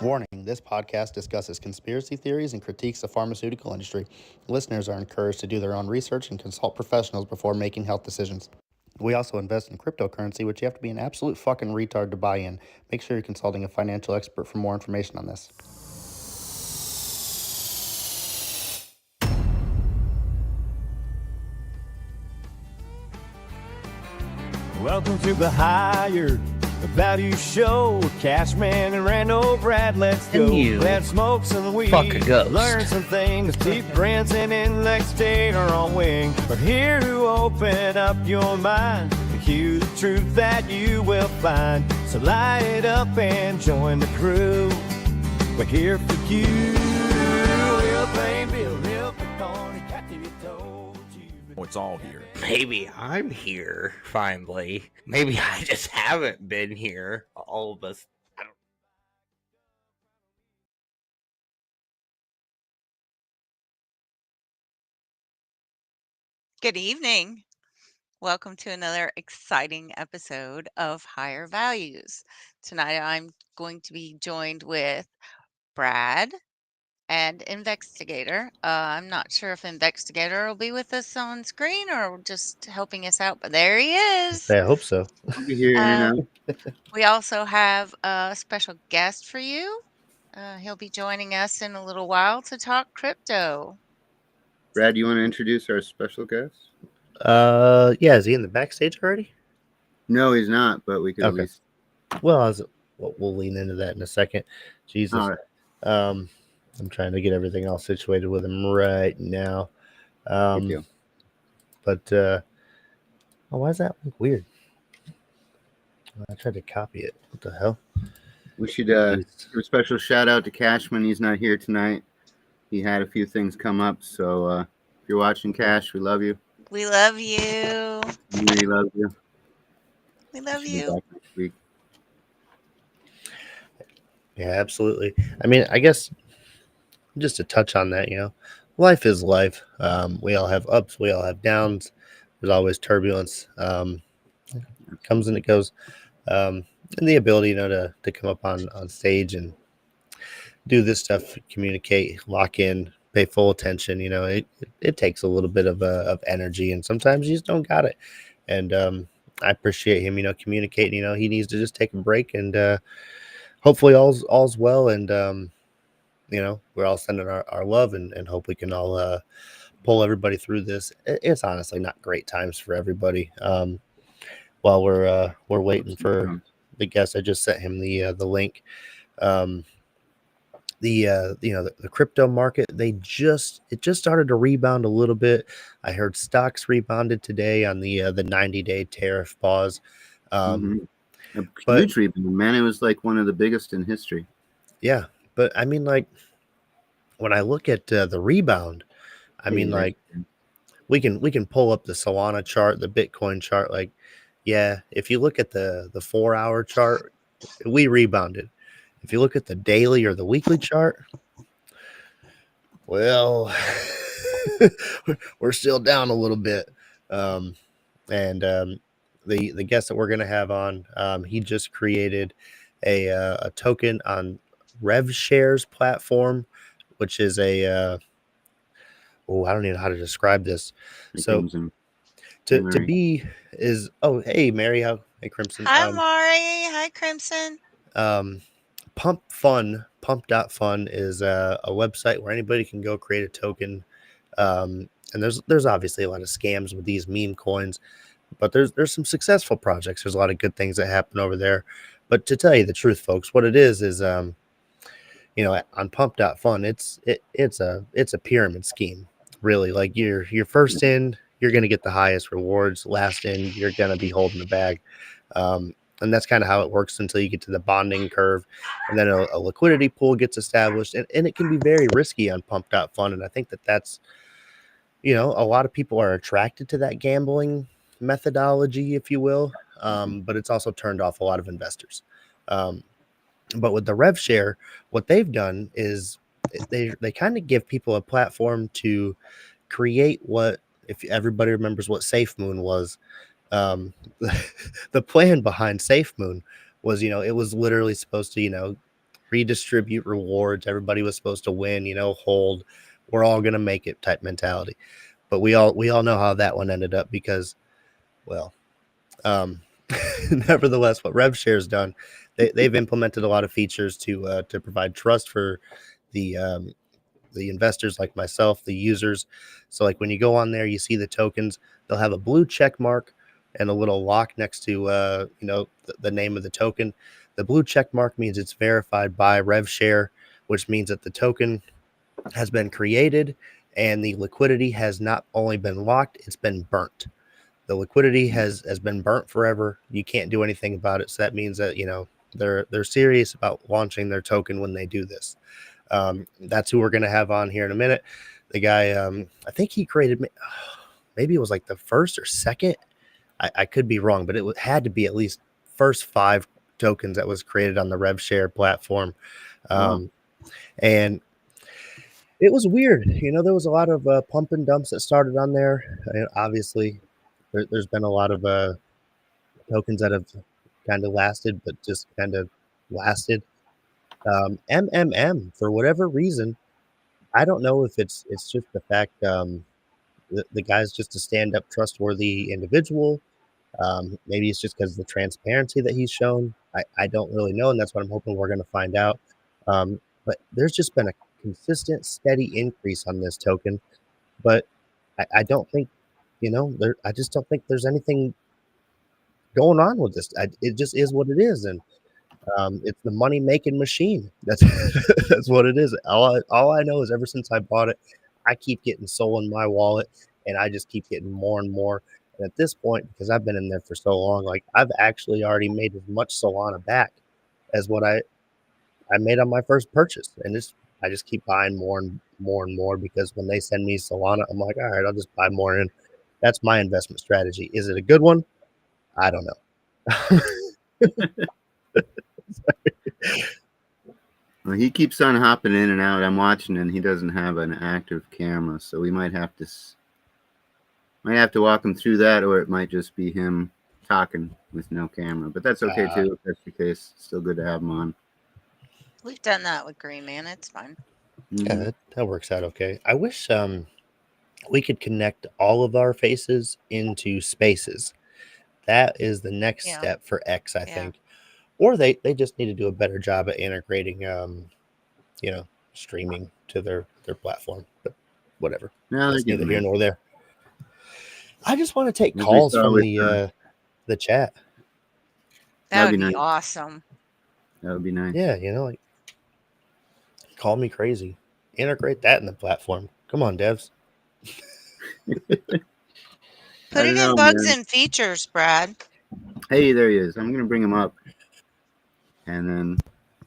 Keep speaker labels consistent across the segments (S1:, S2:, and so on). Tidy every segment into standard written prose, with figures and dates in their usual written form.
S1: Warning, this podcast discusses conspiracy theories and critiques the pharmaceutical industry. Listeners are encouraged to do their own research and consult professionals before making health decisions. We also invest in cryptocurrency, which you have to be an absolute fucking retard to buy in. Make sure you're consulting a financial expert for more information on this.
S2: Welcome to the Higher Value Show. Cashman and Randall Brad, let's go. Let's smoke some weed, learn some things. Deep Brands and Inlex State are on wing. We're here to open up your mind and hear the truth that you will find. So light it up and join the crew. We're here for you. We'll play Bill, Hill, Corny, Catty, told you.
S3: Oh, it's all here.
S4: Maybe I'm here finally. Maybe I just haven't been here. All of us.
S5: Good evening. Welcome to another exciting episode of Higher Values. Tonight I'm going to be joined with Brad and Investigator. I'm not sure if Investigator will be with us on screen or just helping us out, but there he is.
S1: I hope so.
S6: I'll be here in and out.
S5: We also have a special guest for you. He'll be joining us in a little while to talk crypto.
S6: Brad, you want to introduce our special guest?
S1: Yeah, is he in the backstage already?
S6: No, he's not, but we could at least.
S1: Well, we'll lean into that in a second. Jesus.
S6: All right.
S1: I'm trying to get everything all situated with him right now.
S6: Good deal.
S1: But why is that look weird? I tried to copy it. What the hell?
S6: We should give a special shout out to Cashman. He's not here tonight. He had a few things come up. So if you're watching, Cash, we love you.
S5: We love you.
S6: We love you.
S5: We love
S6: Should be
S5: you.
S6: back next week.
S1: Yeah, absolutely. I mean, I guess just to touch on that, life is life. We all have ups, we all have downs. There's always turbulence. It comes and it goes. And the ability, to come up on stage and do this stuff, communicate, lock in, pay full attention. It takes a little bit of energy, and sometimes you just don't got it. And I appreciate him, communicating. He needs to just take a break, and hopefully all's well. And we're all sending our love, and hope we can all pull everybody through this. It's honestly not great times for everybody. While we're waiting for the guest, I just sent him the link. The crypto market, it just started to rebound a little bit. I heard stocks rebounded today on the 90-day tariff pause.
S6: A huge rebound, man. It was like one of the biggest in history.
S1: Yeah, but I mean, like, when I look at the rebound, I mean, like, we can pull up the Solana chart, the Bitcoin chart. Like, yeah, if you look at the 4-hour chart, we rebounded. If you look at the daily or the weekly chart, well, we're still down a little bit. The guest that we're going to have on, he just created a token on RevShares platform, which is I don't even know how to describe this. So to be is, hey Mary, hey Crimson.
S5: Hi Mari, hi Crimson.
S1: Pump.fun is a website where anybody can go create a token. And there's obviously a lot of scams with these meme coins, but there's some successful projects. There's a lot of good things that happen over there. But to tell you the truth, folks, what it is on pump.fun, it's a pyramid scheme, really. Like, you're first in, you're going to get the highest rewards. Last in, you're going to be holding the bag. And that's kind of how it works until you get to the bonding curve. And then a liquidity pool gets established. And it can be very risky on pump.fun. And I think that's, a lot of people are attracted to that gambling methodology, if you will. But it's also turned off a lot of investors. But with the RevShare, what they've done is they kind of give people a platform to create what, if everybody remembers what SafeMoon was, the plan behind SafeMoon was, it was literally supposed to, redistribute rewards. Everybody was supposed to win, hold. We're all gonna make it type mentality. But we all know how that one ended up because, well, nevertheless, what RevShare's done, they've implemented a lot of features to provide trust for the investors like myself, the users. So like when you go on there, you see the tokens, they'll have a blue check mark and a little lock next to the name of the token. The blue check mark means it's verified by RevShare, which means that the token has been created and the liquidity has not only been locked, it's been burnt. The liquidity has been burnt forever. You can't do anything about it. So that means that they're serious about launching their token when they do this. That's who we're going to have on here in a minute. The guy, I think he created, maybe it was like the first or second. I could be wrong, but it had to be at least first 5 tokens that was created on the RevShare platform. And it was weird. There was a lot of pump and dumps that started on there. And obviously, there's been a lot of tokens that have kind of lasted, but just kind of lasted. MMM, for whatever reason, I don't know if it's just the fact the guy's just a stand-up, trustworthy individual. Maybe it's just because of the transparency that he's shown. I don't really know, and that's what I'm hoping we're going to find out. But there's just been a consistent, steady increase on this token. But I don't think, I just don't think there's anything going on with this. It just is what it is, and it's the money-making machine. That's that's what it is. All I know is ever since I bought it, I keep getting SOL in my wallet, and I just keep getting more and more. And at this point, because I've been in there for so long, like I've actually already made as much Solana back as what I made on my first purchase, and I just keep buying more and more and more because when they send me Solana, I'm like, all right, I'll just buy more in. That's my investment strategy. Is it a good one? I don't know.
S6: Well, he keeps on hopping in and out. I'm watching, and he doesn't have an active camera, so we might have to walk him through that, or it might just be him talking with no camera. But that's okay too. If that's the case, still good to have him on.
S5: We've done that with Green Man. It's fine.
S1: Yeah, that works out okay. I wish we could connect all of our faces into spaces. That is the next step for X, I think. Or they just need to do a better job at integrating, streaming to their platform. But whatever. That's neither here nor there. I just want to take calls from the chat.
S5: That would be awesome.
S6: That would be nice.
S1: Yeah, like call me crazy. Integrate that in the platform. Come on, devs.
S5: Put it in bugs and features, Brad.
S6: Hey, there he is. I'm going to bring him up. And then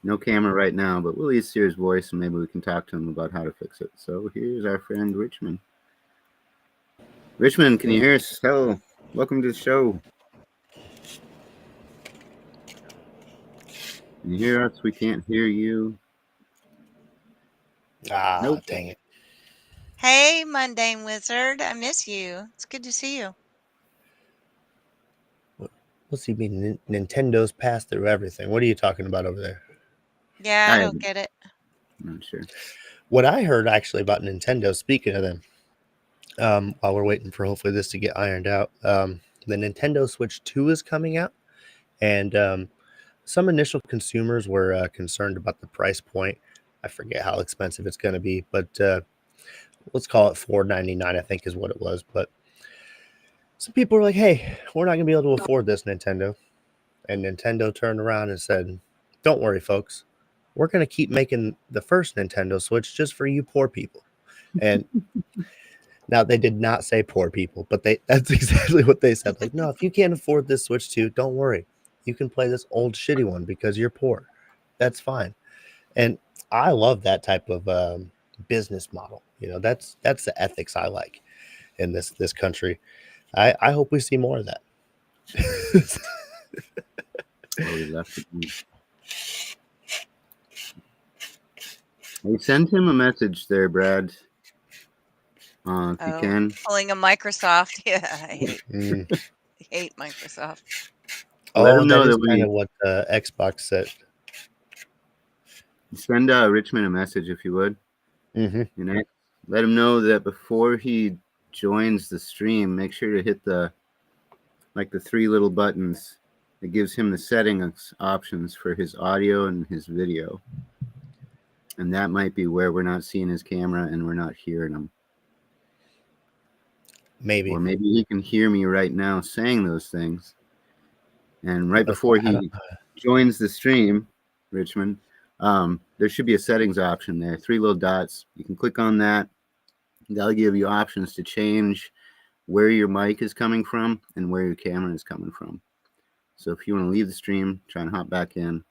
S6: no camera right now, but we'll at least hear his voice and maybe we can talk to him about how to fix it. So here's our friend Richmond. Richmond, can you hear us? Hello. Welcome to the show. Can you hear us? We can't hear you.
S1: Nope. Dang it.
S5: Hey, Mundane Wizard. I miss you. It's good to see you.
S1: What's he mean? Nintendo's passed through everything. What are you talking about over there?
S5: Yeah, I don't get it.
S6: I'm not sure.
S1: What I heard actually about Nintendo, speaking of them, while we're waiting for hopefully this to get ironed out, the Nintendo Switch 2 is coming out, and some initial consumers were concerned about the price point. I forget how expensive it's going to be, but let's call it $4.99, I think is what it was. But some people were like, hey, we're not going to be able to afford this, Nintendo. And Nintendo turned around and said, don't worry, folks. We're going to keep making the first Nintendo Switch just for you poor people. And now they did not say poor people, but that's exactly what they said. Like, no, if you can't afford this Switch 2, don't worry. You can play this old shitty one because you're poor. That's fine. And I love that type of business model. That's the ethics I like in this country. I hope we see more of that.
S6: We left it. Hey, send him a message there, Brad. If you can.
S5: Pulling a Microsoft. Yeah, I hate Microsoft.
S1: Let him know that kind of what Xbox said.
S6: Send Richmond a message if you would.
S1: Mm-hmm.
S6: And let him know that before he joins the stream, make sure to hit the 3 little buttons that gives him the settings options for his audio and his video. And that might be where we're not seeing his camera and we're not hearing him.
S1: Maybe.
S6: Or maybe he can hear me right now saying those things. And right before he joins the stream, Richmond, there should be a settings option there, 3 little dots. You can click on that. That'll give you options to change where your mic is coming from and where your camera is coming from. So if you want to leave the stream, try and hop back in.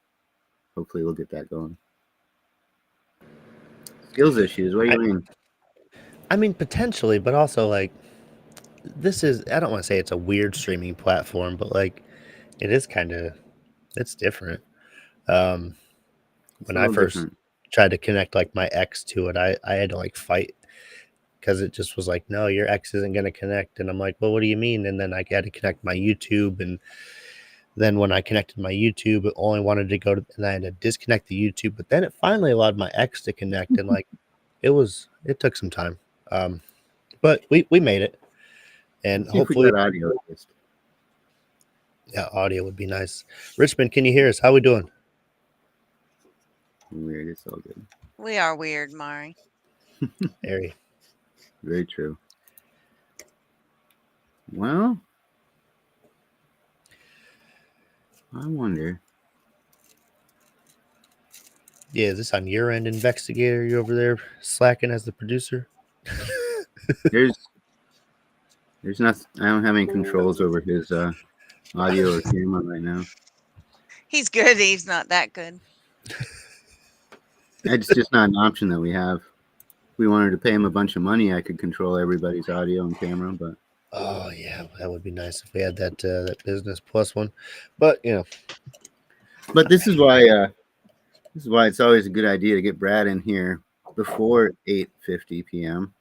S6: Hopefully we'll get that going. Skills issues, what do you mean?
S1: I mean, potentially, but also, like, this is, I don't want to say it's a weird streaming platform, but, like, it is kind of, it's different. When I first tried to connect, like, my ex to it, I had to, like, fight because it just was like, no, your ex isn't going to connect. And I'm like, well, what do you mean? And then I had to connect my YouTube. And then when I connected my YouTube, it only wanted to go to, and I had to disconnect the YouTube. But then it finally allowed my ex to connect. And, like, it took some time. But we made it. And hopefully,
S6: audio.
S1: Yeah, audio would be nice. Richmond, can you hear us? How we doing?
S6: Weird. It's all good.
S5: We are weird, Mari.
S1: Very.
S6: Very true. Well, I wonder.
S1: Yeah, is this on your end, investigator? You over there slacking as the producer?
S6: There's nothing. I don't have any controls over his audio or camera right now.
S5: He's good. He's not that good.
S6: It's just not an option that we have. If we wanted to pay him a bunch of money, I could control everybody's audio and camera, but
S1: oh yeah, that would be nice if we had that that Business Plus one. But
S6: but this is why it's always a good idea to get Brad in here before 8:50 p.m.,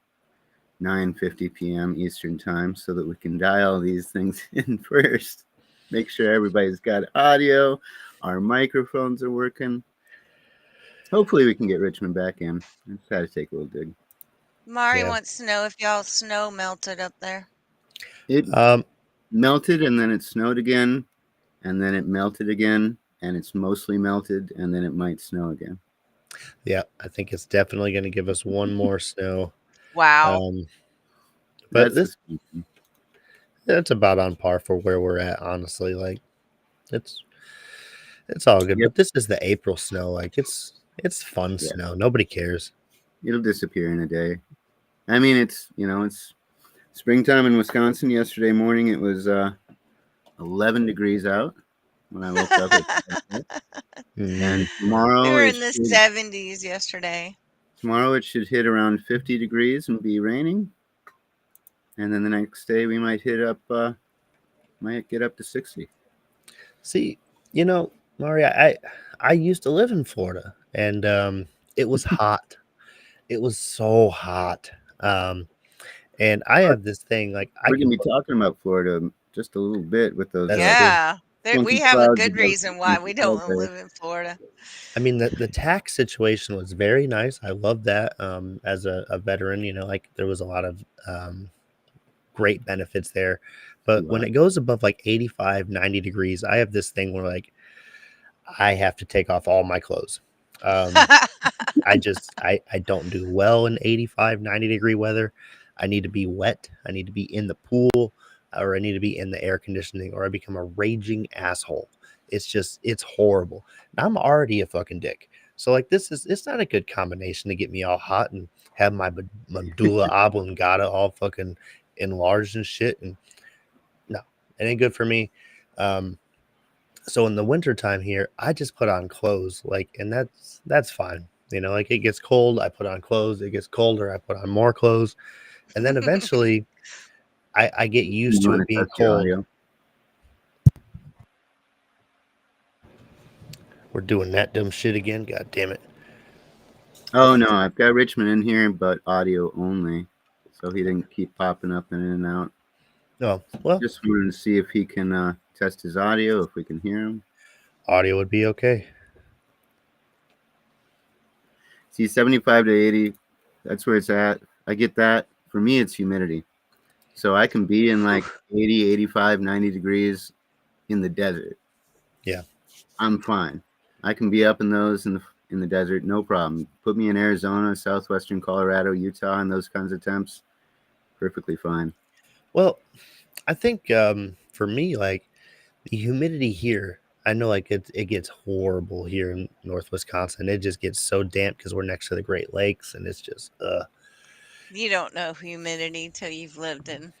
S6: 9:50 p.m. Eastern time, so that we can dial these things in first. Make sure everybody's got audio, our microphones are working. Hopefully we can get Richmond back in. It's got to take a little dig.
S5: Mari wants to know if y'all snow melted up there.
S6: It melted and then it snowed again, and then it melted again, and it's mostly melted, and then it might snow again.
S1: Yeah, I think it's definitely going to give us one more snow.
S5: Wow.
S1: But that's about on par for where we're at, honestly. Like, it's all good. Yep. But this is the April snow. Like, it's fun snow. Nobody cares.
S6: It'll disappear in a day. I mean, it's springtime in Wisconsin. Yesterday morning, it was 11 degrees out when I woke up. And tomorrow,
S5: we were in the 70s yesterday.
S6: Tomorrow, it should hit around 50 degrees and be raining. And then the next day, we might get up to 60.
S1: See, Mari, I used to live in Florida, and it was hot. It was so hot. And I have this thing, like,
S6: we're going to be talking about Florida just a little bit with those.
S5: Yeah, we have a good reason why we don't want to live in Florida.
S1: I mean, the tax situation was very nice. I love that. As a veteran, like, there was a lot of great benefits there. But when it goes above like 85, 90 degrees, I have this thing where, like, I have to take off all my clothes. I don't do well in 85, 90 degree weather. I need to be wet. I need to be in the pool, or I need to be in the air conditioning, or I become a raging asshole. It's horrible. And I'm already a fucking dick. So, like, it's not a good combination to get me all hot and have my medulla oblongata all fucking enlarged and shit. And no, it ain't good for me. So in the wintertime here, I just put on clothes, like, and that's fine. Like, it gets cold, I put on clothes. It gets colder, I put on more clothes. And then eventually I get used to it being cold. We're doing that dumb shit again. God damn it.
S6: Oh no, I've got Richmond in here, but audio only. So he didn't keep popping up in and out.
S1: Oh, well.
S6: Just wanted to see if he can test his audio, if we can hear him.
S1: Audio would be okay.
S6: See, 75 to 80, that's where it's at. I get that. For me, it's humidity. So I can be in like 80, 85, 90 degrees in the desert.
S1: Yeah.
S6: I'm fine. I can be up in those in the desert, no problem. Put me in Arizona, southwestern Colorado, Utah, and those kinds of temps, perfectly fine.
S1: Well, I think for me, like the humidity here, I know like it gets horrible here in North Wisconsin. It just gets so damp because we're next to the Great Lakes, and it's just
S5: You don't know humidity till you've lived in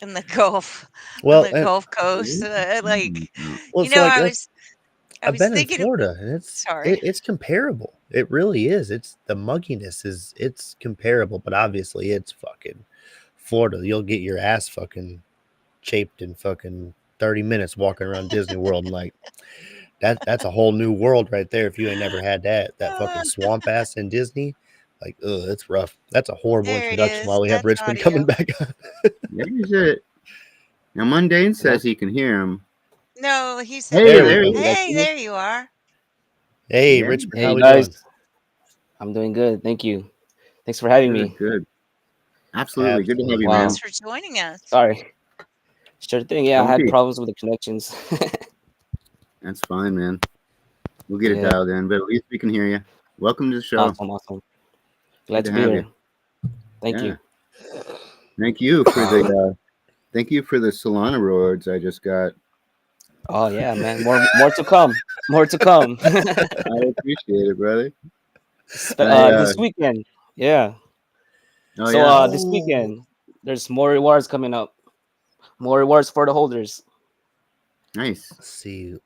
S5: the Gulf, on
S1: well,
S5: the Gulf Coast.
S1: well,
S5: You
S1: so
S5: know,
S1: like
S5: I
S1: that's
S5: was I
S1: I've
S5: was
S1: been in
S5: thinking.
S1: Florida, and
S5: Sorry.
S1: it's comparable. It really is. It's the mugginess is it's comparable, but obviously it's fucking Florida. You'll get your ass fucking chafed in fucking 30 minutes walking around Disney World, and like that's a whole new world right there. If you ain't never had that fucking swamp ass in Disney, like it's rough. That's a horrible
S5: There it
S1: introduction
S5: is.
S1: while we have
S5: That's
S1: Richmond coming
S5: audio.
S1: back on.
S6: There's it. Now, Mundane says he can hear him.
S5: No, he said
S6: Hey,
S1: There we
S6: there
S5: no.
S6: he
S1: go.
S6: is.
S3: You guys
S5: Hey,
S3: see me?
S5: there you are.
S1: Hey,
S6: Yeah,
S1: Richmond,
S3: Hey,
S1: how
S3: you
S1: we doing?
S3: guys. I'm doing good. Thank you. Thanks for having
S6: good,
S3: me.
S6: good. Absolutely. Good to have
S1: Absolutely.
S6: you,
S5: Thanks
S6: man.
S3: Wow.
S5: for joining us.
S3: Sorry. Sure thing. Yeah, I
S6: Don't
S3: had
S6: be.
S3: problems with the connections.
S6: That's fine, man. We'll get it
S3: Yeah.
S6: dialed in, but at least we can hear you. Welcome to the show.
S3: Awesome. Awesome.
S6: Good
S3: Glad
S6: to
S3: to be
S6: have you.
S3: here. Thank
S6: Yeah.
S3: you.
S6: Thank you for the Solana rewards I just got.
S3: Oh yeah, man. More to come. More to come.
S6: I appreciate it, brother. I
S3: This weekend. Yeah.
S6: oh
S3: So
S6: yeah,
S3: this
S1: Oh,
S3: weekend there's more rewards coming up. More rewards for the holders.
S6: nice.
S1: let's see.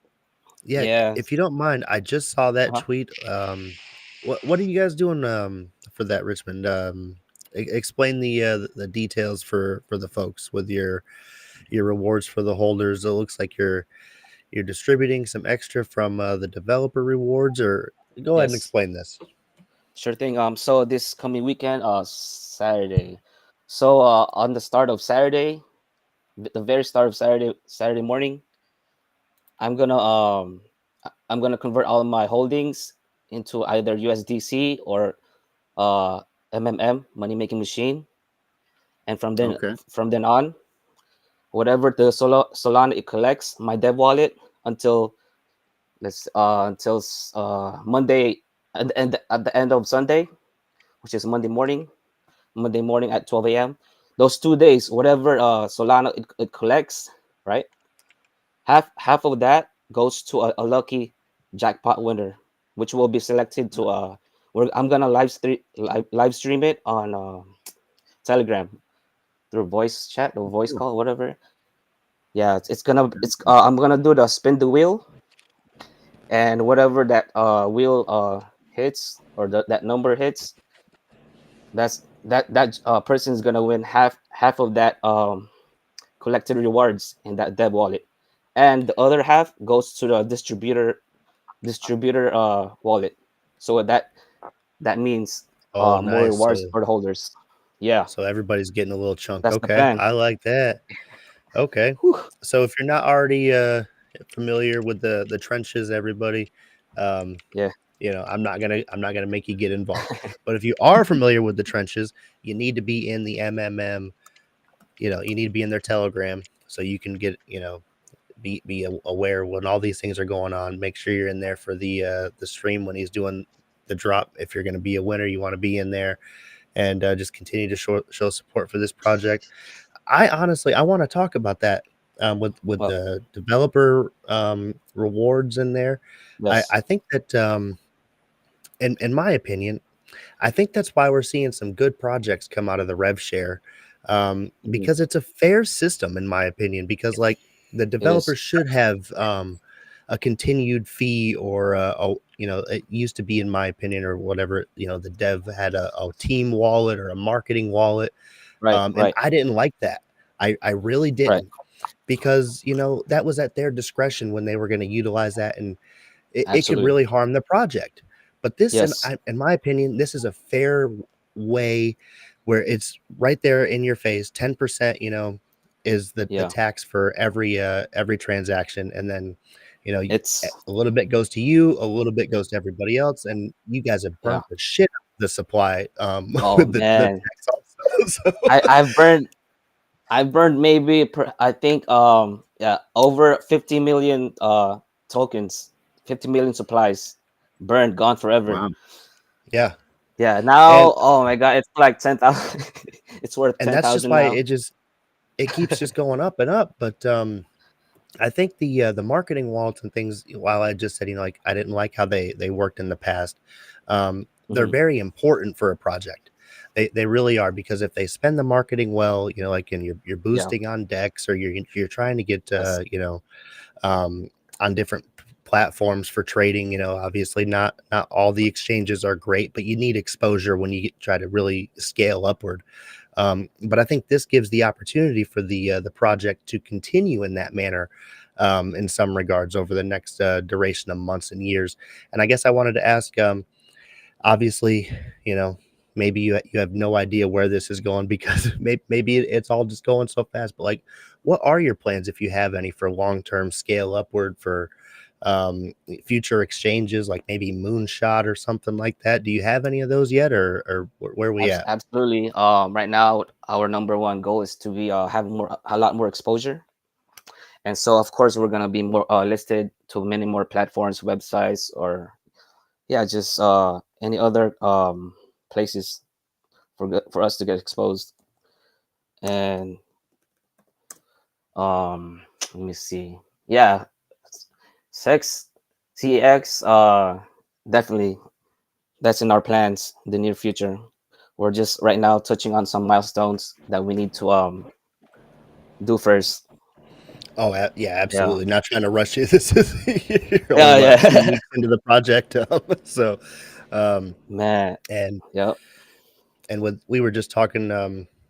S1: Yeah,
S3: Yeah.
S1: if you don't mind, I just saw that
S3: Uh-huh.
S1: tweet. What are you guys doing for that, Richmond? Explain the details for the folks with your rewards for the holders. It looks like you're distributing some extra from the developer rewards, or go ahead and
S3: Yes.
S1: explain this.
S3: Sure thing. So this coming weekend, Saturday. So on the start of Saturday, the very start of Saturday morning, I'm gonna convert all of my holdings into either USDC or uh money making machine, and
S6: Okay.
S3: from then on, whatever the Solana it collects, my dev wallet until Monday, and at the end of Sunday, which is Monday morning at 12 a.m. Those 2 days, whatever Solana it collects, right? Half of that goes to a lucky jackpot winner, which will be selected to I'm gonna live stream it on Telegram through voice chat or voice
S6: Cool.
S3: call, whatever. Yeah, I'm gonna do the spin the wheel, and whatever that wheel hits, or that number hits, that person is gonna win half of that collected rewards in that dev wallet, and the other half goes to the distributor wallet. So that means
S1: Oh,
S3: more
S1: nice.
S3: rewards for the holders. Yeah,
S1: So everybody's getting a little chunk.
S3: that's the
S1: Okay,
S3: plan.
S1: I like that. Okay.
S3: Whew.
S1: So if you're not already familiar with the trenches, everybody, um,
S3: Yeah,
S1: I'm not gonna make you get involved. But if you are familiar with the trenches, you need to be in the MMM. You need to be in their Telegram so you can get be aware when all these things are going on. Make sure you're in there for the stream when he's doing the drop. If you're going to be a winner, you want to be in there and just continue to show support for this project. I want to talk about that with
S3: well,
S1: the developer rewards in there. I
S3: yes.
S1: think that in my opinion, I think that's why we're seeing some good projects come out of the rev share,
S3: Mhm.
S1: because it's a fair system in my opinion. Because like the
S3: It is.
S1: developers should have a continued fee, or it used to be in my opinion, or whatever. The dev had a team wallet or a marketing wallet,
S3: Right,
S1: and
S3: right,
S1: I didn't like that. I really
S3: right.
S1: didn't, because that was at their discretion when they were going to utilize that, and it could
S3: Absolutely.
S1: really harm the project. But this,
S3: Yes.
S1: in my opinion, this is a fair way where it's right there in your face. 10%, is the
S3: Yeah.
S1: tax for every transaction, and then
S3: It's
S1: a little bit goes to you, a little bit goes to everybody else, and you guys have
S3: yeah.
S1: burnt the shit out of the supply
S3: Oh
S1: with the
S3: man,
S1: tax also.
S3: I've burned maybe I think yeah, over 50 million tokens, 50 million supplies burned, gone forever.
S6: Wow.
S1: Yeah,
S3: Yeah, now
S1: and
S3: oh my god, it's like 10,000. It's worth
S1: that's just
S3: 10,000
S1: why
S3: now.
S1: it keeps just going up and up. But I think the marketing wallets and things, while I just said, like I didn't like how they worked in the past, they're
S3: Hmm.
S1: very important for a project. They really are, because if they spend the marketing well, like you're
S3: Yeah,
S1: boosting on decks, or you're trying to get
S3: that's
S1: um, on different platforms for trading. Obviously not all the exchanges are great, but you need exposure when you try to really scale upward. But I think this gives the opportunity for the project to continue in that manner, in some regards, over the next duration of months and years. And I guess I wanted to ask, obviously, maybe you have no idea where this is going, because maybe it's all just going so fast. But like, what are your plans, if you have any, for long-term scale upward, for future exchanges, like maybe Moonshot or something like that? Do you have any of those yet, or where are we at?
S3: absolutely. Right now, our number one goal is to be having a lot more exposure, and so of course we're gonna be more listed to many more platforms, websites, or yeah, just any other places for us to get exposed. And let me see. Yeah, sex, CX, definitely that's in our plans in the near future. We're just right now touching on some milestones that we need to do first.
S1: Oh, yeah,
S3: Yeah,
S1: absolutely. Not trying to rush you. This is you're only
S3: yeah,
S1: what, a few
S3: yeah.
S1: weeks into the project, so um,
S3: Man,
S1: and
S3: yep,
S1: with we were just talking,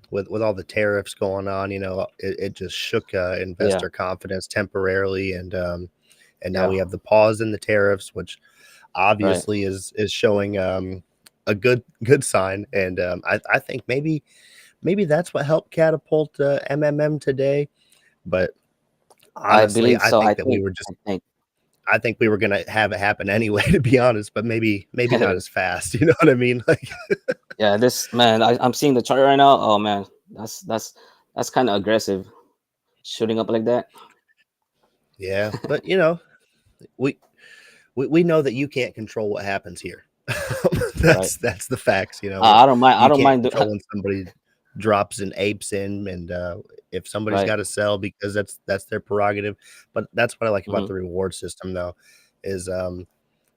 S1: with all the tariffs going on, it just shook
S3: yeah,
S1: investor confidence temporarily, and now
S3: yeah,
S1: we have the pause in the tariffs, which
S3: right.
S1: obviously is showing a good sign. And I think maybe that's what helped catapult MMM today. But
S3: I
S1: honestly,
S3: believe
S1: I
S3: so.
S1: think that we were just
S3: I think.
S1: I think we were gonna have it happen anyway, to be honest, but maybe not as fast. You know what I mean? Like,
S3: Yeah, this man, I'm seeing the chart right now. Oh man, that's kind of aggressive, shooting up like that.
S1: yeah, but we we know that you can't control what happens here.
S3: Right.
S1: That's the facts.
S3: I don't mind. I
S1: You
S3: don't
S1: can't
S3: mind.
S1: control when somebody drops and apes in, and if somebody's
S3: Right.
S1: got to sell, because that's their prerogative. But that's what I like about
S3: Hmm.
S1: the reward system, though, is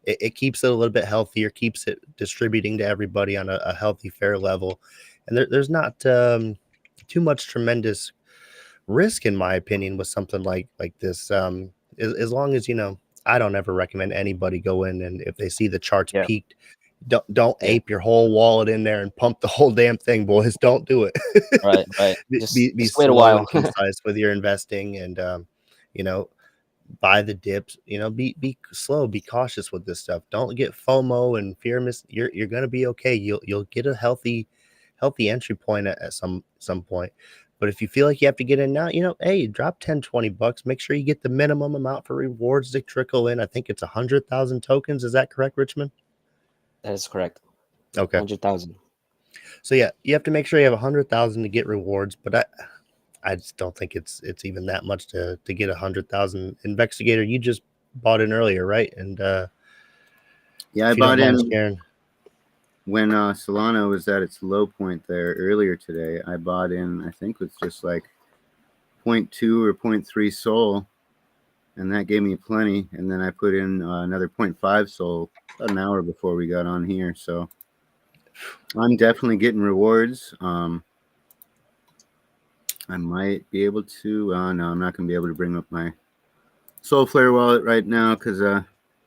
S1: it keeps it a little bit healthier, keeps it distributing to everybody on a healthy, fair level, and there's not too much tremendous risk, in my opinion, with something like this. As long as I don't ever recommend anybody go in, and if they see the charts
S3: Yeah.
S1: peaked, don't
S3: Yeah.
S1: ape your whole wallet in there and pump the whole damn thing, boys. Don't do it.
S3: Right. Right.
S1: Be
S3: Just wait a
S1: slow and
S3: while.
S1: concise with your investing, and you know buy the dips. Be slow, be cautious with this stuff. Don't get FOMO and fear. You're gonna be okay. You'll get a healthy entry point at some point. But if you feel like you have to get in now, hey, drop 10-20 bucks. Make sure you get the minimum amount for rewards to trickle in. I think it's 100,000 tokens. Is that correct, Richmond?
S3: That is correct.
S1: Okay.
S3: 100,000.
S1: So yeah, you have to make sure you have 100,000 to get rewards, but I just don't think it's even that much to get 100,000. Investigator, you just bought in earlier, right? And
S6: Yeah, I
S1: if you don't
S6: bought
S1: mind
S6: in
S1: sharing.
S6: when Solana was at its low point there earlier today. I bought in, I think it's just like 0.2 or 0.3 Sol, and that gave me plenty. And then I put in another 0.5 Sol about an hour before we got on here. So I'm definitely getting rewards. I might be able to. No, I'm not going to be able to bring up my Soulflare wallet right now because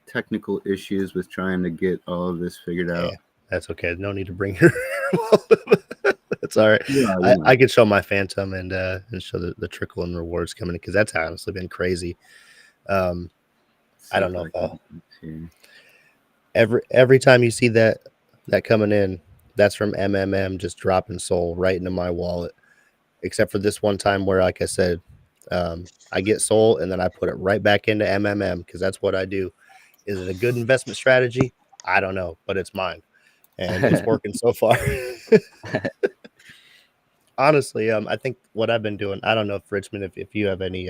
S6: technical issues with trying to get all of this figured out.
S1: Yeah, that's okay. No need to bring her. That's all right.
S6: Yeah,
S1: I could show my Phantom and show the trickle in rewards coming in, because that's honestly been crazy. I don't know if I'll, every time you see that coming in, that's from MMM just dropping Soul right into my wallet. Except for this one time where, like I said, I get Sol and then I put it right back into MMM because that's what I do. Is it a good investment strategy? I don't know, but it's mine and it's working so far. Honestly, I think what I've been doing, I don't know if Richmond, if you have any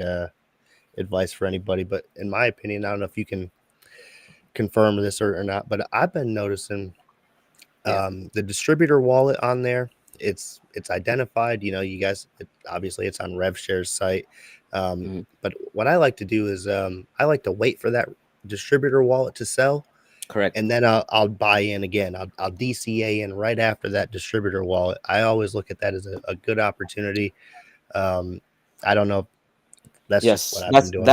S1: advice for anybody, but in my opinion, I don't know if you can confirm this or not, but I've been noticing the distributor wallet on there. It's identified. You know, you guys. Obviously, it's on RevShare's site. But what I like to do is I like to wait for that distributor wallet to sell.
S3: Correct.
S1: And then I'll buy in again. I'll DCA in right after that distributor wallet. I always look at that as a good opportunity. I don't know. That's just what
S3: Yes,
S1: I've been doing.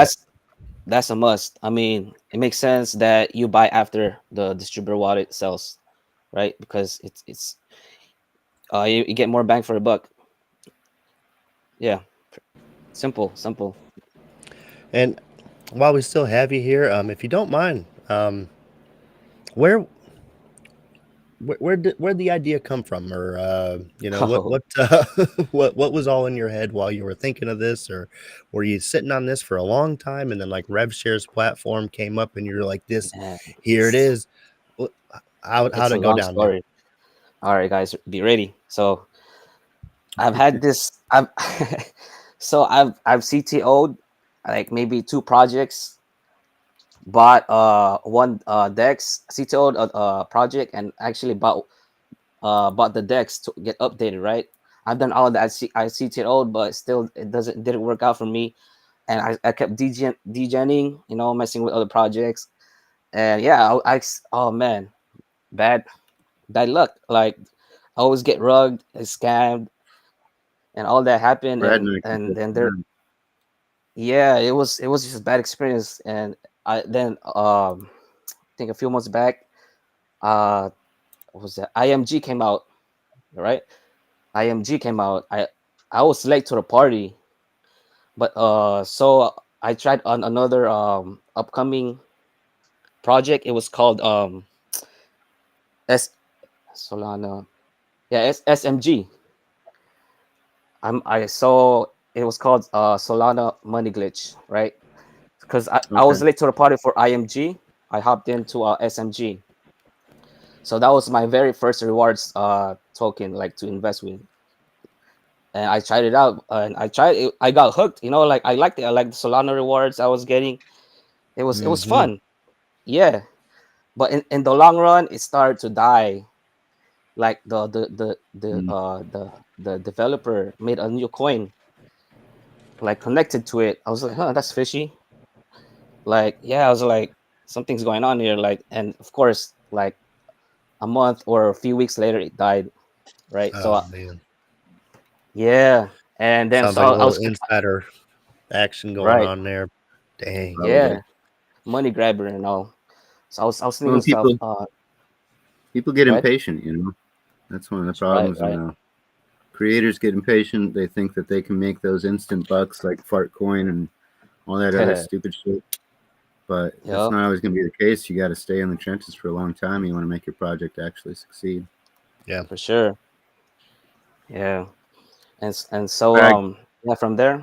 S3: that's a must. I mean, it makes sense that you buy after the distributor wallet sells, right? Because it's you get more bang for a buck. Yeah, simple.
S1: And while we still have you here, if you don't mind, where where'd the idea come from, or you know,
S3: Oh,
S1: what was all in your head while you were thinking of this, or were you sitting on this for a long time and then like RevShare's platform came up and you're like, this,
S3: man,
S1: here it
S3: it's
S1: is. How'd
S3: it's a
S1: it go
S3: long
S1: down, man?
S3: story. All right, guys, be ready. So I've had this. I've so I've CTO'd like maybe 2 projects. Bought one Dex CTO'd a project and actually bought the decks to get updated, right? I've done all that I CTO'd, but still didn't work out for me. And I kept degenning, you know, messing with other projects. And yeah, oh man, bad luck. Like I always get rugged and scammed and all that happened.
S6: Brad
S3: And
S6: and I can
S3: and
S6: get
S3: then there,
S6: around.
S3: yeah, it was just a bad experience. And I then I think a few months back, what was that? IMG came out, right? IMG came out. I was late to the party, but so I tried on another upcoming project. It was called S Solana. Yeah, SMG. I saw it was called Solana Money Glitch, right? Because I was
S6: Okay.
S3: late to the party for IMG. I hopped into SMG. So that was my very first rewards token, like to invest with. And I tried it out, and I got hooked. You know, like I liked it. I liked the Solana rewards I was getting. It was
S1: Mm-hmm.
S3: fun, yeah. But in the long run, it started to die. Like
S6: Mm.
S3: the developer made a new coin, like connected to it. I was like, huh, that's fishy. Like, yeah, I was like, something's going on here. Like, and of course, like a month or a few weeks later, it died. Right. So
S1: Oh man,
S3: yeah, and then
S1: sounds
S3: so
S1: like a
S3: I
S1: little
S3: was
S1: insider action going
S3: right.
S1: on there. Dang.
S6: Probably.
S3: Yeah, money grabber and all. So I was thinking
S6: Well,
S3: to myself,
S6: people get
S3: right,
S6: impatient. You know, that's one of the
S3: right,
S6: problems.
S3: right.
S6: And creators get impatient. They think that they can make those instant bucks like fart coin and all that other stupid shit. But that's
S3: Yep,
S6: not always going to be the case. You got to stay in the trenches for a long time. You want to make your project actually succeed.
S1: Yeah.
S3: for sure. Yeah, and so
S6: But I,
S3: yeah, from there,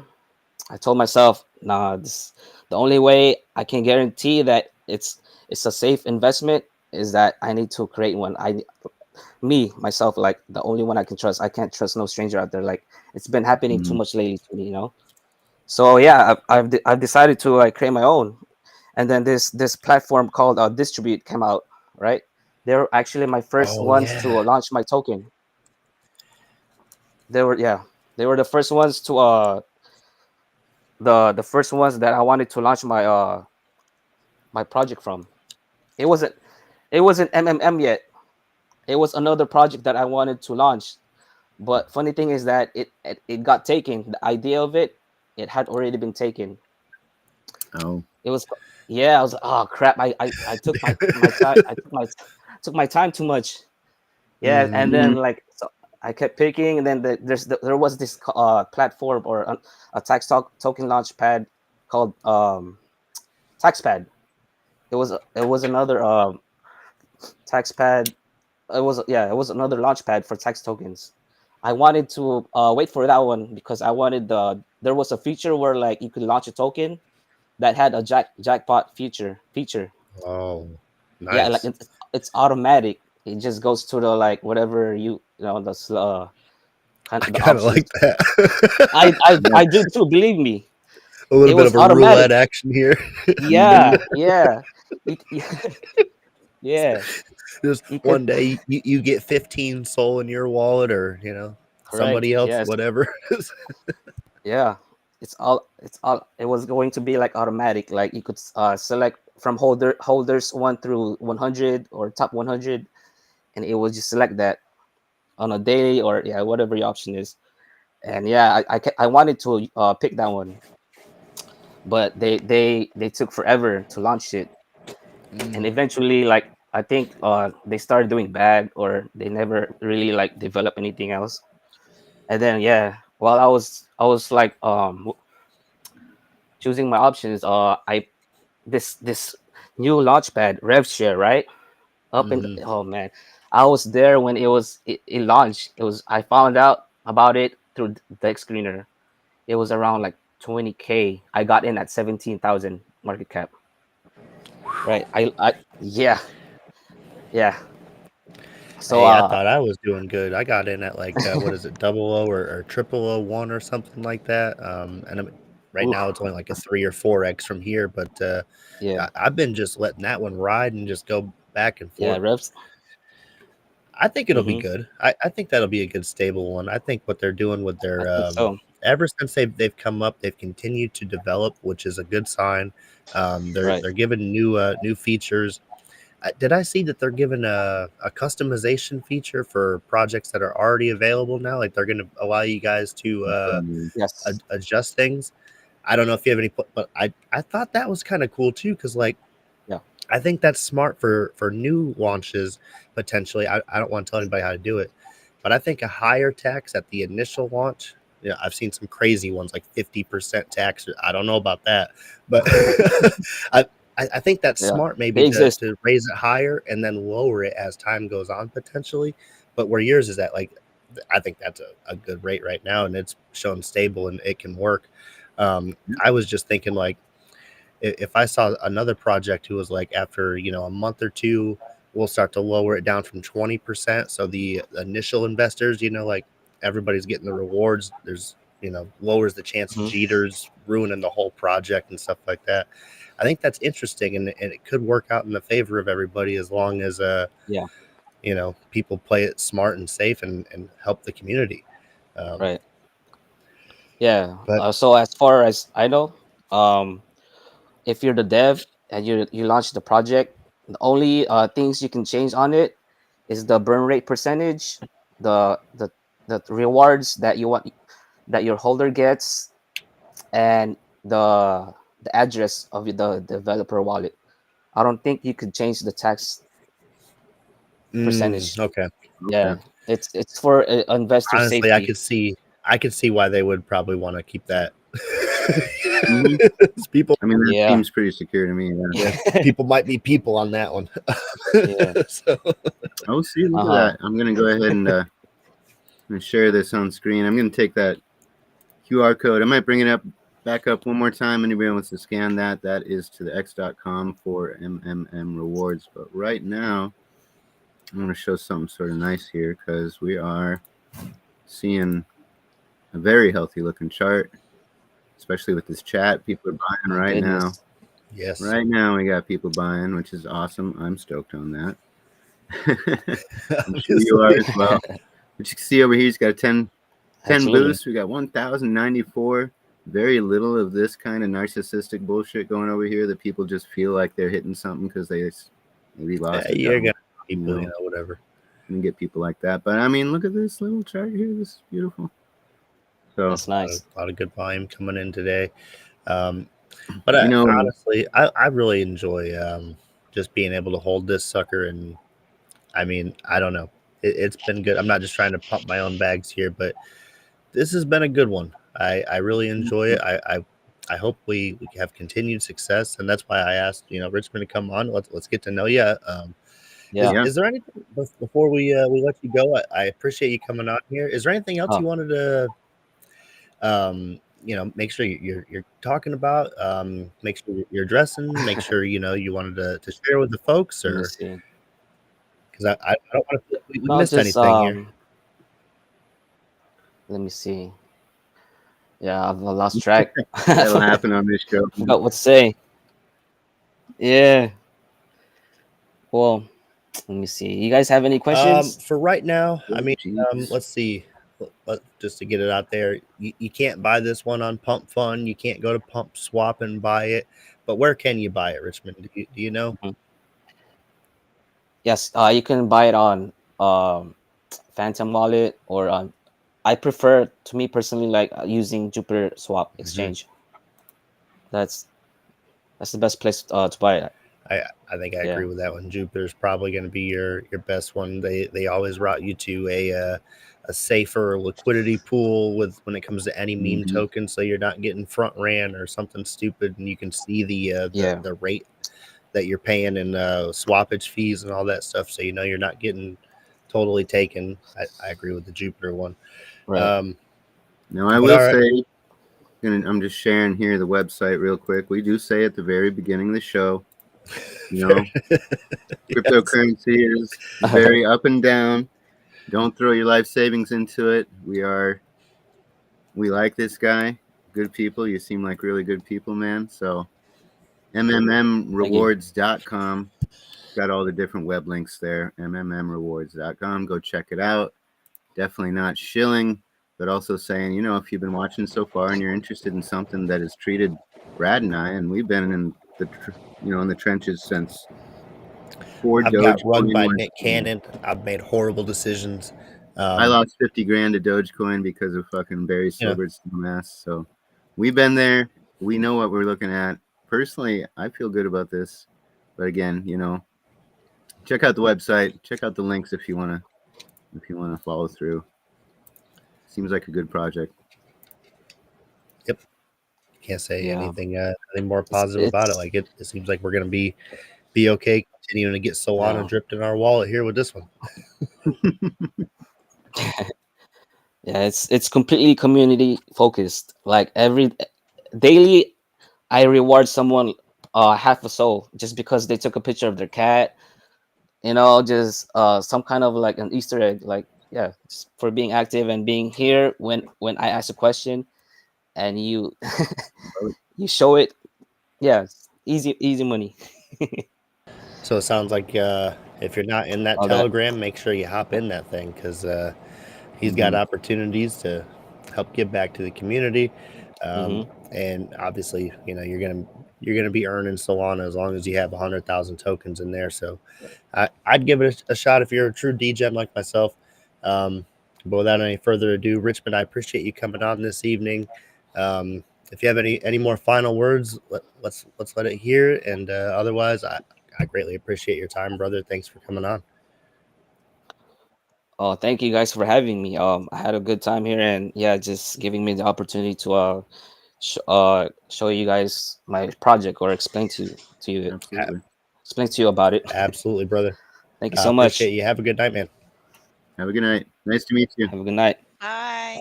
S3: I told myself, nah, the only way I can guarantee that it's a safe investment is that I need to create one. Me myself, like the only one I can trust. I can't trust no stranger out there. Like it's been happening too
S6: mm,
S3: much lately to me, you know. So yeah, I've decided to like create my own. And then this platform called Distribute came out, right? They're actually my first
S1: Oh
S3: ones to
S1: yeah.
S3: launch my token. They were, yeah, they were the first ones to the first ones that I wanted to launch my project from. It wasn't it wasn't MMM yet. It was another project that I wanted to launch. But funny thing is that it got taken. The idea of it had already been taken.
S6: oh,
S3: It was, yeah. I was like, oh crap. I took my time. Took my time too much. Yeah, and
S1: Mm-hmm.
S3: then like so I kept picking, and then there was this platform or a token launch pad called TaxPad. It was another TaxPad. It was another launch pad for tax tokens. I wanted to wait for that one because I wanted the there was a feature where like you could launch a token that had a jackpot feature.
S1: Oh,
S3: Yeah, like
S1: nice.
S3: it's automatic. It just goes to the like whatever you know the kind
S1: I
S3: of the
S1: kind of
S3: options.
S1: like that.
S3: I do too. Believe me,
S1: A little
S3: it
S1: bit
S3: was
S1: of a
S3: automatic.
S1: roulette action here.
S3: Yeah, yeah, yeah.
S1: Just
S3: You could
S1: one day you get 15 soul in your wallet, or
S3: correct.
S1: somebody else,
S3: Yes,
S1: whatever.
S3: yeah. It's all. It was going to be like automatic. Like you could select from holders 1 through 100 or top 100, and it will just select that on a daily or yeah whatever your option is. And yeah, I wanted to pick that one, but they took forever to launch it, and eventually like I think they started doing bad or they never really like develop anything else. And then yeah, while I was like choosing my options, I this new launchpad RevShare, right? Up in
S1: Hmm.
S3: oh man, I was there when it launched. I found out about it through Deck Screener. It was around like 20K. I got in at 17,000 market cap. Right. I yeah, yeah. So
S1: Hey, I thought I was doing good. I got in at like what is it, double O or triple O one or something like that. And right
S3: oof,
S1: now it's only like a 3 or 4x from here, but
S3: yeah,
S1: I've been just letting that one ride and just go back and
S3: yeah,
S1: forth.
S3: reps.
S1: I think it'll be
S3: Mm-hmm.
S1: good. I think that'll be a good stable one. I think what they're doing with
S3: I
S1: their
S3: think so.
S1: ever since they've come up, they've continued to develop, which is a good sign. They're
S3: Right.
S1: they're giving new features. Did I see that they're giving a customization feature for projects that are already available now? Like they're going to allow you guys to
S3: Yes.
S1: adjust things. I don't know if you have any, but I thought that was kind of cool too, because like
S3: Yeah.
S1: I think that's smart for new launches potentially. I don't want to tell anybody how to do it, but I think a higher tax at the initial launch. Yeah, I've seen some crazy ones like 50% tax. I don't know about that, but I I think that's
S3: Yeah.
S1: smart maybe
S3: They
S1: to
S3: exist.
S1: to raise it higher and then lower it as time goes on potentially. But where yours is at, like I think that's a good rate right now, and it's shown stable and it can work. I was just thinking like if I saw another project who was like after a month or two, we'll start to lower it down from 20%. So the initial investors, like everybody's getting the rewards. There's lowers the chance of
S3: Mhm.
S1: cheaters ruining the whole project and stuff like that. I think that's interesting, and it could work out in the favor of everybody as long as
S3: Yeah.
S1: people play it smart and safe and help the community. Um,
S3: Right. Yeah.
S1: but
S3: So as far as I know, um, if you're the dev and you launch the project, the only things you can change on it is the burn rate percentage, the the the rewards that you want that your holder gets, and the address of the developer wallet. I don't think you could change the tax percentage.
S1: okay.
S3: Yeah,
S6: Okay.
S3: it's for investor
S1: Honestly,
S3: safety.
S1: I could see why they would probably want to keep that.
S3: Hmm.
S1: People,
S6: I mean, that
S3: Yeah,
S6: seems pretty secure to me. Yeah.
S1: yeah, people might be people on that one.
S3: yeah.
S1: So,
S6: Oh, see, look
S3: Uh
S6: at
S3: huh.
S6: that. I'm gonna go ahead and share this on screen. I'm gonna take that QR code. I might bring it back up one more time. Anybody wants to scan that? That is to the x.com for MMM rewards. But right now, I'm going to show something sort of nice here because we are seeing a very healthy looking chart, especially with this chat. People are buying
S3: My
S6: right now.
S3: goodness.
S1: yes,
S6: Right now, we got people buying, which is awesome. I'm stoked on that. I'm sure you are as well. But you can see over here, he's got a 10
S3: Absolutely.
S6: boosts. We got 1,094. Very little of this kind of narcissistic bullshit going over here that people just feel like they're hitting something because they maybe lost a
S1: you're
S6: couple.
S1: gonna people, whatever.
S6: You can get people like that. But I mean, look at this little chart here. This is beautiful. So,
S3: That's nice.
S1: A lot of good volume coming in today. Um, but honestly, I really enjoy just being able to hold this sucker, and I mean, I don't know, it's been good. I'm not just trying to pump my own bags here, but this has been a good one. I really enjoy it. I hope we have continued success, and that's why I asked Richmond to come on. Let's get to know you.
S3: Yeah.
S1: Is there anything before we let you go? I appreciate you coming on here. Is there anything else
S3: Oh,
S1: you wanted to make sure you're talking about. Make sure you're dressing. Make sure you wanted to share with the folks,
S3: Let me
S1: or
S3: see.
S1: because I don't want to feel like we
S3: No,
S1: missed
S3: just
S1: anything here.
S3: let me see. Yeah, I've lost track.
S6: That'll happen on this show.
S3: Forgot what to say. Yeah. Well, let me see. You guys have any questions?
S1: For right now, I
S6: Oh,
S1: mean,
S6: jeez.
S1: let's see. Just to get it out there, you can't buy this one on Pump Fun. You can't go to Pump Swap and buy it. But where can you buy it, Richmond? Do you know?
S3: Mhm. Yes, you can buy it on Phantom Wallet or on. I prefer, to me personally, like using Jupiter Swap Exchange. That's the best place to buy it.
S1: I think I
S3: Yeah.
S1: agree with that one. Jupiter's probably going to be your best one. They always route you to a safer liquidity pool with when it comes to any meme token, so you're not getting front ran or something stupid, and you can see
S3: Yeah.
S1: the rate that you're paying and swappage fees and all that stuff, so you're not getting totally taken. I agree with the Jupiter one.
S3: Right.
S6: Now I will say, I'm just sharing here the website real quick. We do say at the very beginning of the show, cryptocurrency is very up and down. Don't throw your life savings into it. We like this guy. Good people. You seem like really good people, man. So mmmrewards.com. Got all the different web links there. mmmrewards.com. Go check it out. Definitely not shilling, but also saying, if you've been watching so far and you're interested in something that has treated Brad and I, and we've been in the trenches since
S1: I've got rugged by Nick Cannon. I've made horrible decisions.
S6: I lost 50 grand to Dogecoin because of fucking Barry Silbert's dumbass. So we've been there. We know what we're looking at. Personally, I feel good about this. But again, check out the website. Check out the links if you wanna follow through. Seems like a good project.
S1: Yep. Can't say anything more positive about it. Like it seems like we're gonna be okay continuing to get Solana dripped in our wallet here with this one.
S3: Yeah, it's completely community focused. Like every daily, I reward someone half a soul just because they took a picture of their cat. Just some kind of like an Easter egg. Like just for being active and being here when I ask a question, and you you show it. Yeah, it's easy money.
S1: So it sounds like if you're not in that Telegram, make sure you hop in that thing, because he's got opportunities to help give back to the community, and obviously, you're gonna be earning Solana as long as you have 100,000 tokens in there. So I'd give it a shot if you're a true degen like myself. But without any further ado, Richmond, I appreciate you coming on this evening. If you have any more final words, let's let it hear. And otherwise, I greatly appreciate your time, brother. Thanks for coming on.
S3: Oh, thank you guys for having me. I had a good time here, and just giving me the opportunity to show you guys my project or explain to you.
S6: Absolutely.
S3: Explain to you about it.
S1: Absolutely, brother.
S3: Thank you so much.
S1: Appreciate you. Have a good night, man.
S6: Have a good night. Nice to meet you.
S3: Have a good night.
S5: Bye.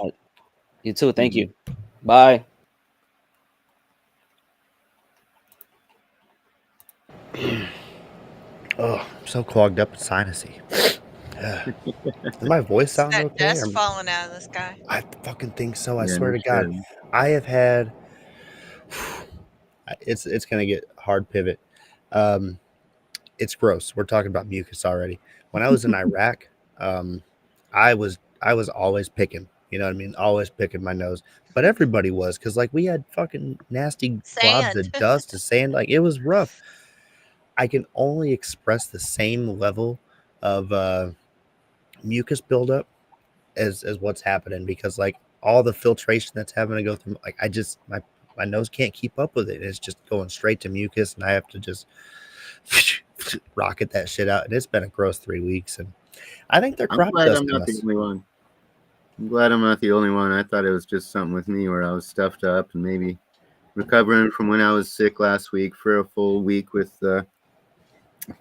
S3: You too. Thank you. Bye.
S1: Oh, I'm so clogged up and sinusy. Does my voice sound
S5: that
S1: okay?
S5: dust falling out of the sky?
S1: I fucking think so. I swear to God. I have had. It's gonna get hard pivot. It's gross. We're talking about mucus already. When I was in Iraq, I was always picking. You know what I mean? Always picking my nose. But everybody was, because like we had fucking nasty globs of dust and sand. Like it was rough. I can only express the same level of mucus buildup as what's happening, because like all the filtration that's having to go through, like I just my nose can't keep up with it. It's just going straight to mucus, and I have to just rocket that shit out. And it's been a gross 3 weeks, and I think they're crop dusting us.
S6: I'm not the only one. I'm glad I'm not the only one. I thought it was just something with me where I was stuffed up and maybe recovering from when I was sick last week for a full week with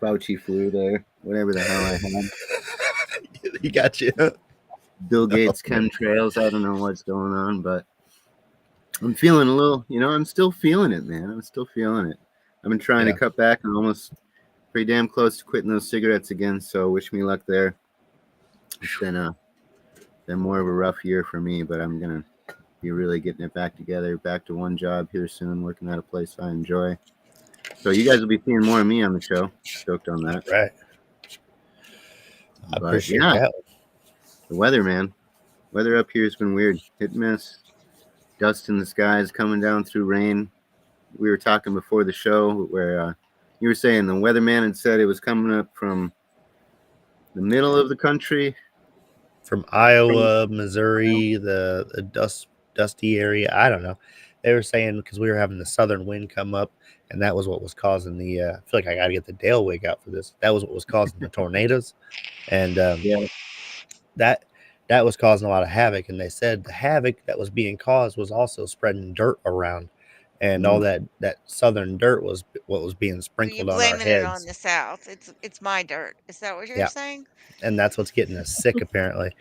S6: Fauci flu there, whatever the hell I had.
S1: He got you.
S6: Bill Gates chemtrails. I don't know what's going on, but I'm feeling a little, I'm still feeling it, man. I'm still feeling it. I've been trying to cut back and almost pretty damn close to quitting those cigarettes again. So wish me luck there. It's been more of a rough year for me, but I'm gonna be really getting it back together. Back to one job here soon, working at a place I enjoy. So you guys will be seeing more of me on the show. Stoked on that.
S1: Right. I appreciate that.
S6: The weather, man. Weather up here has been weird. Hit and miss. Dust in the skies coming down through rain. We were talking before the show where you were saying the weatherman had said it was coming up from the middle of the country.
S1: From Iowa, Missouri, the dusty area. I don't know. They were saying because we were having the southern wind come up, and that was what was causing the. I feel like I got to get the Dale wig out for this. That was what was causing the tornadoes, and that was causing a lot of havoc. And they said the havoc that was being caused was also spreading dirt around, and all that southern dirt was what was being sprinkled on our
S5: blaming it on
S1: heads.
S5: the South. It's my dirt. Is that what you're saying?
S1: And that's what's getting us sick, apparently.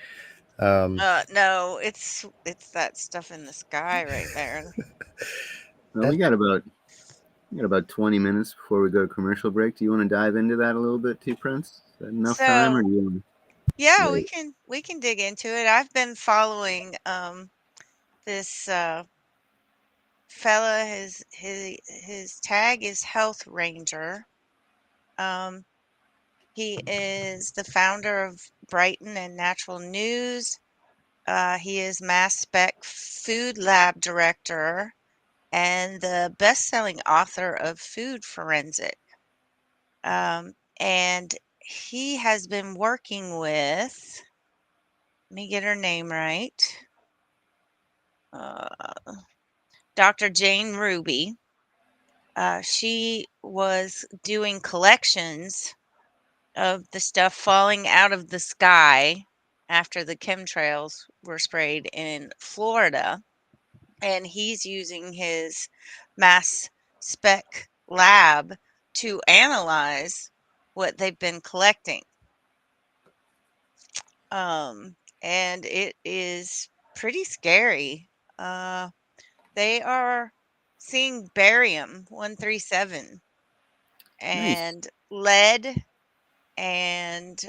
S5: No, it's that stuff in the sky right there.
S6: Well, we got about 20 minutes before we go to commercial break. Do you want to dive into that a little bit too, Prince? Is that enough time, or do you want?
S5: Yeah, we can dig into it. I've been following this fella. His tag is Health Ranger. He is the founder of Brighton and Natural News. He is Mass Spec Food Lab Director and the best-selling author of Food Forensic. And he has been working with, let me get her name right, Dr. Jane Ruby. She was doing collections of the stuff falling out of the sky after the chemtrails were sprayed in Florida. And he's using his mass spec lab to analyze what they've been collecting. And it is pretty scary. They are seeing barium 137 and lead and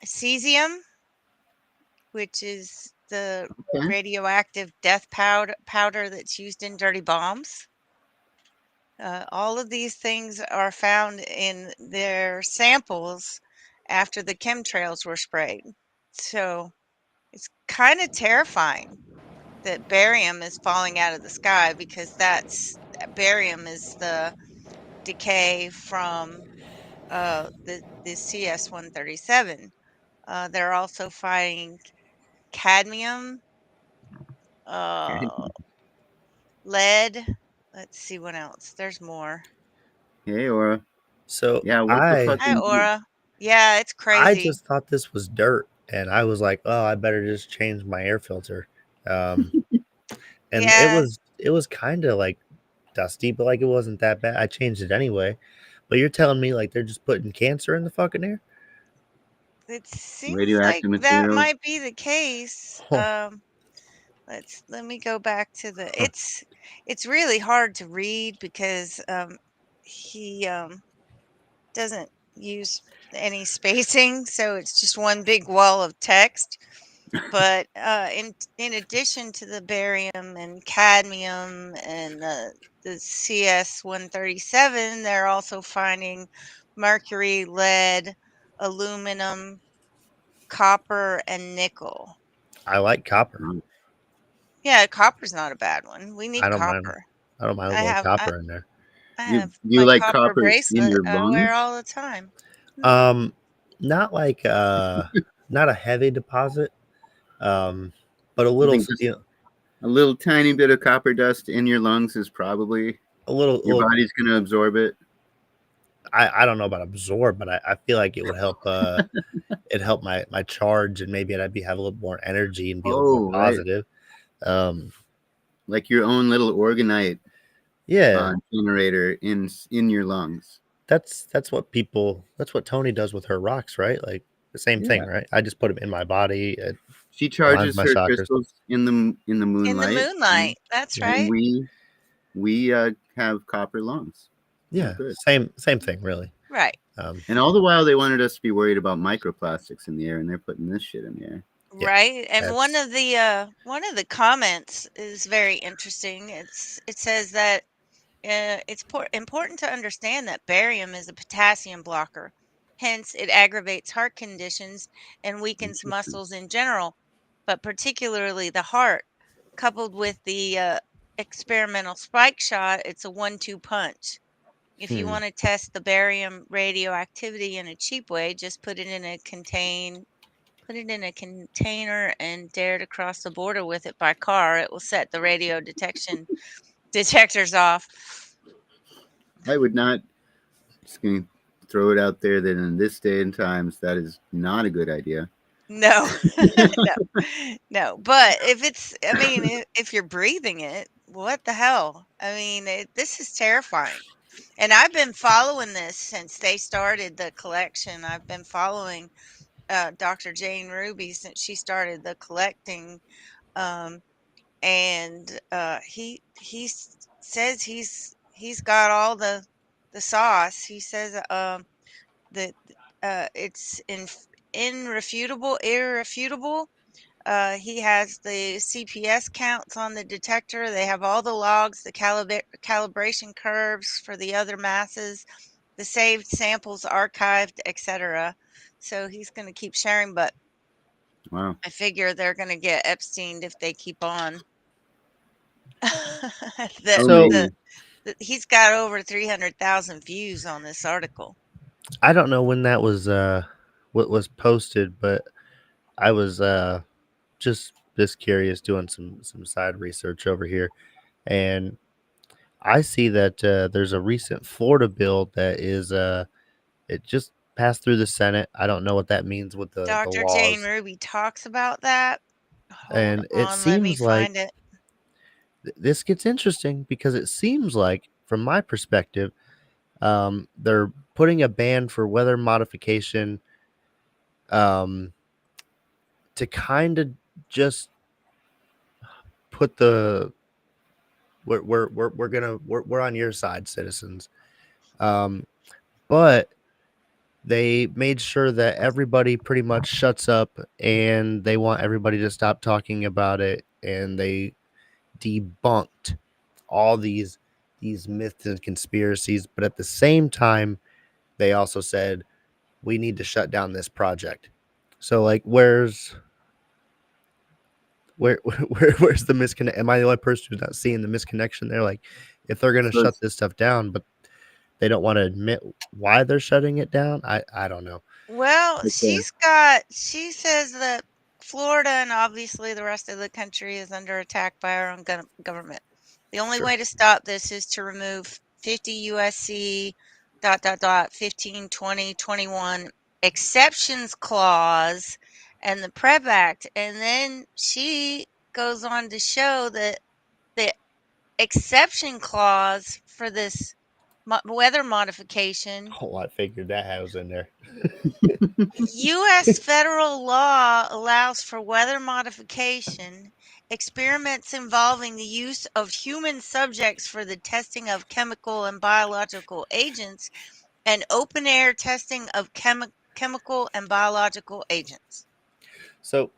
S5: cesium, which is the radioactive death powder that's used in dirty bombs. All of these things are found in their samples after the chemtrails were sprayed. So it's kind of terrifying that barium is falling out of the sky, because barium is the decay from the CS-137. They're also finding cadmium, lead. Let's see what else. There's more.
S6: Hey, Aura.
S1: So
S6: yeah, what the fuck?
S5: Hi, Aura. Yeah, it's crazy.
S1: I just thought this was dirt, and I was like, "Oh, I better just change my air filter." And it was kind of like dusty, but like it wasn't that bad. I changed it anyway. But you're telling me like they're just putting cancer in the fucking air?
S5: It seems like that might be the case. Let me go back to the. It's really hard to read because he doesn't use any spacing, so it's just one big wall of text. But in addition to the barium and cadmium and the CS-137, they're also finding mercury, lead, aluminum, copper, and nickel.
S1: I like copper.
S5: Yeah, copper's not a bad one. We need copper.
S1: I don't mind a little copper in there.
S5: I have
S6: you
S5: my
S6: like
S5: copper
S6: copper
S5: bracelet
S6: in your
S5: I
S6: lungs?
S5: wear all the time.
S1: Not like not a heavy deposit, but a little,
S6: a little tiny bit of copper dust in your lungs is probably
S1: a little.
S6: Your body's gonna absorb it.
S1: I don't know about absorb, but I feel like it would help. It helped my charge, and maybe I'd have a little more energy and be a little more positive.
S6: Like your own little orgonite, generator in your lungs.
S1: That's what Tony does with her rocks, right? Like the same thing, right? I just put them in my body.
S6: She
S1: Aligns
S6: charges
S1: my
S6: her
S1: chakras.
S6: crystals in the moonlight.
S5: In the moonlight. That's
S6: and
S5: right.
S6: we have copper lungs.
S1: Yeah,
S6: Good.
S1: same thing, really.
S5: Right.
S6: And all the while, they wanted us to be worried about microplastics in the air, and they're putting this shit in the air.
S1: Yeah,
S5: Right. And
S1: that's-
S5: one of the comments is very interesting. It says that it's important to understand that barium is a potassium blocker. Hence, it aggravates heart conditions and weakens muscles in general, but particularly the heart. Coupled with the experimental spike shot, it's a 1-2 punch. If you want to test the barium radioactivity in a cheap way, just put it in a container and dare to cross the border with it by car. It will set the radio detectors off.
S6: I would not. Just going to throw it out there that in this day and times, that is not a good idea.
S5: No, no. But I mean, if you're breathing it, what the hell? I mean, this is terrifying. And I've been following this since they started the collection. I've been following Dr. Jane Ruby since she started the collecting. Um, and he says he's got all the sauce. He says that it's irrefutable. He has the CPS counts on the detector. They have all the logs, the calibration curves for the other masses, the saved samples archived, etc. So he's going to keep sharing, but
S6: Wow.
S5: I figure they're going to get Epstein if they keep on. He's got over 300,000 views on this article.
S1: I don't know when that was what was posted, but I was just curious, doing some side research over here, and I see that there's a recent Florida bill that is it just passed through the Senate. I don't know what that means with the
S5: Dr. Jane
S1: laws,
S5: Ruby talks about that. Hold
S1: and it
S5: on, let me
S1: seems like
S5: find it.
S1: this gets interesting because it seems like, from my perspective, they're putting a ban for weather modification um, to kind of just put the we're on your side, citizens. But they made sure that everybody pretty much shuts up, and they want everybody to stop talking about it, and they debunked all these myths and conspiracies. But at the same time, they also said we need to shut down this project. So, like, where's the misconnect? Am I the only person who's not seeing the misconnection there? Like, if they're gonna shut this stuff down, but they don't want to admit why they're shutting it down, I don't know.
S5: Well, she says that Florida and obviously the rest of the country is under attack by our own government. The only way to stop this is to remove 50 USC ... 15, 20, 21 exceptions clause and the PrEP Act. And then she goes on to show that the exception clause for this weather modification,
S1: Oh, I figured that was in there.
S5: U.S. federal law allows for weather modification, experiments involving the use of human subjects for the testing of chemical and biological agents, and open air testing of chemical and biological agents.
S1: So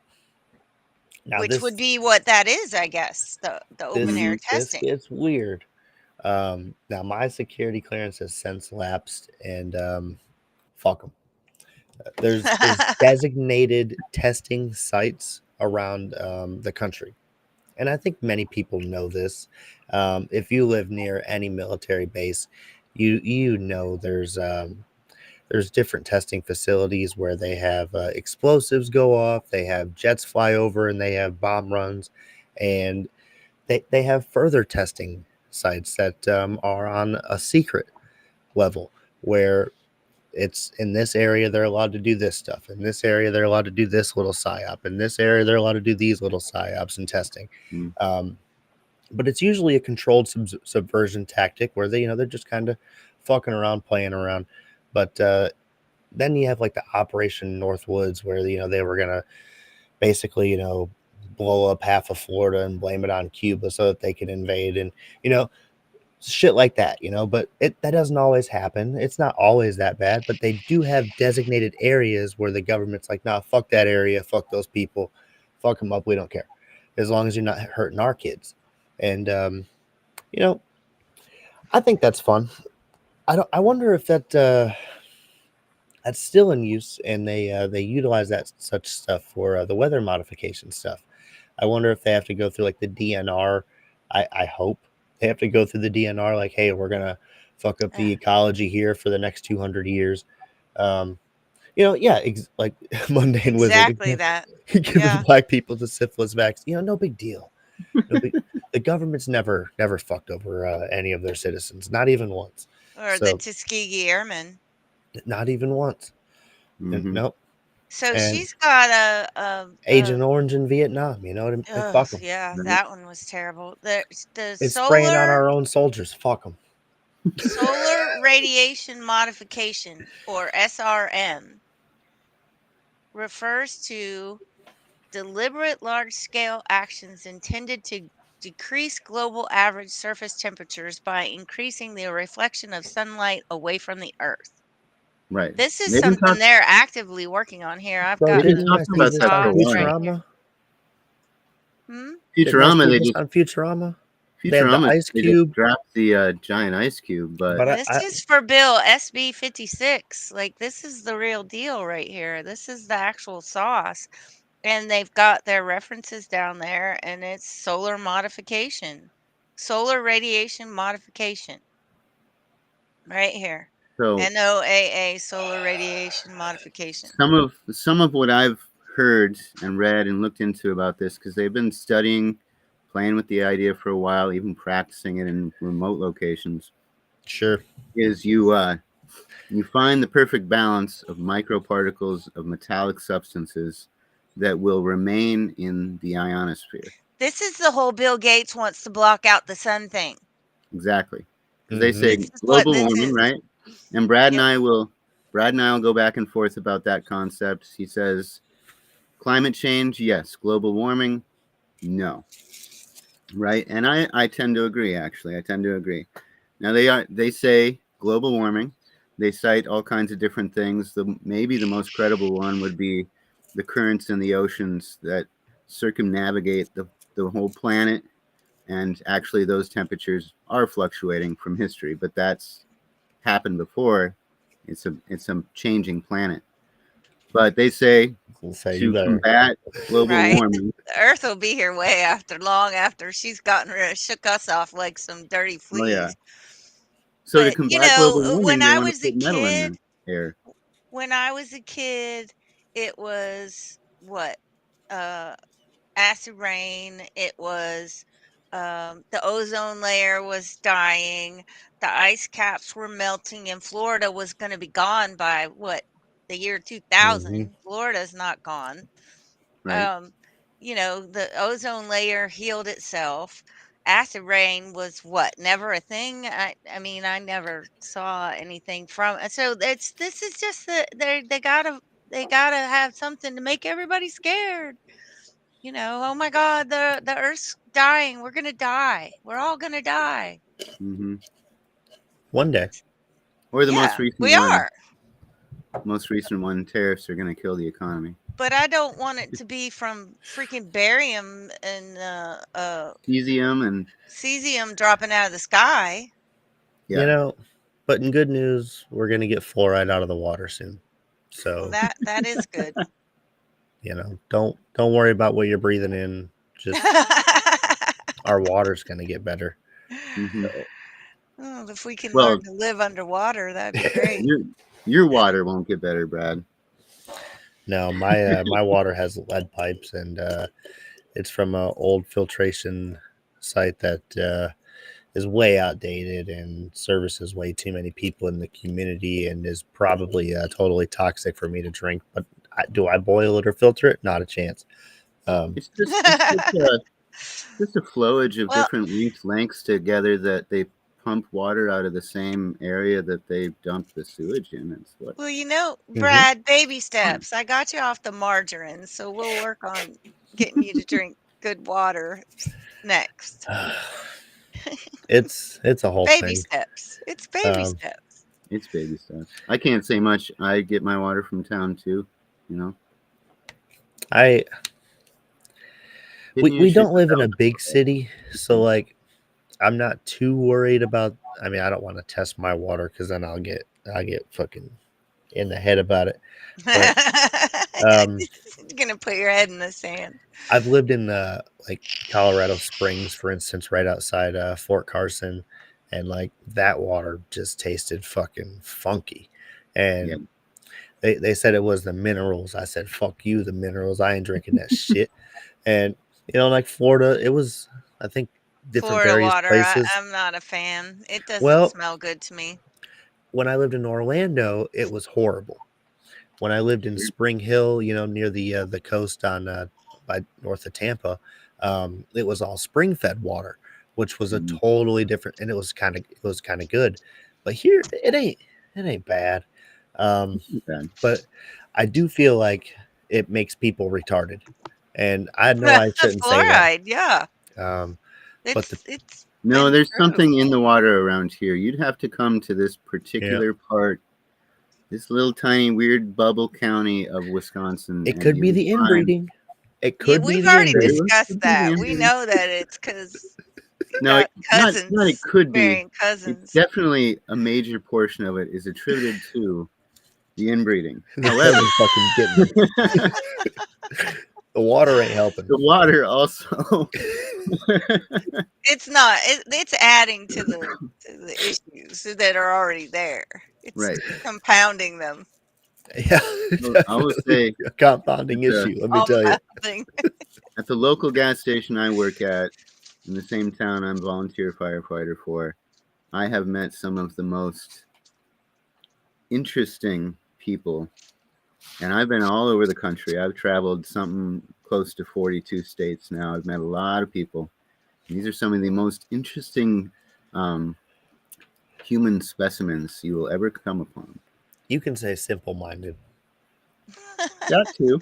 S1: now
S5: which would be what that is, I guess, the open air testing.
S1: This gets weird. Now my security clearance has since lapsed, and fuck them. There's designated testing sites around the country, and I think many people know this. If you live near any military base, you know there's different testing facilities where they have explosives go off, they have jets fly over, and they have bomb runs, and they have further testing sites that are on a secret level, where it's in this area they're allowed to do this stuff, in this area they're allowed to do this little psyop, in this area they're allowed to do these little psyops and testing. But it's usually a controlled subversion tactic where they're just kind of fucking around, playing around. But then you have like the Operation Northwoods, where they were gonna basically, blow up half of Florida and blame it on Cuba so that they can invade, and shit like that, but that doesn't always happen. It's not always that bad, but they do have designated areas where the government's like, nah, fuck that area, fuck those people, fuck them up, we don't care, as long as you're not hurting our kids. And I think that's fun. I wonder if that's still in use, and they utilize that such stuff for the weather modification stuff. I wonder if they have to go through like the DNR. I hope they have to go through the DNR, like, hey, we're gonna fuck up the ecology here for the next 200 years. Like Mundane Wizard.
S5: Exactly that.
S1: Giving black people the syphilis vaccine. No big deal. The government's never fucked over any of their citizens, not even once.
S5: Or the Tuskegee Airmen.
S1: Not even once.
S6: Mm-hmm.
S1: Nope.
S5: So she's got a
S1: Agent Orange in Vietnam. Fuck them.
S5: Yeah, that one was terrible.
S1: It's spraying on our own soldiers. Fuck them.
S5: Solar radiation modification, or SRM, refers to deliberate large-scale actions intended to decrease global average surface temperatures by increasing the reflection of sunlight away from the Earth.
S6: Right.
S5: This is something they're actively working on here. I've got
S1: Futurama.
S6: Futurama.
S1: They just on Futurama.
S6: Futurama.
S1: The ice cube.
S6: Dropped the giant ice cube, but
S5: this is for Bill SB 56. Like, this is the real deal right here. This is the actual sauce. And they've got their references down there, and it's solar modification, solar radiation modification, right here. So NOAA, solar radiation modification.
S6: Some of what I've heard and read and looked into about this, because they've been studying, playing with the idea for a while, even practicing it in remote locations.
S1: Sure.
S6: Is you find the perfect balance of microparticles of metallic substances that will remain in the ionosphere.
S5: This is the whole Bill Gates wants to block out the sun thing.
S6: Exactly. Because they say global warming, right? And Brad and I will go back and forth about that concept. He says climate change, yes. Global warming, no. Right? And I tend to agree, actually. I tend to agree. Now they say global warming. They cite all kinds of different things. Maybe the most credible one would be the currents in the oceans that circumnavigate the whole planet, and actually those temperatures are fluctuating from history, but that's happened before. It's a changing planet. But they say to combat global warming,
S5: the Earth will be here long after she's shook us off like some dirty fleas.
S6: Oh, yeah. So to combat global warming,
S5: when
S6: I
S5: was a kid,
S6: air.
S5: When I was a kid, it was what? Acid rain. It was the ozone layer was dying. The ice caps were melting, and Florida was going to be gone by the year 2000. Mm-hmm. Florida's not gone.
S6: Right.
S5: The ozone layer healed itself. Acid rain was never a thing. I mean, I never saw anything from it. So this is just they gotta have something to make everybody scared. Oh my God, the Earth's dying. We're gonna die. We're all gonna die.
S6: Mm-hmm.
S1: One day.
S6: Or the most recent
S5: we
S6: one.
S5: are.
S6: Most recent one, tariffs are gonna kill the economy.
S5: But I don't want it to be from freaking barium and cesium dropping out of the sky.
S1: Yeah. But in good news, we're gonna get fluoride out of the water soon. So
S5: that is good.
S1: Don't worry about what you're breathing in. Just our water's gonna get better.
S6: Mm-hmm.
S5: So, if we can learn to live underwater, that'd be great.
S6: Your water won't get better, Brad.
S1: No, my water has lead pipes, and it's from an old filtration site that is way outdated and services way too many people in the community, and is probably totally toxic for me to drink. But do I boil it or filter it? Not a chance.
S6: It's just a flowage of different lengths together that they pump water out of the same area that they dump the sewage in. It's what.
S5: Well, Brad, baby steps. I got you off the margarine, so we'll work on getting you to drink good water next.
S1: It's a whole
S5: Baby
S1: thing.
S5: steps. It's baby
S1: Um,
S5: steps.
S6: It's baby steps. I can't say much. I get my water from town too. You know.
S1: We don't live in a big city, so like I'm not too worried about. I mean, I don't want to test my water because then I'll get fucking in the head about it. But
S5: You're gonna put your head in the sand.
S1: I've lived in like Colorado Springs, for instance, right outside Fort Carson, and like that water just tasted fucking funky. And they said it was the minerals. I said, "Fuck you, the minerals. I ain't drinking that shit." And like Florida, it was, I think, different
S5: Florida
S1: various
S5: water,
S1: places.
S5: I'm not a fan. It doesn't
S1: Well,
S5: smell good to me.
S1: when I lived in Orlando, it was horrible. When I lived in Spring Hill, near the coast on by north of Tampa, it was all spring fed water, which was a totally different, and it was kind of good. But here, it ain't bad. But I do feel like it makes people retarded, and I know I shouldn't say that.
S5: Fluoride, yeah.
S1: But
S5: It's
S6: no,
S5: been
S6: there's
S5: proved.
S6: something in the water around here. You'd have to come to this particular part, this little tiny weird bubble county of Wisconsin.
S1: It could be the inbreeding. It could be
S5: We've
S1: the
S5: already
S1: inbreeding.
S5: discussed that. We know that it's because
S6: No,
S5: cousins,
S6: not it could be.
S5: marrying cousins.
S6: It's definitely a major portion of it is attributed to the inbreeding.
S1: The
S6: However,
S1: fucking getting the water ain't helping.
S6: The water also.
S5: It's not. It's adding to the issues that are already there. It's compounding them.
S1: Yeah,
S6: I would say
S1: a compounding issue. Let me tell you.
S6: At the local gas station I work at, in the same town I'm volunteer firefighter for, I have met some of the most interesting people. And I've been all over the country. I've traveled something close to 42 states now. I've met a lot of people. And these are some of the most interesting human specimens you will ever come upon.
S1: You can say simple-minded.
S6: That too.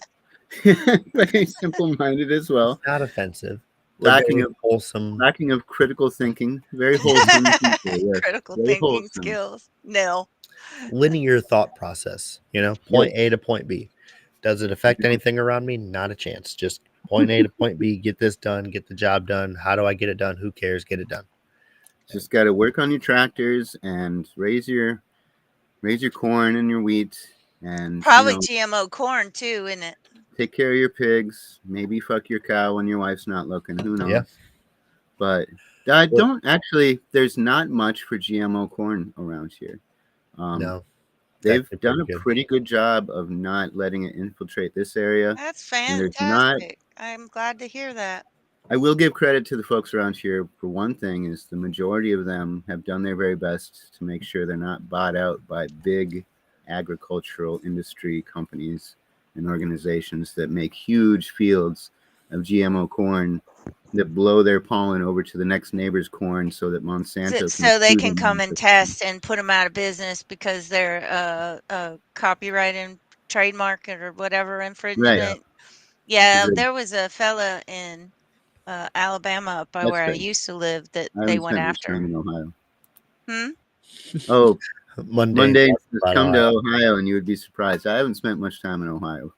S6: Very simple-minded as well.
S1: It's not offensive.
S6: Lacking of
S1: wholesome.
S6: Lacking of critical thinking. Very wholesome people. Yes.
S5: Critical
S6: Very
S5: thinking
S6: wholesome.
S5: skills. Nil.
S1: Linear thought process. Point A to point B. Does it affect anything around me? Not a chance. Just point A to point B. Get this done. Get the job done. How do I get it done? Who cares? Get it done.
S6: Just got to work on your tractors and raise your corn and your wheat, and
S5: probably GMO corn too, isn't it?
S6: Take care of your pigs. Maybe fuck your cow when your wife's not looking. Who knows?
S1: Yeah.
S6: But I don't actually. There's not much for GMO corn around here.
S1: No.
S6: They've done a pretty good job of not letting it infiltrate this area.
S5: That's fantastic. I'm glad to hear that.
S6: I will give credit to the folks around here for one thing, is the majority of them have done their very best to make sure they're not bought out by big agricultural industry companies and organizations that make huge fields of GMO corn that blow their pollen over to the next neighbor's corn so that Monsanto
S5: so they can come and test and put them out of business because they're copyright and trademark or whatever infringement.
S6: Right.
S5: Yeah, there was a fella in Alabama up by where I used to live that they went after.
S6: In Ohio.
S5: Oh,
S6: Monday come to Ohio and you would be surprised. I haven't spent much time in Ohio.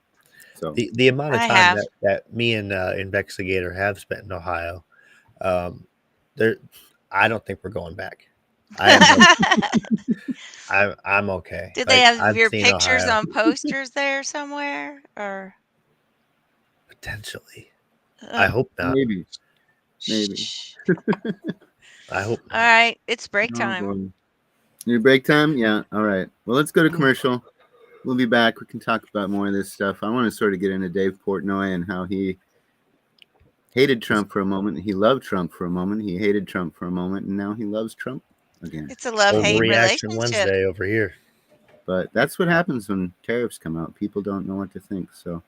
S6: So
S1: the amount of time that me and Investigator have spent in Ohio, I don't think we're going back. I'm okay.
S5: Did they have your pictures on posters there somewhere, or
S1: potentially? I hope not.
S6: Maybe.
S1: I hope not.
S5: All right, it's break time.
S6: Your break time? Yeah. All right. Well, let's go to commercial. We'll be back. We can talk about more of this stuff. I want to sort of get into Dave Portnoy and how he hated Trump for a moment. He loved Trump for a moment. He hated Trump for a moment, and now he loves Trump again.
S5: It's a love-hate relationship.
S1: Wednesday over here.
S6: But that's what happens when tariffs come out. People don't know what to think. So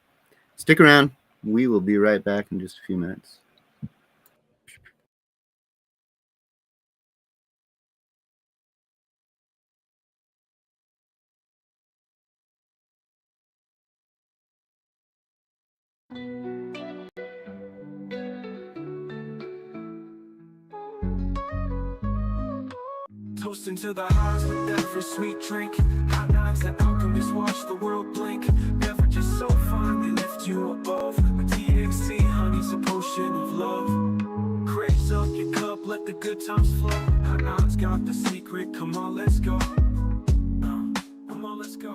S6: stick around. We will be right back in just a few minutes.
S2: Toasting to the highs with every sweet drink. Hot knives that alchemists watch the world blink. Beverages so fine they lift you above. With THC, honey's a potion of love. Raise up your cup, let the good times flow. Hot knives got the secret, come on, let's go. Come on, let's go.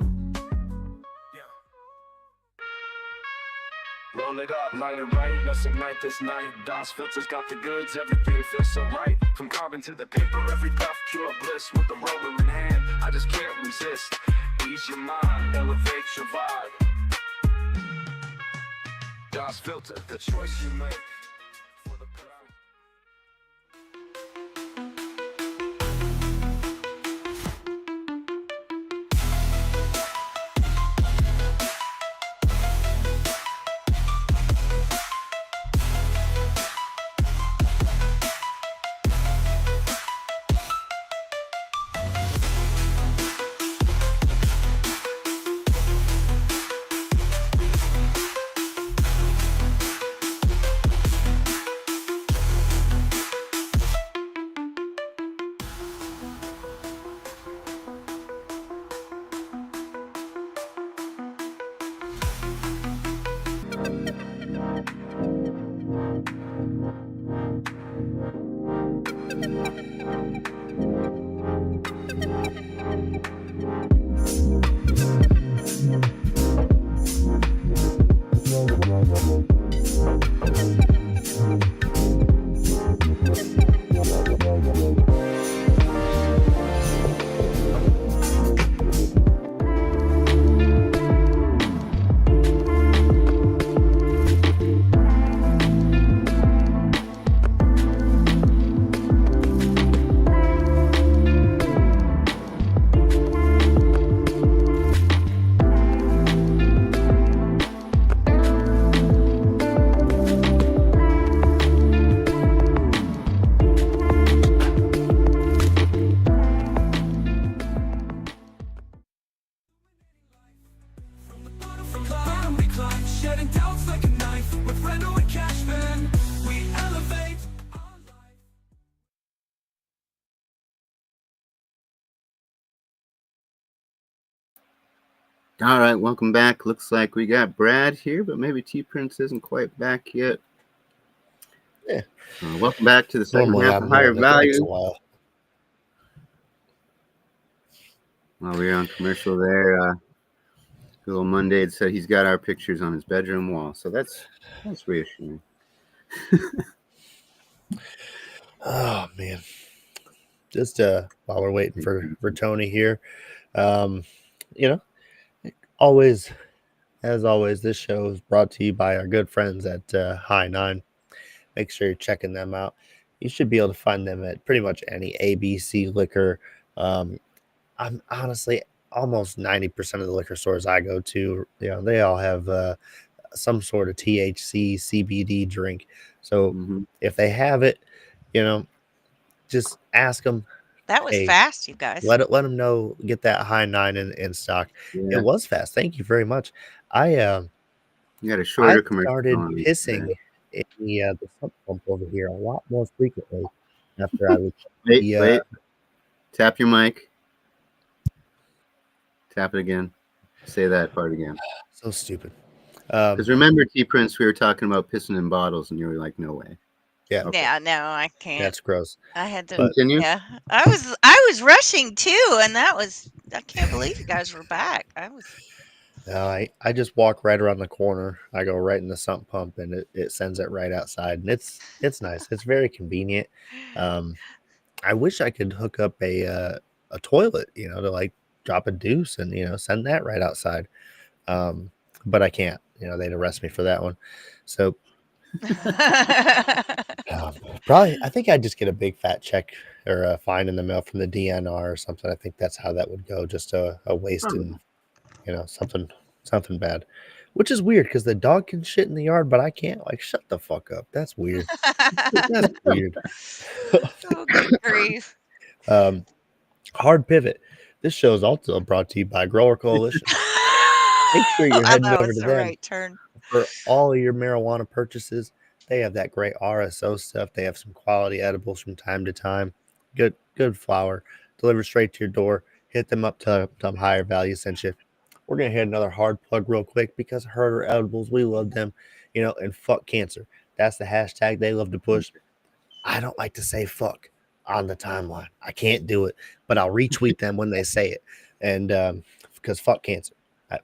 S2: Roll it up, light it right, let's ignite this night. DOS filters got the goods, everything feels so right. From carbon to the paper, every puff, pure bliss. With the roller in hand, I just can't resist. Ease your mind, elevate your vibe. DOS filter, the choice you make. For the pride. Shedding doubts like a knife with Reno and Cashman. We elevate our life.
S6: All right, welcome back. Looks like we got Brad here, but maybe T-Prince isn't quite back yet.
S1: Yeah.
S6: Welcome back to the second
S1: Normally
S6: half
S1: I'm
S6: of Higher
S1: doing it. It takes
S6: Value.
S1: a while.
S6: While we were on commercial there, Bill Monday had said he's got our pictures on his bedroom wall, so that's reassuring.
S1: Oh man. Just while we're waiting for Tony here, you know, always, as always, this show is brought to you by our good friends at High Nine. Make sure you're checking them out. You should be able to find them at pretty much any ABC liquor. I'm honestly almost 90% of the liquor stores I go to, they all have some sort of THC CBD drink. So if they have it, just ask them.
S5: That was fast, you guys.
S1: Let them know. Get that High Nine in stock.
S6: Yeah.
S1: It was fast. Thank you very much.
S6: You got a shorter commercial.
S1: Started pissing in the sump pump over here a lot more frequently after I was.
S6: Wait. Tap your mic. Tap it again. Say that part again.
S1: So stupid.
S6: Because remember, T-Prince, we were talking about pissing in bottles, and you were like, "No way."
S1: Yeah.
S5: Okay. Yeah. No, I can't.
S1: That's gross.
S5: I had to
S6: continue.
S5: Yeah, I was rushing too, and I can't believe you guys were back.
S1: No, I just walk right around the corner. I go right in the sump pump, and it sends it right outside, and it's nice. It's very convenient. I wish I could hook up a toilet, to like drop a deuce and send that right outside. But I can't. They'd arrest me for that one. So probably, I think I'd just get a big fat check or a fine in the mail from the DNR or something. I think that's how that would go. Just a waste in, something bad, which is weird because the dog can shit in the yard, but I can't. Like, shut the fuck up. That's weird. That's weird.
S5: Oh, good grief.
S1: Hard pivot. This show is also brought to you by Grower Coalition. make sure you're
S5: I
S1: heading
S5: thought it
S1: over
S5: was
S1: to
S5: the
S1: them
S5: right turn.
S1: for all of your marijuana purchases. They have that great RSO stuff. They have some quality edibles from time to time. Good flower delivered straight to your door. Hit them up to Higher Value sent you. We're gonna hit another hard plug real quick because Herder edibles, we love them, and fuck cancer. That's the hashtag they love to push. I don't like to say fuck on the timeline. I can't do it, but I'll retweet them when they say it, and because fuck cancer.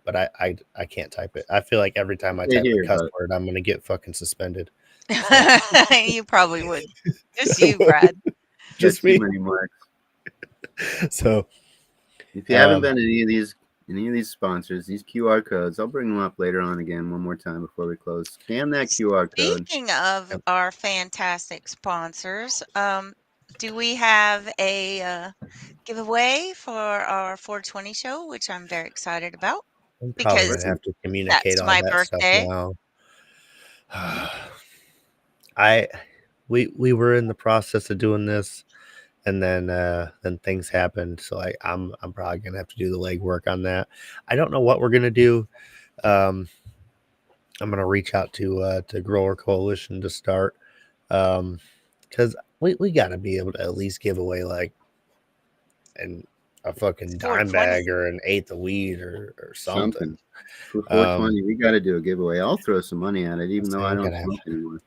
S1: But I can't type it. I feel like every time I
S6: Stay
S1: type a
S6: here,
S1: cuss
S6: but
S1: word, I'm gonna get fucking suspended. So
S5: You probably would. Just
S1: I
S5: you,
S1: would.
S5: Brad.
S6: got
S1: Just
S6: too
S1: me.
S6: many marks.
S1: So
S6: If you haven't been any of these sponsors, these QR codes, I'll bring them up later on again one more time before we close. Scan that QR code.
S5: Speaking of our fantastic sponsors, do we have a giveaway for our 420 show, which I'm very excited about
S1: I'm probably
S5: because
S1: gonna have to communicate
S5: that's
S1: all
S5: my
S1: that stuff
S5: birthday.
S1: now. We were in the process of doing this, and then things happened. So I'm probably gonna have to do the legwork on that. I don't know what we're gonna do. Um, I'm gonna reach out to Grower Coalition to start, because we gotta be able to at least give away like a fucking
S5: It's
S1: dime
S5: 420.
S1: bag or an eighth of weed or something.
S6: Something. For 420, we got to do a giveaway. I'll throw some money at it, even though I
S1: We
S6: don't
S1: gotta have
S6: smoke anymore.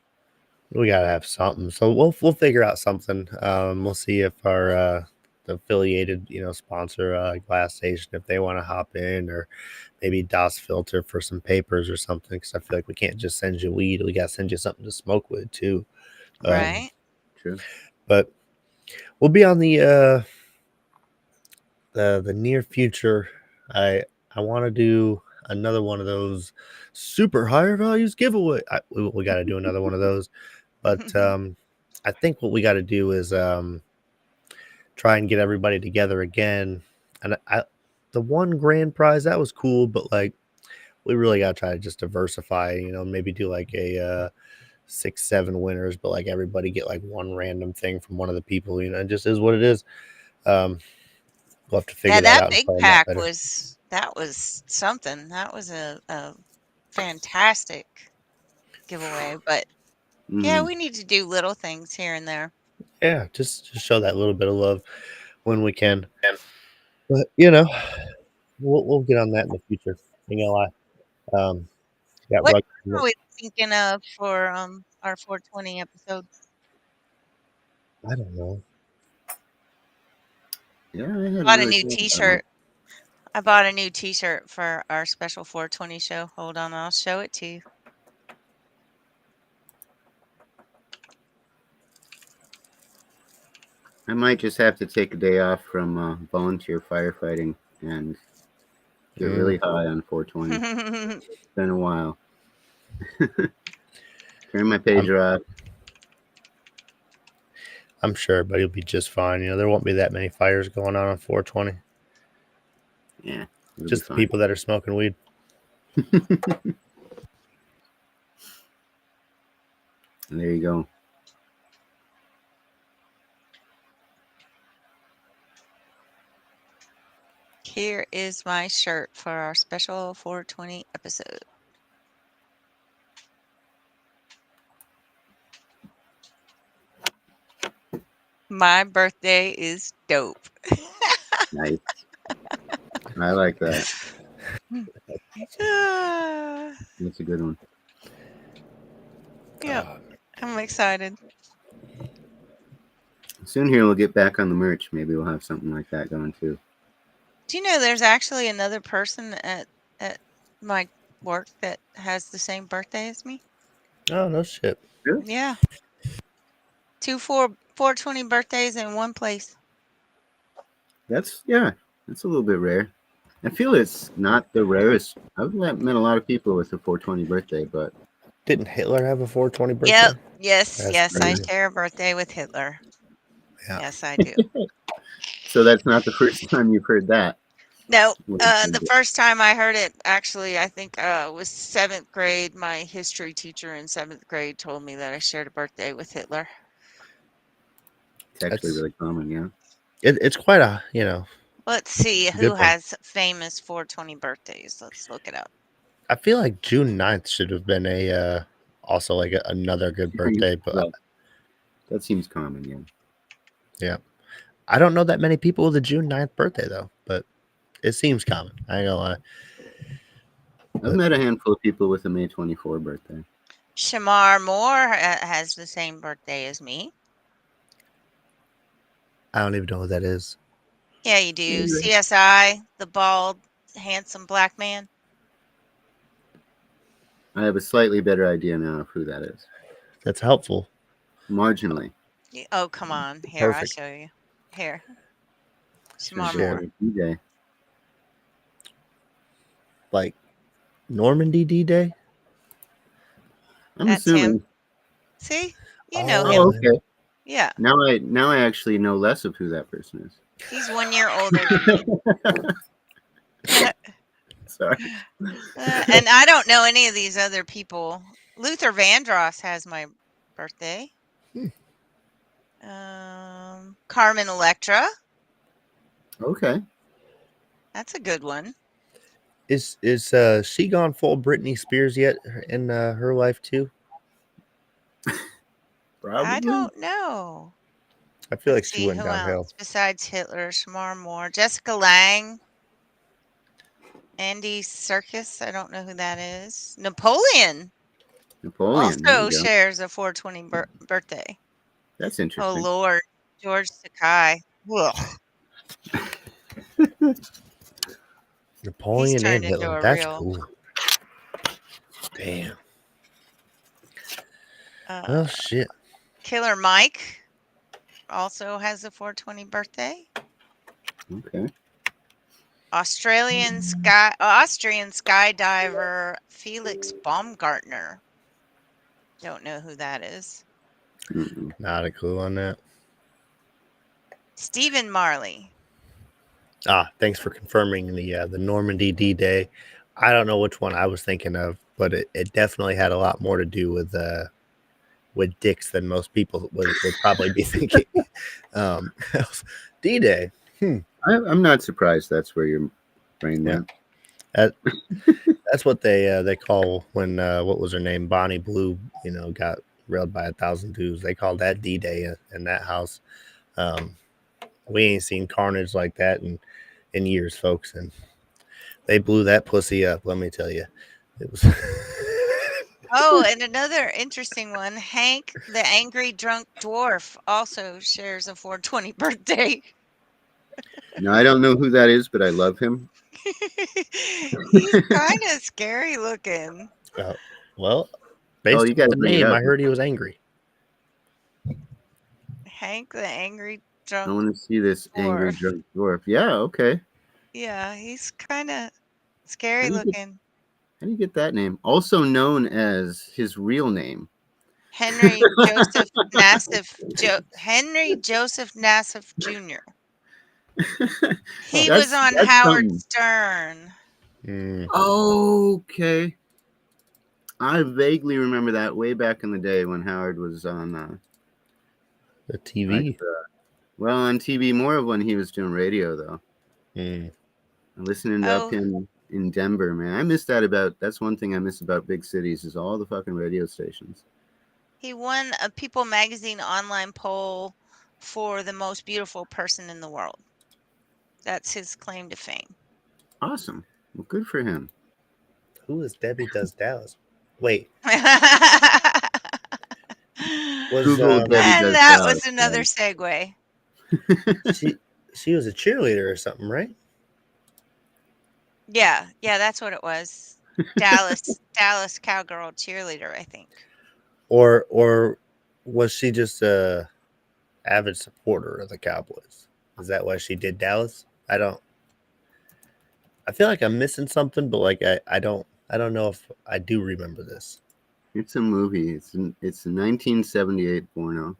S1: we gotta have something. So we'll figure out something. We'll see if our the affiliated sponsor Glass Station, if they want to hop in, or maybe DOS Filter for some papers or something. Because I feel like we can't just send you weed; we gotta send you something to smoke with too.
S5: Right.
S6: True.
S1: But we'll be on the near future. I want to do another one of those super higher values giveaway. We got to do another one of those. But I think what we got to do is try and get everybody together again. And the one grand prize, that was cool, but like we really got to try to just diversify. Maybe do like a 6-7 winners, but like everybody get like one random thing from one of the people. It just is what it is. We'll have to
S5: Yeah,
S1: figure that
S5: that
S1: out and
S5: big
S1: plan that
S5: pack
S1: better.
S5: was something. That was a fantastic giveaway. But yeah, we need to do little things here and there.
S1: Yeah, just show that little bit of love when we can. But we'll get on that in the future. You know, got
S5: What
S1: rug.
S5: are we thinking of for our 420 episode?
S1: I don't know.
S6: Yeah, I hadn't
S5: Bought a
S6: really
S5: new
S6: thought about it.
S5: T-shirt. I bought a new T-shirt for our special 420 show. Hold on, I'll show it to you.
S6: I might just have to take a day off from volunteer firefighting and get really high on 420. It's been a while. Turn my pager off.
S1: I'm sure, but you'll be just fine. There won't be that many fires going on 420.
S6: Yeah,
S1: just the people that are smoking weed.
S6: There you go.
S5: Here is my shirt for our special 420 episode. My birthday is dope.
S6: Nice. I like that. That's a good one.
S5: Yeah, I'm excited.
S6: Soon here we'll get back on the merch. Maybe we'll have something like that going too.
S5: Do you know there's actually another person at my work that has the same birthday as me?
S1: Oh, no shit.
S6: Really?
S5: Yeah. 420 birthdays in one place.
S6: That's a little bit rare. I feel it's not the rarest. I've met a lot of people with a 420 birthday, but
S1: didn't Hitler have a 420 birthday?
S5: Yep. Yes.
S1: That's
S5: yes.
S1: crazy.
S5: I share a birthday with Hitler.
S1: Yeah.
S5: Yes, I do.
S6: So that's not the first time you've heard that.
S5: No, the first time I heard it, actually, I think was 7th grade. My history teacher in 7th grade told me that I shared a birthday with Hitler.
S6: It's actually really common, yeah.
S1: It's quite a,
S5: Well, Let's see who
S1: Good one.
S5: has famous 420 birthdays. Let's look it up.
S1: I feel like June 9th should have been a also like another good birthday, but
S6: that seems common, yeah.
S1: Yeah. I don't know that many people with a June 9th birthday though, but it seems common. I ain't gonna lie.
S6: I've met a handful of people with a May 24 birthday.
S5: Shamar Moore has the same birthday as me.
S1: I don't even know who that is.
S5: Yeah, you do. CSI, the bald, handsome black man.
S6: I have a slightly better idea now of who that is.
S1: That's helpful.
S6: Marginally.
S5: Oh, come on. Here,
S1: Perfect.
S5: I'll show you. Here.
S6: Sure.
S5: Shamar Moore.
S6: D-Day.
S1: Like Normandy D-Day?
S6: I'm
S5: That's
S6: assuming.
S5: him. See? You know
S6: Oh,
S5: him.
S6: okay.
S5: Yeah.
S6: Now I actually know less of who that person is.
S5: He's 1 year older than me.
S6: Sorry.
S5: And I don't know any of these other people. Luther Vandross has my birthday. Carmen Electra.
S6: Okay.
S5: That's a good one.
S1: Is she gone full Britney Spears yet in her life too?
S6: Probably.
S5: I don't know.
S1: I feel
S5: Let's
S1: like she
S5: see
S1: went
S5: who
S1: downhill.
S5: else besides Hitler. Shamar Moore, Jessica Lange, Andy Serkis. I don't know who that is. Napoleon also shares a 420 birthday.
S6: That's interesting.
S5: Oh Lord, George Takei.
S1: Napoleon and Hitler. That's cool. Damn. Oh shit.
S5: Killer Mike also has a 420 birthday.
S6: Okay.
S5: Austrian skydiver Felix Baumgartner. Don't know who that is.
S1: Not a clue on that.
S5: Stephen Marley.
S1: Thanks for confirming the Normandy D-Day. I don't know which one I was thinking of, but it definitely had a lot more to do with dicks than most people would probably be thinking. D-Day.
S6: I'm not surprised that's where your brain went.
S1: That's what they call when what was her name, Bonnie Blue, got railed by 1,000 dudes. They called that D-Day in that house. We ain't seen carnage like that in years, folks, and they blew that pussy up. Let me tell you, it was.
S5: Oh, and another interesting one, Hank the Angry Drunk Dwarf also shares a 420 birthday.
S6: No, I don't know who that is, but I love him.
S5: He's kind of scary looking.
S1: Well, based on the name, I heard he was angry.
S5: Hank the Angry Drunk.
S6: I want to see this angry drunk dwarf. Yeah, okay.
S5: Yeah, he's kind of scary looking.
S6: How do you get that name? Also known as his real name.
S5: Henry Joseph Nassif. Henry Joseph Nassif Jr. He was on Howard Stern.
S6: Okay. I vaguely remember that way back in the day when Howard was on
S1: the TV.
S6: On TV more of when he was doing radio, though. Listening to him in Denver, man. I miss that that's one thing I miss about big cities is all the fucking radio stations.
S5: He won a People Magazine online poll for the most beautiful person in the world. That's his claim to fame.
S6: Awesome. Well, good for him.
S1: Who is Debbie Does Dallas? Wait.
S6: Google Debbie Does
S5: that
S6: Dallas,
S5: was another segue.
S1: She was a cheerleader or something, right?
S5: Yeah, that's what it was. Dallas cowgirl cheerleader, I think.
S1: Or was she just a avid supporter of the Cowboys? Is that why she did Dallas? I feel like I'm missing something, but like I don't know if I do remember this.
S6: It's a movie. It's a 1978 porno.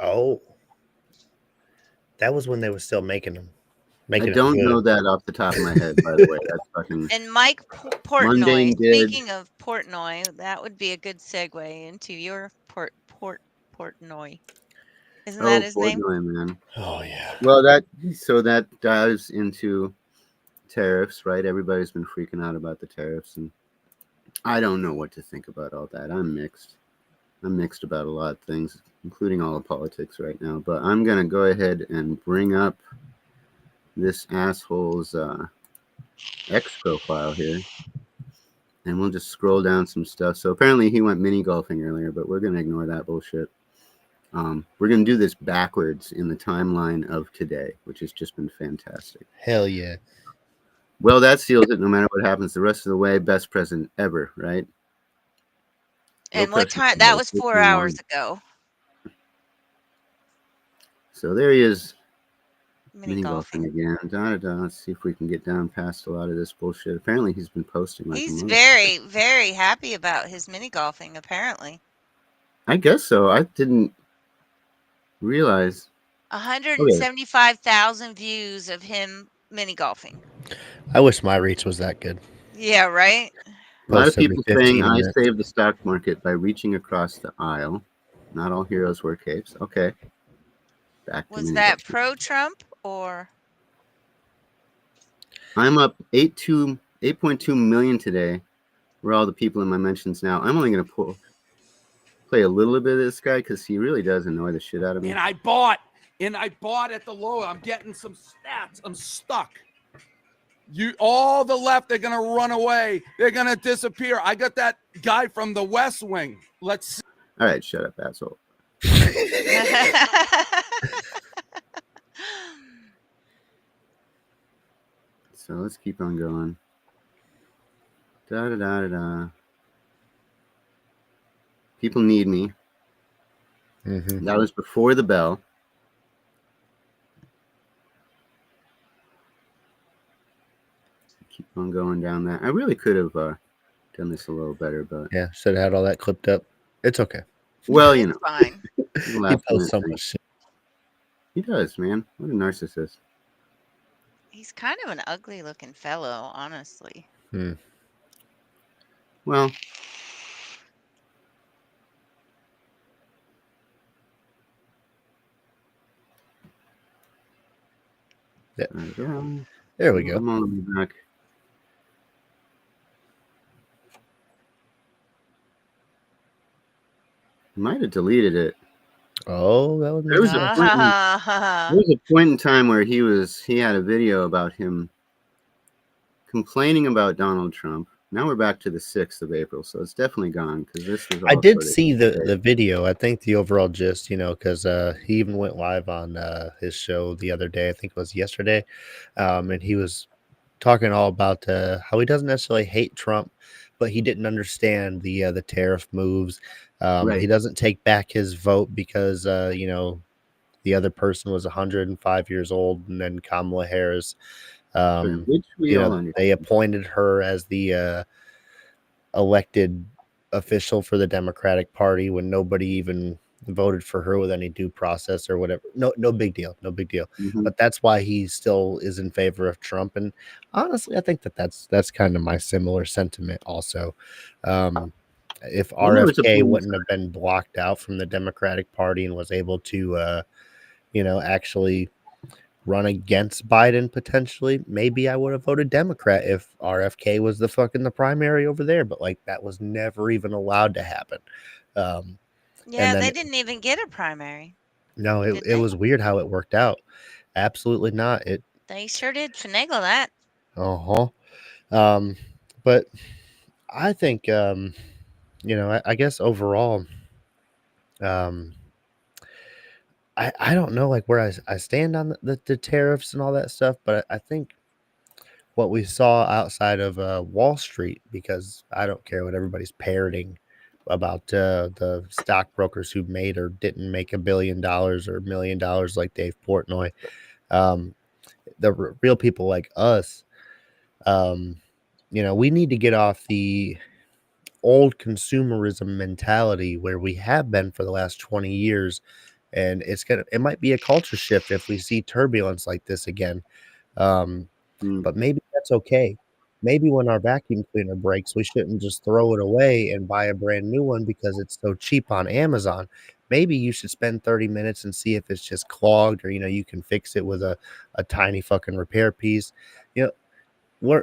S1: Oh, that was when they were still making them.
S6: I don't know that off the top of my head, by the way. That's fucking.
S5: And Mike Portnoy. Speaking of Portnoy, that would be a good segue into your Portnoy. Isn't that his name?
S6: Portnoy, man.
S1: Oh yeah.
S6: Well, that dives into tariffs, right? Everybody's been freaking out about the tariffs, and I don't know what to think about all that. I'm mixed. I'm mixed about a lot of things, including all of politics right now. But I'm gonna go ahead and bring up this asshole's X profile here, and we'll just scroll down some stuff. So apparently he went mini golfing earlier, but we're gonna ignore that bullshit. We're gonna do this backwards in the timeline of today, which has just been fantastic.
S1: Hell yeah.
S6: Well, that seals it. No matter what happens the rest of the way, best president ever, right?
S5: And what time? That was 4 hours ago.
S6: So there he is,
S5: mini golfing
S6: again. Let's see if we can get down past a lot of this bullshit. Apparently, he's been posting like
S5: he's very, very happy about his mini golfing. Apparently,
S6: I guess so. I didn't realize
S5: 175,000 views of him mini golfing.
S1: I wish my reach was that good.
S5: Yeah, right.
S6: A lot of people saying I saved the stock market by reaching across the aisle. Not all heroes wear capes. Okay.
S5: Was that pro-Trump or?
S6: I'm up 8.2 million today. We're all the people in my mentions now. I'm only going to play a little bit of this guy because he really does annoy the shit out of me.
S7: And I bought at the low. I'm getting some stats. I'm stuck. All the left, they're going to run away. They're going to disappear. I got that guy from the West Wing. Let's see.
S6: All right, shut up, asshole. So let's keep on going. People need me.
S1: Mm-hmm.
S6: That was before the bell. Keep on going down that. I really could have done this a little better, but
S1: yeah, should have had all that clipped up. It's okay.
S6: Well, you know,
S5: fine.
S1: He posts so much shit.
S6: He does, man. What a narcissist.
S5: He's kind of an ugly looking fellow, honestly.
S6: Well,
S1: yeah. There we go.
S6: I'm on back. Might have deleted it.
S1: Oh, that was
S6: there was a point in time where he had a video about him complaining about Donald Trump. Now we're back to the 6th of April, so it's definitely gone because this was.
S1: I did see the video. I think the overall gist, because he even went live on his show the other day. I think it was yesterday, and he was talking all about how he doesn't necessarily hate Trump, but he didn't understand the tariff moves.
S6: Right.
S1: He doesn't take back his vote because the other person was 105 years old, and then Kamala Harris.
S6: Which we all understand.
S1: They appointed her as the elected official for the Democratic Party when nobody even voted for her with any due process or whatever. No big deal.
S6: Mm-hmm.
S1: But that's why he still is in favor of Trump. And honestly, I think that's kind of my similar sentiment also. If RFK wouldn't have been blocked out from the Democratic Party and was able to, actually run against Biden potentially, maybe I would have voted Democrat if RFK was the primary over there. But that was never even allowed to happen.
S5: Yeah, they didn't even get a primary.
S1: No, it was weird how it worked out. Absolutely not.
S5: They sure did finagle that.
S1: But I think I guess overall, I don't know where I stand on the tariffs and all that stuff, but I think what we saw outside of Wall Street, because I don't care what everybody's parroting about the stockbrokers who made or didn't make $1 billion or $1 million like Dave Portnoy. The real people like us, we need to get off the old consumerism mentality where we have been for the last 20 years. And it might be a culture shift if we see turbulence like this again. But maybe that's okay. maybe when our vacuum cleaner breaks, we shouldn't just throw it away and buy a brand new one because it's so cheap on Amazon. Maybe you should spend 30 minutes and see if it's just clogged, or you can fix it with a tiny fucking repair piece. You know,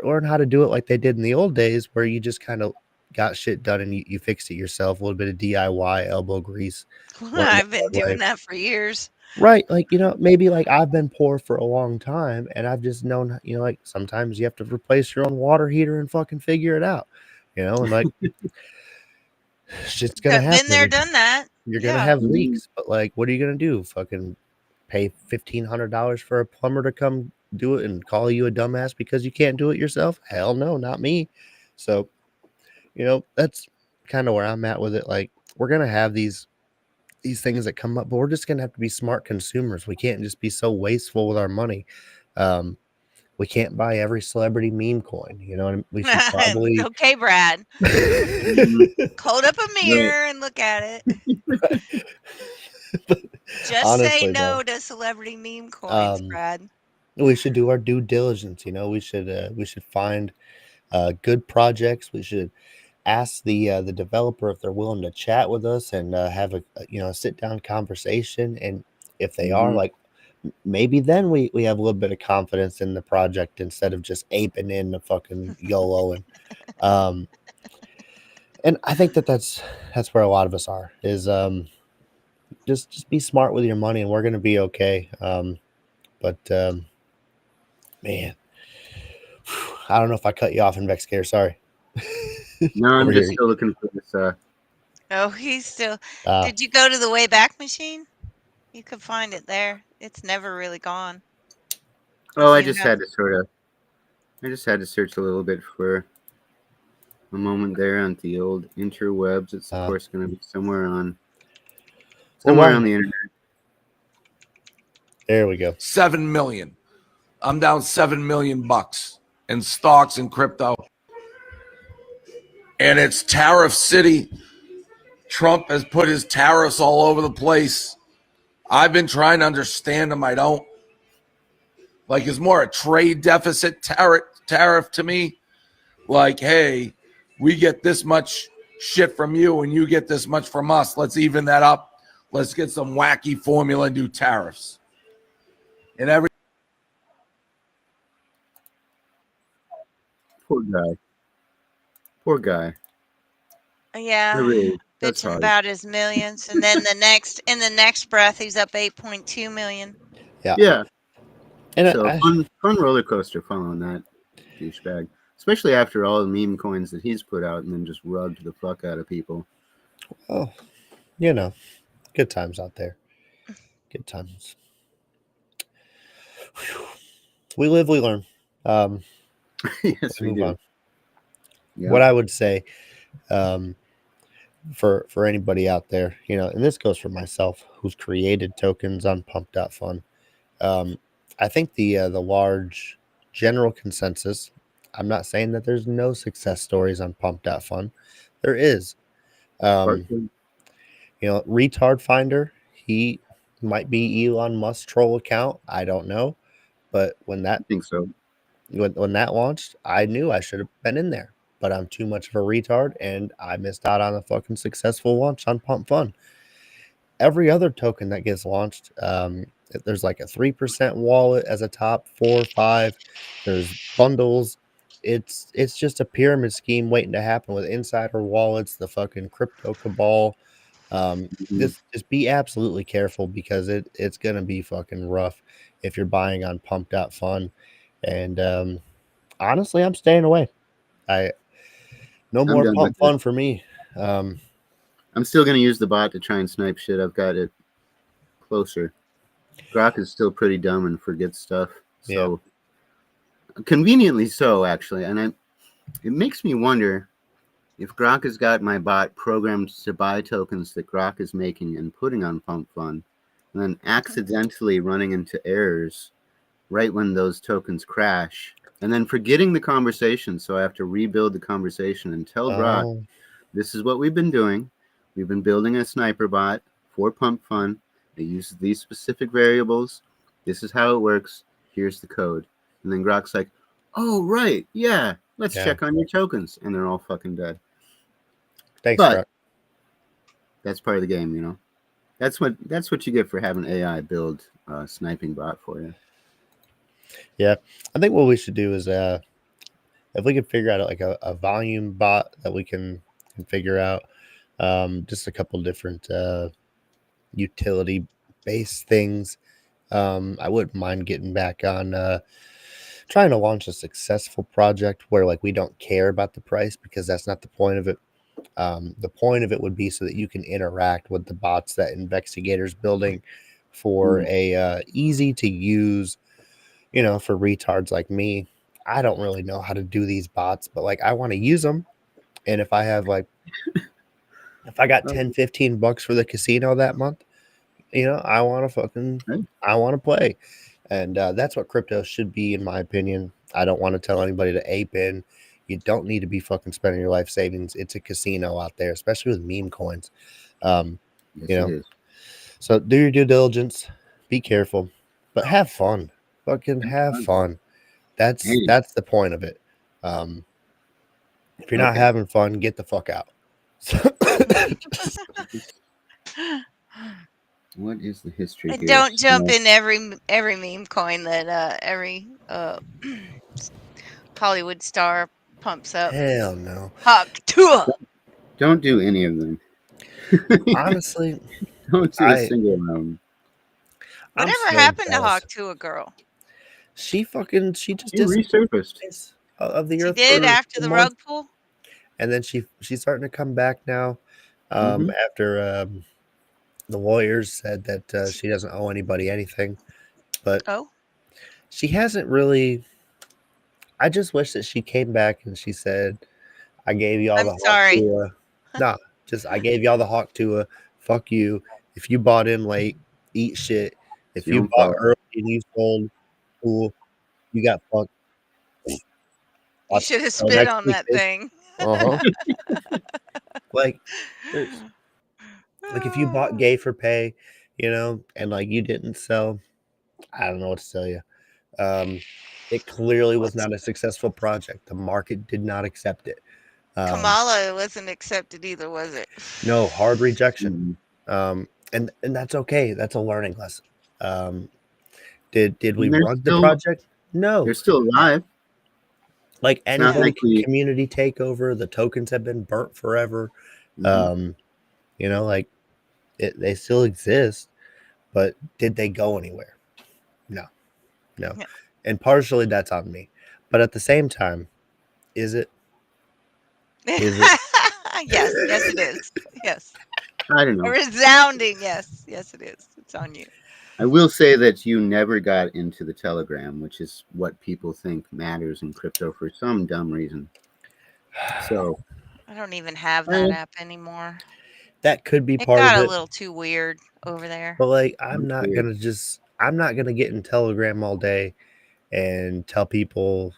S1: learn how to do it like they did in the old days, where you just kind of got shit done and you fixed it yourself. A little bit of DIY, elbow grease.
S5: I've been doing that for years.
S1: Right. Like, maybe like I've been poor for a long time and I've just known, like sometimes you have to replace your own water heater and fucking figure it out, and like it's just going to
S5: I've been there,
S1: happen.
S5: done that.
S1: You're going to
S5: Yeah.
S1: have leaks, but like, what are you going to do? Fucking pay $1,500 for a plumber to come do it and call you a dumbass because you can't do it yourself? Hell no, not me. So, that's kind of where I'm at with it. Like, we're going to have these things that come up, but we're just going to have to be smart consumers. We can't just be so wasteful with our money. We can't buy every celebrity meme coin. We should probably
S5: Okay, Brad. Hold up a mirror and look at it. Just
S1: honestly,
S5: say no
S1: though,
S5: to celebrity meme coins, Brad.
S1: we should do our due diligence. We should find good projects. We should ask the developer if they're willing to chat with us and have a sit down conversation. And if they are, like, maybe then we have a little bit of confidence in the project instead of just aping in the fucking YOLO. And I think that's where a lot of us are, is just be smart with your money and we're gonna be okay. But man, I don't know if I cut you off in Vexcare. Sorry.
S6: No, I'm just still looking for this.
S5: Oh, he's still. Did you go to the Wayback Machine? You could find it there. It's never really gone.
S6: Oh, I just had to search a little bit for a moment there on the old interwebs. It's of course going to be somewhere on the internet.
S1: There we go.
S7: 7 million. I'm down $7 million in stocks and crypto. And it's tariff city. Trump has put his tariffs all over the place. I've been trying to understand them. I don't. Like, it's more a trade deficit tariff to me. Like, hey, we get this much shit from you and you get this much from us. Let's even that up. Let's get some wacky formula and do tariffs. And every
S6: Poor guy.
S5: Yeah.
S6: Really,
S5: bitching about his millions, and then in the next breath he's up 8.2 million.
S6: Yeah. And so fun roller coaster following that douchebag, especially after all the meme coins that he's put out and then just rubbed the fuck out of people.
S1: Oh, good times out there. Good times. Whew. We live, we learn.
S6: Yes, we do.
S1: Yep. What I would say, for anybody out there, and this goes for myself, who's created tokens on pump.fun. I think the large general consensus, I'm not saying that there's no success stories on pump.fun. There is. Retard Finder, he might be Elon Musk's troll account. I don't know. But when that
S6: I think so.
S1: When that launched, I knew I should have been in there. But I'm too much of a retard and I missed out on a fucking successful launch on Pump Fun. Every other token that gets launched, there's like a 3% wallet as a top 4 or 5. There's bundles. It's just a pyramid scheme waiting to happen with insider wallets, the fucking crypto cabal. Just be absolutely careful because it's gonna be fucking rough if you're buying on pump.fun. And honestly, I'm staying away. No more pump fun for me.
S6: I'm still gonna use the bot to try and snipe shit. I've got it closer. Grok is still pretty dumb and forgets stuff. So conveniently so, actually. And it makes me wonder if Grok has got my bot programmed to buy tokens that Grok is making and putting on Pump Fun, and then accidentally running into errors right when those tokens crash, and then forgetting the conversation. So I have to rebuild the conversation and tell Grok, this is what we've been doing. We've been building a sniper bot for Pump Fun. It uses these specific variables. This is how it works. Here's the code. And then Grok's like, oh, right. Yeah. Let's
S1: Yeah.
S6: check on your tokens, and they're all fucking dead.
S1: Thanks,
S6: But
S1: Brett.
S6: that's part of the game, you know. That's what you get for having AI build a sniping bot for you.
S1: Yeah, I think what we should do is if we could figure out like a volume bot that we can figure out, just a couple different utility based things. I wouldn't mind getting back on trying to launch a successful project where like we don't care about the price, because that's not the point of it. The point of it would be so that you can interact with the bots that investigators building for a easy to use, for retards like me. I don't really know how to do these bots, but like I want to use them. And if I have like, if I got 10, 15 bucks for the casino that month, I want to play. And that's what crypto should be, in my opinion. I don't want to tell anybody to ape in. You don't need to be fucking spending your life savings. It's a casino out there, especially with meme coins.
S6: Yes, it is.
S1: So do your due diligence, be careful, but have fun. Fucking have fun. That's the point of it. If you're not having fun, get the fuck out.
S6: What is the history
S5: And
S6: here?
S5: don't jump in every meme coin that every Hollywood star pumps up.
S1: Hell no.
S5: Hawk Tuah.
S6: Don't do any of them.
S1: Honestly,
S6: don't do a single one.
S5: Whatever happened to Hawk Tuah, girl?
S1: She just
S6: resurfaced
S1: of the earth.
S5: She did after the rug pull,
S1: and then she's starting to come back now. After the lawyers said that she doesn't owe anybody anything, but she hasn't really. I just wish that she came back and she said, "I gave y'all the
S5: sorry.
S1: Hawk Tuah." Nah, just I gave y'all the Hawk Tuah. Fuck you. If you bought in late, eat shit. If you bought early and you sold, cool. You got fucked.
S5: You should have spit on that thing.
S1: Like if you bought gay for pay, and like you didn't sell, I don't know what to tell you. It clearly was not a successful project. The market did not accept it.
S5: Kamala wasn't accepted either, was it?
S1: No, hard rejection. And that's okay. That's a learning lesson. Did we rug the project? No.
S6: They're still alive.
S1: Like anybody can community takeover. The tokens have been burnt forever. Like they still exist, but did they go anywhere? No. Yeah. And partially that's on me. But at the same time, is it?
S5: Yes, it is. Yes.
S6: I don't know.
S5: A resounding yes. Yes, it is. It's on you.
S6: I will say that you never got into the Telegram, which is what people think matters in crypto for some dumb reason. So
S5: I don't even have that app anymore.
S1: That could be part of it.
S5: It got a little too weird over there.
S1: But like, I'm not gonna get in Telegram all day and tell people,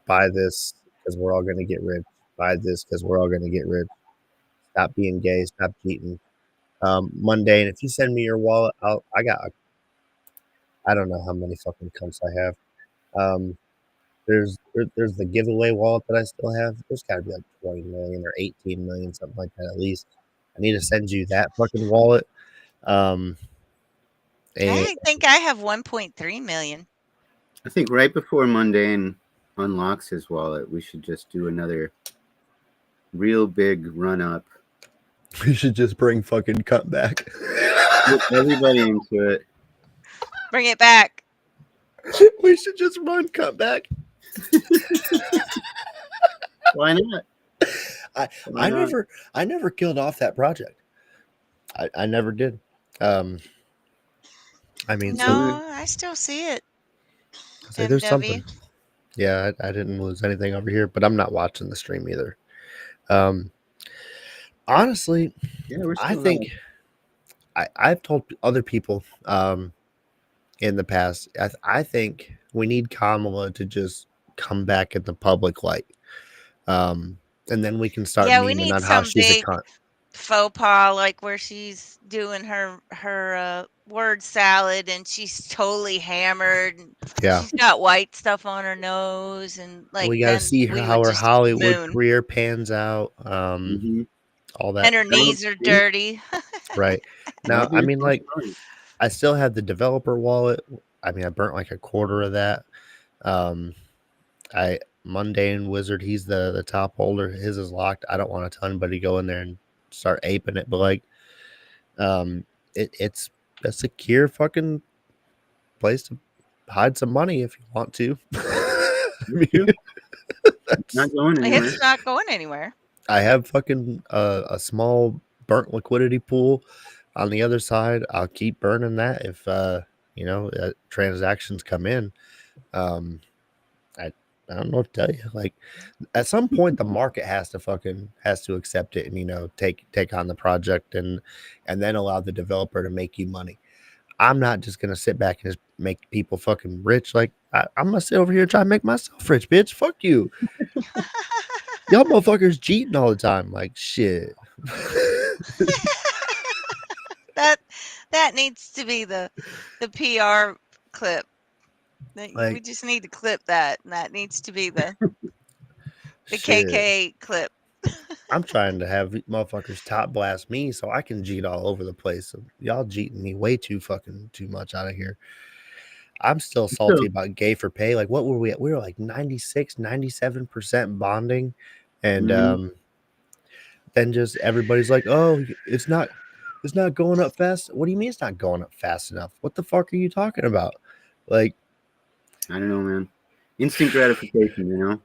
S1: buy this because we're all gonna get rich. Buy this because we're all gonna get rich. Stop being gay. Stop cheating. Mundane. If you send me your wallet, I don't know how many fucking cunts I have. There's the giveaway wallet that I still have. There's got to be like 20 million or 18 million, something like that at least. I need to send you that fucking wallet.
S5: I think I have 1.3 million.
S6: I think right before Mundane unlocks his wallet, we should just do another real big run up.
S1: We should just bring fucking Cut back.
S6: Get everybody into it.
S5: Bring it back.
S1: We should just run Cut back.
S6: Why not?
S1: I never killed off that project. I never did. I mean,
S5: no, I still see it.
S1: So there's something. Yeah, I didn't lose anything over here, but I'm not watching the stream either. Honestly, I think I've told other people in the past, I think we need Kamala to just come back in the public light. And then we can start memeing on how she's a cunt.
S5: faux pas, like where she's doing her word salad and she's totally hammered and
S1: Yeah.
S5: she's got white stuff on her nose, and like
S1: We got to
S5: then
S1: see
S5: we
S1: how
S5: would
S1: her
S5: just
S1: Hollywood
S5: moon.
S1: career pans out.
S6: Mm-hmm.
S1: All that.
S5: And her knees are dirty.
S1: Right. Now,
S6: That'll
S1: I
S6: be a
S1: mean,
S6: fun
S1: like,
S6: story.
S1: I still have the developer wallet. I mean, I burnt like a quarter of that. Um, I Mundane Wizard, he's the top holder. His is locked. I don't want a ton, but he go in there and start aping it. But like, it's a secure fucking place to hide some money if you want to. I mean,
S6: Not going anywhere.
S5: It's not going anywhere.
S1: I have fucking a small burnt liquidity pool on the other side. I'll keep burning that if transactions come in. Um, I don't know what to tell you. Like at some point, the market has to accept it and take on the project and then allow the developer to make you money. I'm not just gonna sit back and just make people fucking rich. Like I'm gonna sit over here and try to make myself rich, bitch. Fuck you. Y'all motherfuckers cheating all the time. Like shit.
S5: That needs to be the PR clip. We just need to clip that, and that needs to be the KK clip.
S1: I'm trying to have motherfuckers top blast me so I can jeet all over the place. So y'all jeeting me way too much out of here. I'm still salty about gay for pay. Like, what were we at? We were like 96, 97% bonding. And then just everybody's like, oh, it's not going up fast. What do you mean it's not going up fast enough? What the fuck are you talking about? Like,
S6: I don't know, man. Instant gratification,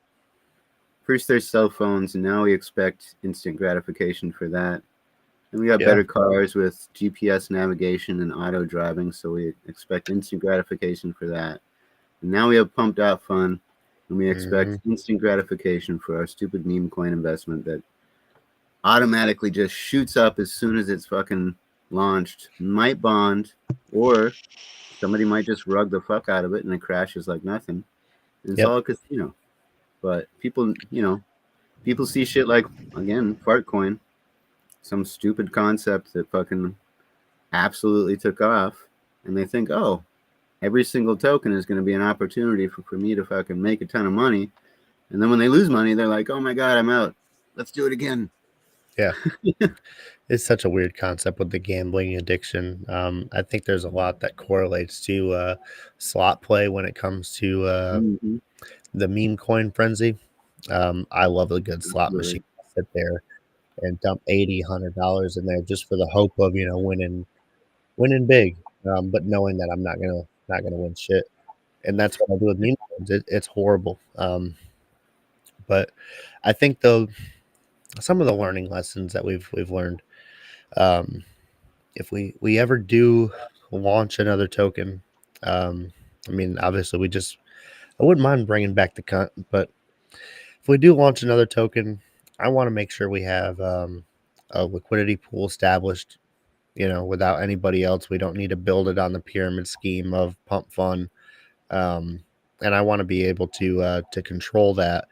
S6: First there's cell phones, and now we expect instant gratification for that. And we got better cars with GPS navigation and auto driving, so we expect instant gratification for that. And now we have pumped out fun, and we expect instant gratification for our stupid meme coin investment that automatically just shoots up as soon as it's fucking launched. Might bond, or somebody might just rug the fuck out of it and it crashes like nothing. And it's all a casino. But people see shit like, again, Fartcoin, some stupid concept that fucking absolutely took off, and they think, oh, every single token is going to be an opportunity for me to fucking make a ton of money. And then when they lose money, they're like, oh my God, I'm out. Let's do it again.
S1: Yeah. It's such a weird concept with the gambling addiction. I think there's a lot that correlates to slot play when it comes to the meme coin frenzy. I love a good slot machine. I sit there and dump $80, $100 in there just for the hope of winning big, but knowing that I'm not gonna win shit. And that's what I do with meme coins. It's horrible. But I think though some of the learning lessons that we've learned, if we ever do launch another token, I mean obviously I wouldn't mind bringing back the cunt, but if we do launch another token, I want to make sure we have a liquidity pool established, without anybody else. We don't need to build it on the pyramid scheme of pump fun. And I want to be able to control that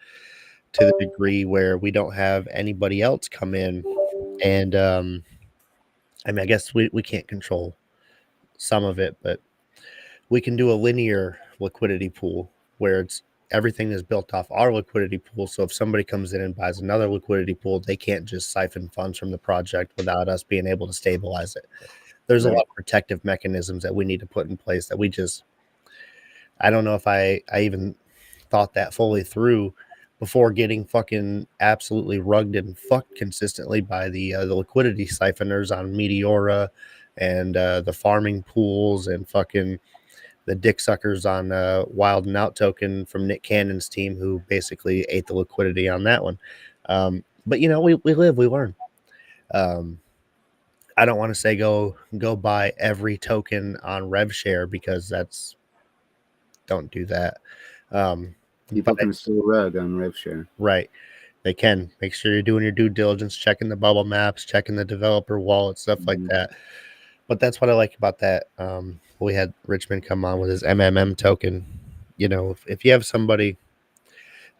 S1: to the degree where we don't have anybody else come in. And I mean, I guess we can't control some of it, but we can do a linear liquidity pool where everything is built off our liquidity pool. So if somebody comes in and buys another liquidity pool, they can't just siphon funds from the project without us being able to stabilize it. There's a lot of protective mechanisms that we need to put in place that I don't know if I even thought that fully through before getting fucking absolutely rugged and fucked consistently by the liquidity siphoners on Meteora and the farming pools and fucking the dick suckers on Wild and Out token from Nick Cannon's team, who basically ate the liquidity on that one. But we live, we learn. I don't want to say go buy every token on RevShare because don't do that.
S6: People can still rug on RevShare.
S1: Right. They can. Make sure you're doing your due diligence, checking the bubble maps, checking the developer wallet, stuff like that. But that's what I like about that. We had Richmond come on with his MMM token. If you have somebody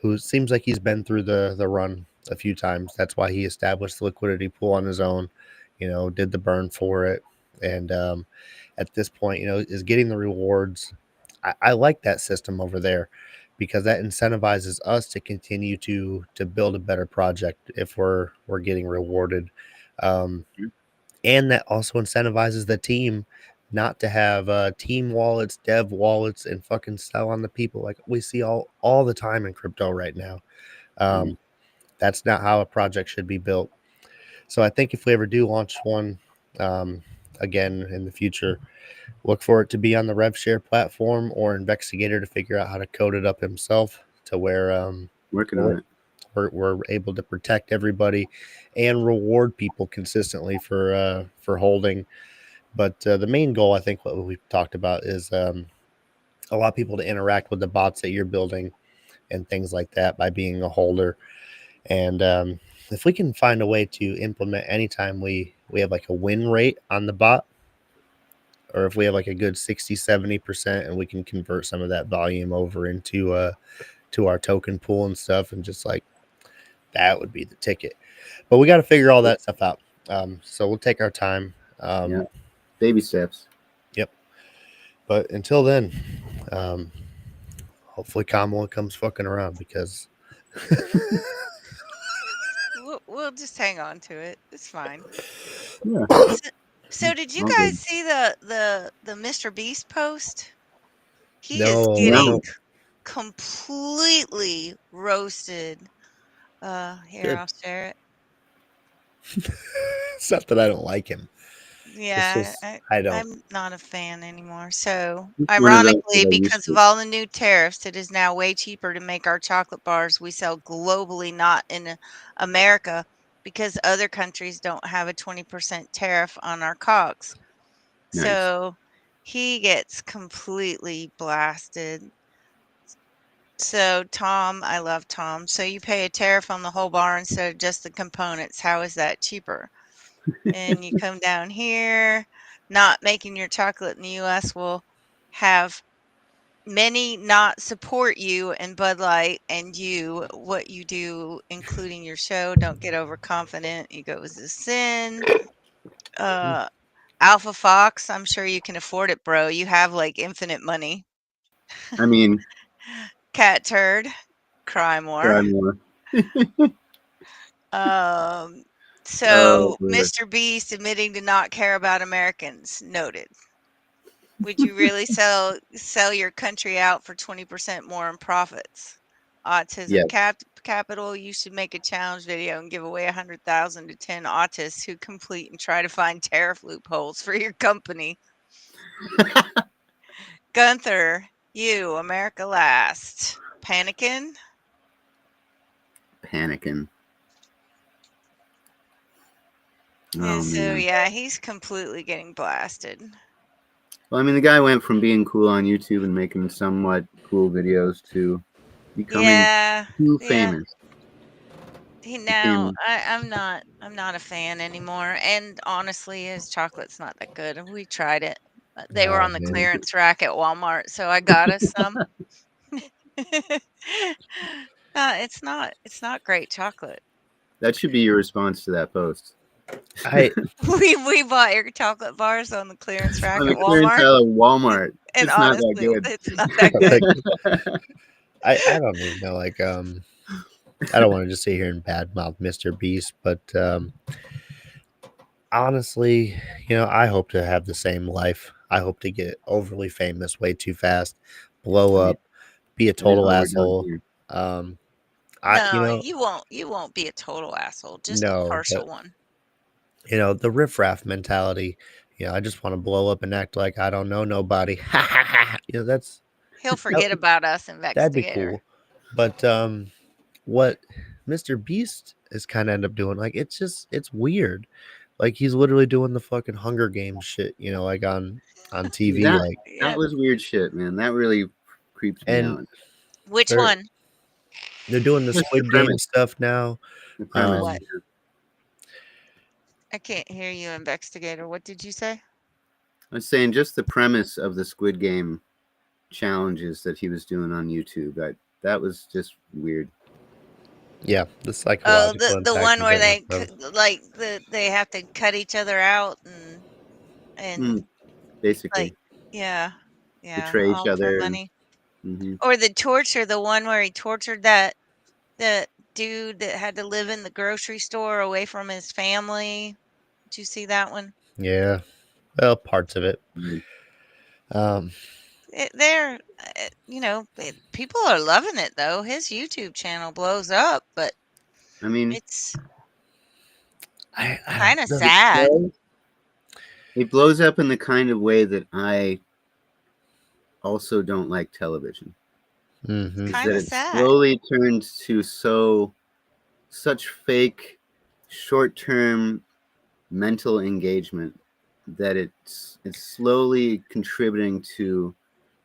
S1: who seems like he's been through the run a few times. That's why he established the liquidity pool on his own, did the burn for it. And at this point, is getting the rewards. I like that system over there because that incentivizes us to continue to build a better project if we're getting rewarded. And that also incentivizes the team not to have team wallets, dev wallets, and fucking sell on the people like we see all the time in crypto right now. That's not how a project should be built. So I think if we ever do launch one again in the future, look for it to be on the RevShare platform or Investigator to figure out how to code it up himself to where
S6: working on it.
S1: We're able to protect everybody and reward people consistently for holding. But the main goal, I think, what we've talked about is allow people to interact with the bots that you're building and things like that by being a holder. And if we can find a way to implement anytime we have like a win rate on the bot, or if we have like a good 60-70% and we can convert some of that volume over into to our token pool and stuff, and just like that would be the ticket. But we got to figure all that stuff out. So we'll take our time.
S6: Yeah, baby steps.
S1: Yep. But until then, hopefully Kamala comes fucking around because
S5: We'll just hang on to it. It's fine.
S6: Yeah.
S5: So did you guys see the Mr. Beast post? He is
S1: No,
S5: getting
S1: no.
S5: completely roasted. Here,
S1: Good.
S5: I'll share it.
S1: It's not that I don't like him.
S5: Yeah,
S1: just, I don't.
S5: I'm not a fan anymore. So,
S6: It's one of those
S5: ironically,
S6: that I used
S5: because
S6: to-
S5: of all the new tariffs, it is now way cheaper to make our chocolate bars we sell globally, not in America, because other countries don't have a 20% tariff on our cogs.
S6: Nice.
S5: So, he gets completely blasted. So, Tom, I love Tom. So, you pay a tariff on the whole bar instead of just the components. How is that cheaper? And you come down here, not making your chocolate in the US will have many not support you and Bud Light and you, what you do, including your show. Don't get overconfident. Ego is a sin. Alpha Fox, I'm sure you can afford it, bro. You have like infinite money.
S6: I mean,
S5: Cat Turd, cry more.
S6: try more.
S5: So
S6: brother.
S5: Mr. Beast admitting to not care about Americans, noted. Would you really sell your country out for 20% more in profits? Autism capital, you should make a challenge video and give away 100,000 to 10 autists who complete and try to find tariff loopholes for your company. Gunther, you, America last. Panicking?
S6: Oh,
S5: So
S6: man.
S5: yeah, he's completely getting blasted.
S6: Well, I mean, the guy went from being cool on YouTube and making somewhat cool videos to becoming too famous.
S5: I'm not a fan anymore. And honestly, his chocolate's not that good. We tried it. They were on the clearance rack at Walmart, so I got us some. It's not great chocolate.
S6: That should be your response to that post.
S5: We bought your chocolate bars on the clearance rack
S6: On the
S5: at
S6: clearance
S5: Walmart.
S6: aisle at Walmart.
S5: And
S6: It's
S5: honestly,
S6: not that good.
S5: it's not that good.
S1: I don't even know. Like, I don't want to just sit here and badmouth Mr. Beast, but honestly, I hope to have the same life. I hope to get overly famous way too fast, blow up, be a total asshole.
S5: No, you won't be a total asshole, just a partial one.
S1: The riffraff mentality. I just want to blow up and act like I don't know nobody. That's
S5: he'll forget about us, Investigator.
S1: That'd be cool. But what Mr. Beast is kind of end up doing, like, it's weird. Like, he's literally doing the fucking Hunger Games shit, like on TV.
S6: That was weird shit, man. That really creeps me out.
S5: Which one?
S1: They're doing the Squid Game stuff now.
S5: What? I can't hear you, Investigator. What did you say?
S6: I was saying just the premise of the Squid Game challenges that he was doing on YouTube. That was just weird.
S1: Yeah, the
S5: Oh,
S1: psychological
S5: the
S1: impact
S5: one
S1: of
S5: where
S1: it.
S5: they they have to cut each other out and
S6: Basically,
S5: like yeah,
S6: betray each
S5: all for
S6: other.
S5: money.
S6: Mm-hmm.
S5: Or the torture, the one where he tortured that dude that had to live in the grocery store away from his family. Did you see that one?
S1: Yeah, well, parts of it.
S6: Right.
S1: Um,
S5: They're, people are loving it though. His YouTube channel blows up, but
S6: I mean,
S5: it's
S1: I
S5: kind of
S1: the,
S5: sad.
S6: it blows up in the kind of way that I also don't like television.
S1: mhm.
S6: Is
S5: Kind
S6: that
S5: of
S6: it
S5: sad.
S6: slowly turns to such fake, short-term mental engagement that it's slowly contributing to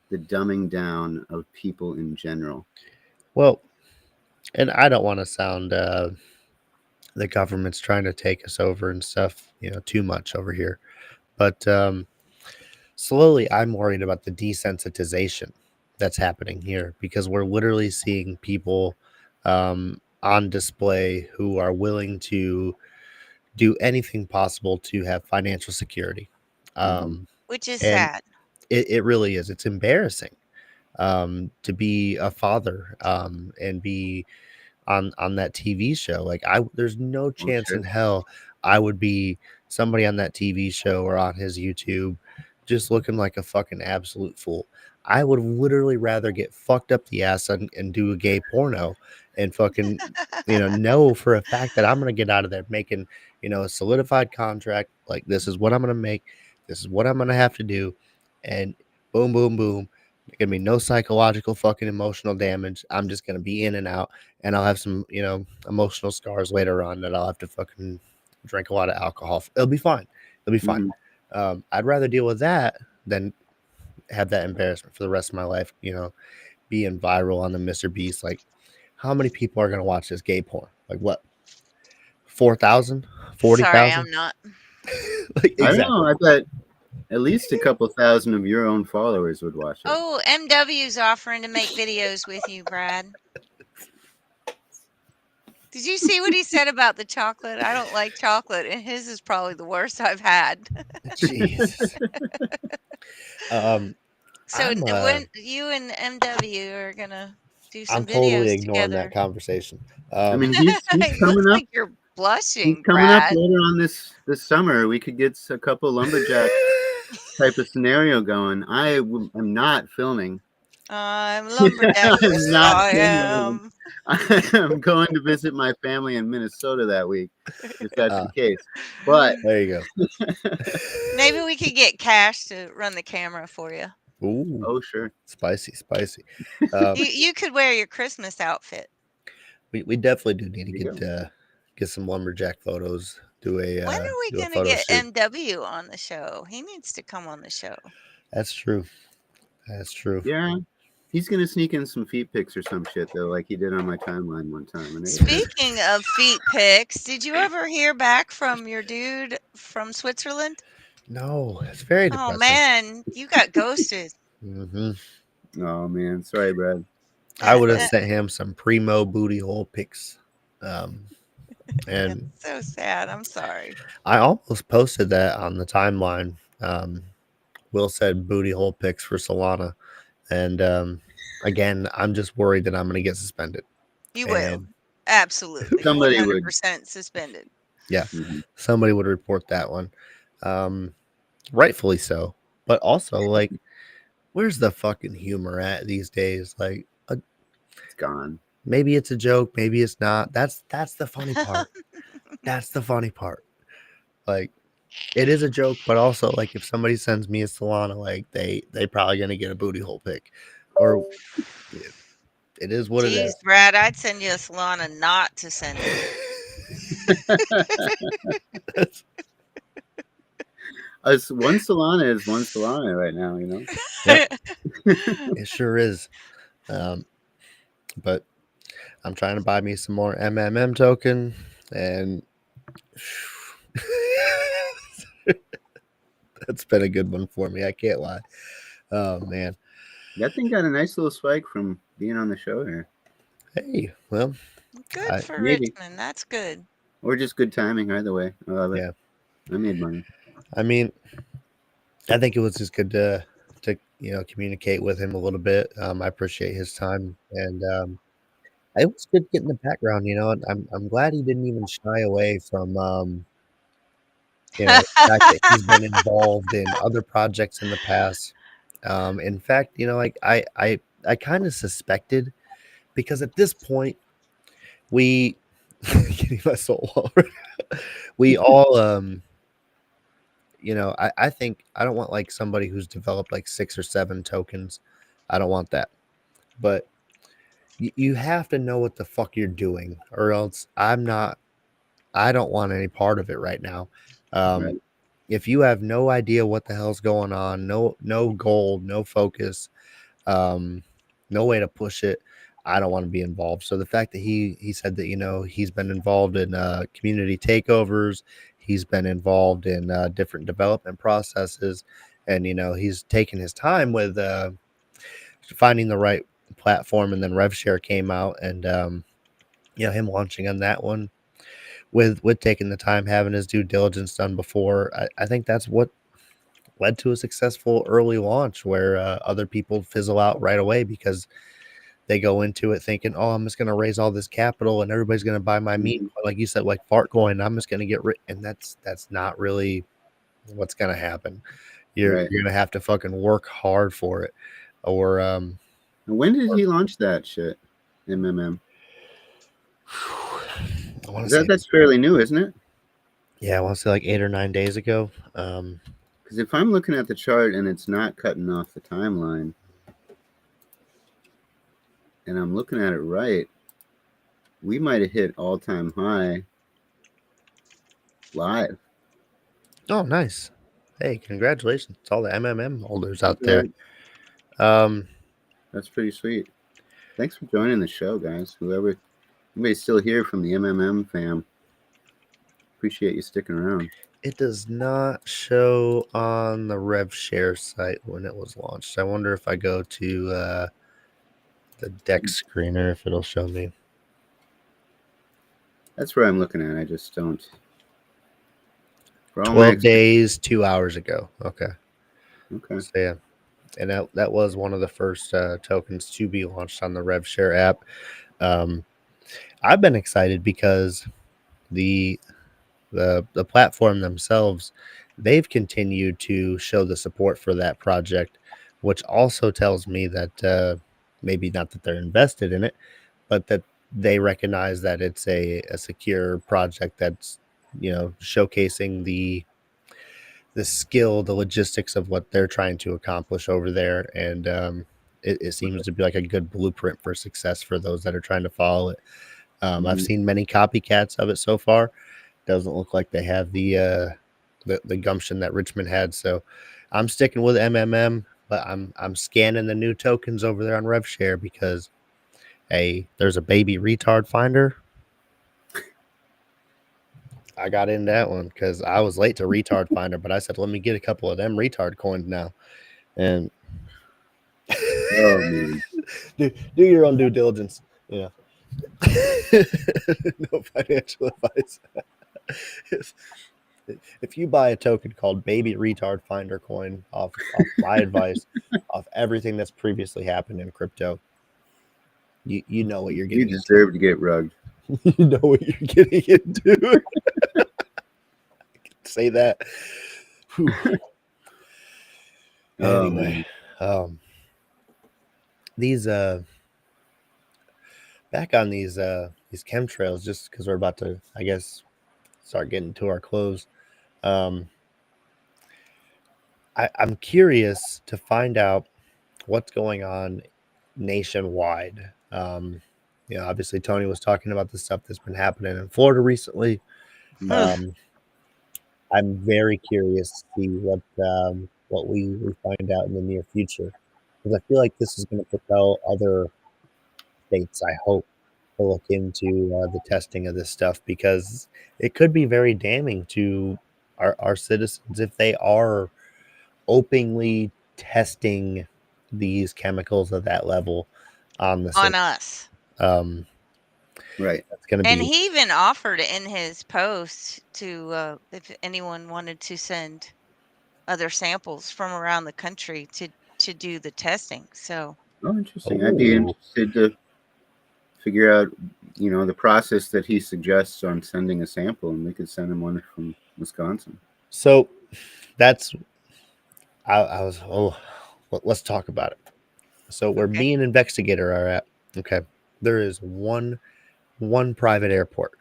S6: the dumbing down of people in general.
S1: Well, and I don't want to sound the government's trying to take us over and stuff, too much over here. But slowly, I'm worried about the desensitization that's happening here because we're literally seeing people on display who are willing to do anything possible to have financial security.
S6: Mm-hmm.
S5: Which is
S1: And
S5: sad.
S1: it really is. It's embarrassing to be a father and be on that TV show. Like there's no
S6: Oh,
S1: chance
S6: sure.
S1: in hell I would be somebody on that TV show or on his YouTube just looking like a fucking absolute fool. I would literally rather get fucked up the ass and do a gay porno and fucking, know for a fact that I'm gonna get out of there making, a solidified contract. Like this is what I'm gonna make, this is what I'm gonna have to do, and boom, boom, boom. There's gonna be no psychological fucking emotional damage. I'm just gonna be in and out, and I'll have some, emotional scars later on that I'll have to fucking drink a lot of alcohol. It'll be fine. It'll be fine.
S6: Mm-hmm.
S1: I'd rather deal with that than have that embarrassment for the rest of my life. Being viral on the Mr. Beast. Like, how many people are gonna watch this gay porn? Like what? 4,000?
S5: Sorry,
S1: 40,000?
S5: I'm not.
S1: Like
S6: I don't
S1: exactly.
S6: know. I bet at least a couple thousand of your own followers would watch it.
S5: Oh, MW's offering to make videos with you, Brad. Did you see what he said about the chocolate? I don't like chocolate, and his is probably the worst I've had.
S1: Jesus.
S5: So
S1: I'm
S5: when you and MW are gonna do
S1: I'm
S5: some
S1: totally
S5: videos
S1: ignoring that
S5: together.
S1: conversation.
S6: I mean, he's
S5: It
S6: coming
S5: looks
S6: up.
S5: like you're
S6: He's
S5: blushing,
S6: coming up
S5: Brad.
S6: later on this summer. We could get a couple lumberjack type of scenario going. am not filming.
S5: I'm lumberjack.
S6: I'm
S5: Yes,
S6: not
S5: I
S6: filming.
S5: am.
S6: I'm going to visit my family in Minnesota that week, if that's the case. But
S1: there you go.
S5: Maybe we could get Cash to run the camera for you.
S1: Ooh,
S6: oh, sure.
S1: spicy.
S5: You could wear your Christmas outfit.
S1: We definitely do need
S6: There you
S1: to get some lumberjack photos. Do a
S5: When are we
S1: do a
S5: gonna
S1: photo
S5: get
S1: shoot.
S5: MW on the show? He needs to come on the show.
S1: That's true. That's true.
S6: Yeah. He's going to sneak in some feet pics or some shit, though, like he did on my timeline one time. And
S5: Speaking of feet pics, did you ever hear back from your dude from Switzerland?
S1: No, it's very
S5: Oh
S1: depressing.
S5: man, you got ghosted.
S1: Mm-hmm.
S6: Oh, man. Sorry, Brad.
S1: I would have sent him some primo booty hole pics. And
S5: so sad. I'm sorry.
S1: I almost posted that on the timeline. Will said booty hole pics for Solana. And again, I'm just worried that I'm going to get suspended.
S5: You will. Absolutely.
S6: Somebody would.
S5: 100% suspended.
S1: Yeah.
S6: Mm-hmm.
S1: Somebody would report that one. Rightfully so. But also, like, where's the fucking humor at these days? Like,
S6: It's gone.
S1: maybe it's a joke, maybe it's not. That's the funny part. That's the funny part. Like, it is a joke, but also, like, if somebody sends me a Solana, like, they probably gonna get a booty hole pic, or it is what it
S5: Jeez,
S1: is.
S5: Brad, I'd send you a Solana not to send it.
S6: One Solana is one Solana right now, you know.
S1: Yep. It sure is. But I'm trying to buy me some more MMM token, and that's been a good one for me. I can't lie. Oh man,
S6: That thing got a nice little spike from being on the show here.
S1: hey, well,
S5: Good for
S6: maybe.
S5: Richmond. That's good.
S6: Or just good timing, either way. I love it.
S1: Yeah.
S6: I made money.
S1: I mean, I think it was just good to communicate with him a little bit. I appreciate his time, and it was good getting the background. And I'm glad he didn't even shy away from the fact that he's been involved in other projects in the past. In fact, like I kind of suspected, because at this point we getting my soul we all I think I don't want like somebody who's developed like 6 or 7 tokens. I don't want that. But you have to know what the fuck you're doing, or else I don't want any part of it right now.
S6: Right.
S1: If you have no idea what the hell's going on, no goal, no focus, no way to push it, I don't want to be involved. So the fact that he said that he's been involved in community takeovers, he's been involved in different development processes, and he's taken his time with finding the right platform, and then RevShare came out, and him launching on that one with taking the time, having his due diligence done before. I think that's what led to a successful early launch, where other people fizzle out right away because they go into it thinking, oh, I'm just going to raise all this capital and everybody's going to buy my meme. Like you said, like fart coin, I'm just going to get rich. And that's not really what's going to happen. You're going to have to fucking work hard for it. Or
S6: when did he launch that shit? MMM. That's fairly new, isn't it?
S1: Yeah, I want to say like 8 or 9 days ago.
S6: Because if I'm looking at the chart and it's not cutting off the timeline, and I'm looking at it right, we might have hit all-time high live.
S1: Oh, nice. Hey, congratulations to all the MMM holders out there.
S6: That's pretty sweet. Thanks for joining the show, guys. Anybody's still here from the MMM fam. Appreciate you sticking around.
S1: It does not show on the RevShare site when it was launched. I wonder if I go to the deck screener, if it'll show me.
S6: That's where I'm looking at. I just don't.
S1: 12 days, 2 hours ago. Okay.
S6: So,
S1: yeah. And that was one of the first tokens to be launched on the RevShare app. I've been excited because the platform themselves, they've continued to show the support for that project, which also tells me that maybe not that they're invested in it, but that they recognize that it's a secure project that's showcasing the skill, the logistics of what they're trying to accomplish over there. And it seems to be like a good blueprint for success for those that are trying to follow it. I've seen many copycats of it so far. Doesn't look like they have the gumption that Richmond had. So I'm sticking with MMM, but I'm scanning the new tokens over there on RevShare because, hey, there's a baby retard finder. I got in that one because I was late to retard finder, but I said, let me get a couple of them retard coins now. And do your own due diligence. Yeah. No financial advice. If you buy a token called Baby Retard Finder coin off my advice, off everything that's previously happened in crypto, you know what you're getting.
S6: You deserve to get rugged.
S1: You know what you're getting into. I can say that. Anyway, these back on these chemtrails, just because we're about to, I guess, start getting to our close. I'm curious to find out what's going on nationwide. Obviously Tony was talking about the stuff that's been happening in Florida recently. I'm very curious to see what we find out in the near future, because I feel like this is going to propel other states, I hope, to look into the testing of this stuff, because it could be very damning to our citizens if they are openly testing these chemicals at that level on the
S5: on us.
S6: Right.
S1: That's going to
S5: And
S1: be.
S5: he even offered in his post to if anyone wanted to send other samples from around the country to do the testing. So
S6: interesting. I'd be interested to figure out, the process that he suggests on sending a sample, and we could send him one from Wisconsin.
S1: So that's let's talk about it. So where me and investigator are at, okay, there is one private airport.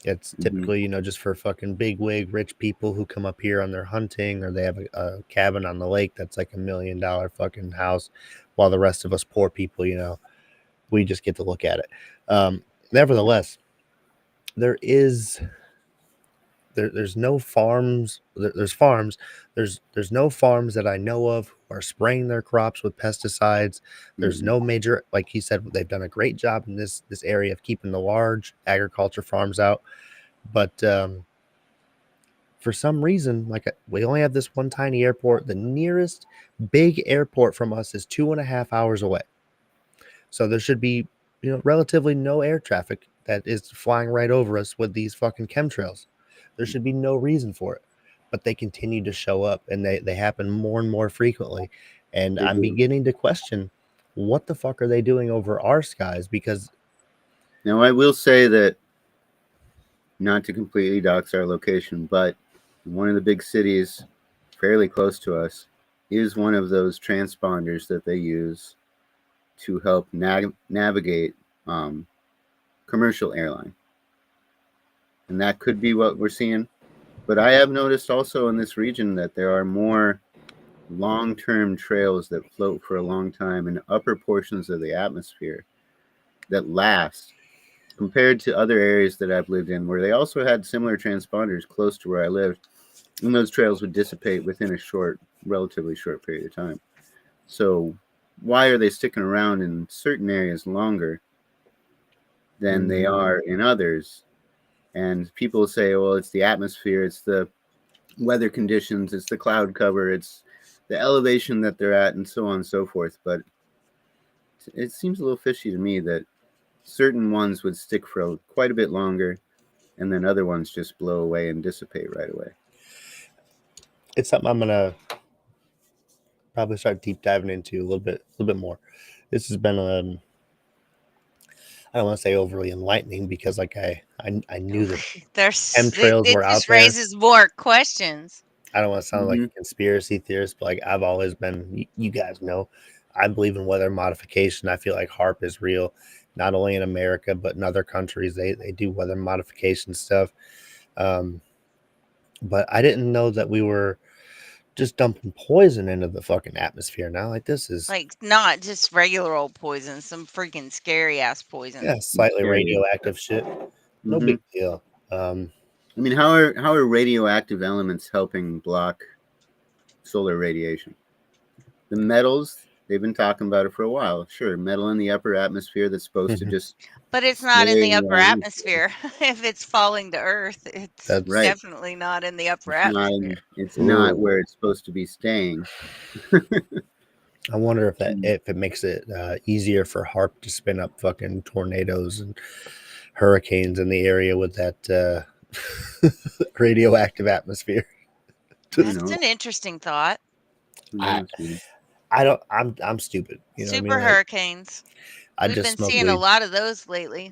S1: It's typically, just for fucking bigwig rich people who come up here on their hunting, or they have a cabin on the lake that's like $1 million fucking house, while the rest of us poor people, we just get to look at it. Nevertheless, there's no farms. There's farms. There's no farms that I know of who are spraying their crops with pesticides. There's no major, like he said, they've done a great job in this area of keeping the large agriculture farms out. But for some reason, we only have this one tiny airport. The nearest big airport from us is 2.5 hours away. So there should be, relatively no air traffic that is flying right over us with these fucking chemtrails. There should be no reason for it, but they continue to show up, and they happen more and more frequently. And I'm beginning to question, what the fuck are they doing over our skies? Because
S6: now I will say that, not to completely dox our location, but one of the big cities fairly close to us is one of those transponders that they use to help navigate commercial airline. And that could be what we're seeing. But I have noticed also in this region that there are more long-term trails that float for a long time in upper portions of the atmosphere that last, compared to other areas that I've lived in, where they also had similar transponders close to where I lived, and those trails would dissipate within a relatively short period of time. So why are they sticking around in certain areas longer than they are in others? And people say, well, it's the atmosphere, it's the weather conditions, it's the cloud cover, it's the elevation that they're at, and so on and so forth. But it seems a little fishy to me that certain ones would stick for quite a bit longer, and then other ones just blow away and dissipate right away.
S1: It's something I'm gonna probably start deep diving into a little bit more. This has been I don't want to say overly enlightening, because I knew that chemtrails were out
S5: just
S1: there.
S5: raises more questions.
S1: I don't want to sound like a conspiracy theorist, but I've always been, you guys know, I believe in weather modification. I feel like HAARP is real, not only in America, but in other countries. They do weather modification stuff. But I didn't know that we were just dumping poison into the fucking atmosphere now. Like, this is
S5: like not just regular old poison, some freaking scary ass poison.
S1: Yeah, slightly radioactive shit. No big deal.
S6: I mean, how are radioactive elements helping block solar radiation? The metals, they've been talking about it for a while. Sure, metal in the upper atmosphere that's supposed to just...
S5: But it's not in the upper atmosphere. If it's falling to Earth, it's definitely not in the upper atmosphere.
S6: It's not where it's supposed to be staying.
S1: I wonder if it makes it easier for HAARP to spin up fucking tornadoes and hurricanes in the area with that radioactive atmosphere.
S5: That's an interesting thought.
S1: I'm stupid.
S5: Super hurricanes. We've been seeing a lot of those lately.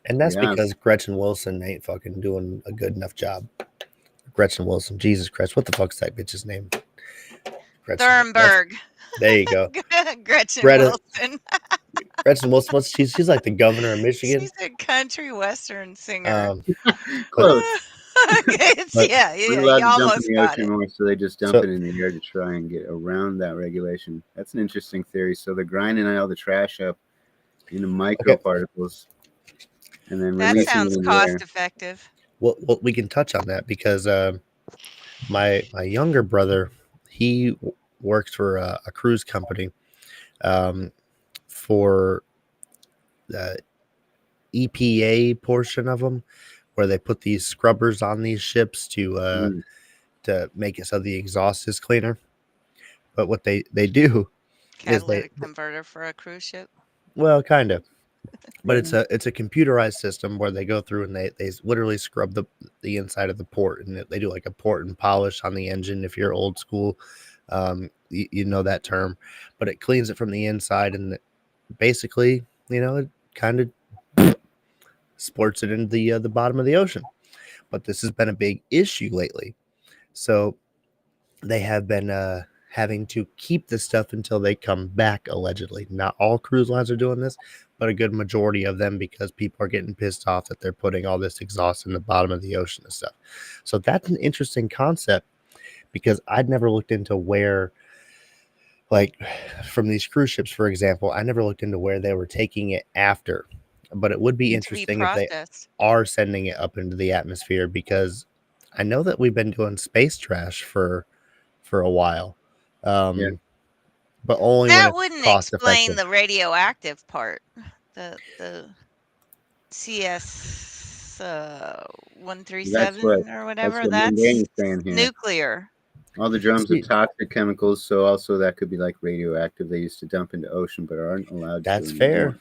S1: And that's because Gretchen Wilson ain't fucking doing a good enough job. Gretchen Wilson, Jesus Christ, what the fuck's that bitch's name?
S5: Thunberg.
S1: There you go.
S5: Gretchen Wilson.
S1: Gretchen Wilson, she's like the governor of Michigan.
S5: She's a country western singer.
S6: Close.
S5: Yeah, you almost got it.
S6: More, so they just dump it in the air to try and get around that regulation. That's an interesting theory. So they're grinding all the trash up into microparticles, and then
S5: that sounds cost effective.
S1: Well, we can touch on that because my younger brother, he works for a cruise company for the EPA portion of them, where they put these scrubbers on these ships to make it so the exhaust is cleaner. But what they do
S5: catalytic converter for a cruise ship.
S1: Well, kind of. But it's a computerized system where they go through and they literally scrub the inside of the port, and they do like a port and polish on the engine. If you're old school, you know that term, but it cleans it from the inside, and basically, it kind of sports it into the bottom of the ocean. But this has been a big issue lately, so they have been having to keep the stuff until they come back, allegedly. Not all cruise lines are doing this, but a good majority of them, because people are getting pissed off that they're putting all this exhaust in the bottom of the ocean and stuff. So that's an interesting concept, because I'd never looked into where, like, from these cruise ships, for example, I never looked into where they were taking it after. But it would be
S5: To be
S1: interesting if they
S5: processed.
S1: are sending it up into the atmosphere, because I know that we've been doing space trash for a while.
S6: Yeah.
S1: But only when
S5: That
S1: it's
S5: wouldn't
S1: cost
S5: explain
S1: effective.
S5: the radioactive part. The CS
S6: That's
S5: 137 or whatever.
S6: what
S5: That's
S6: Mandan's saying here.
S5: nuclear.
S6: All the drums
S1: See-
S6: are toxic chemicals, so also that could be like radioactive. They used to dump into ocean, but aren't allowed
S1: That's
S6: to
S1: fair.
S6: anymore.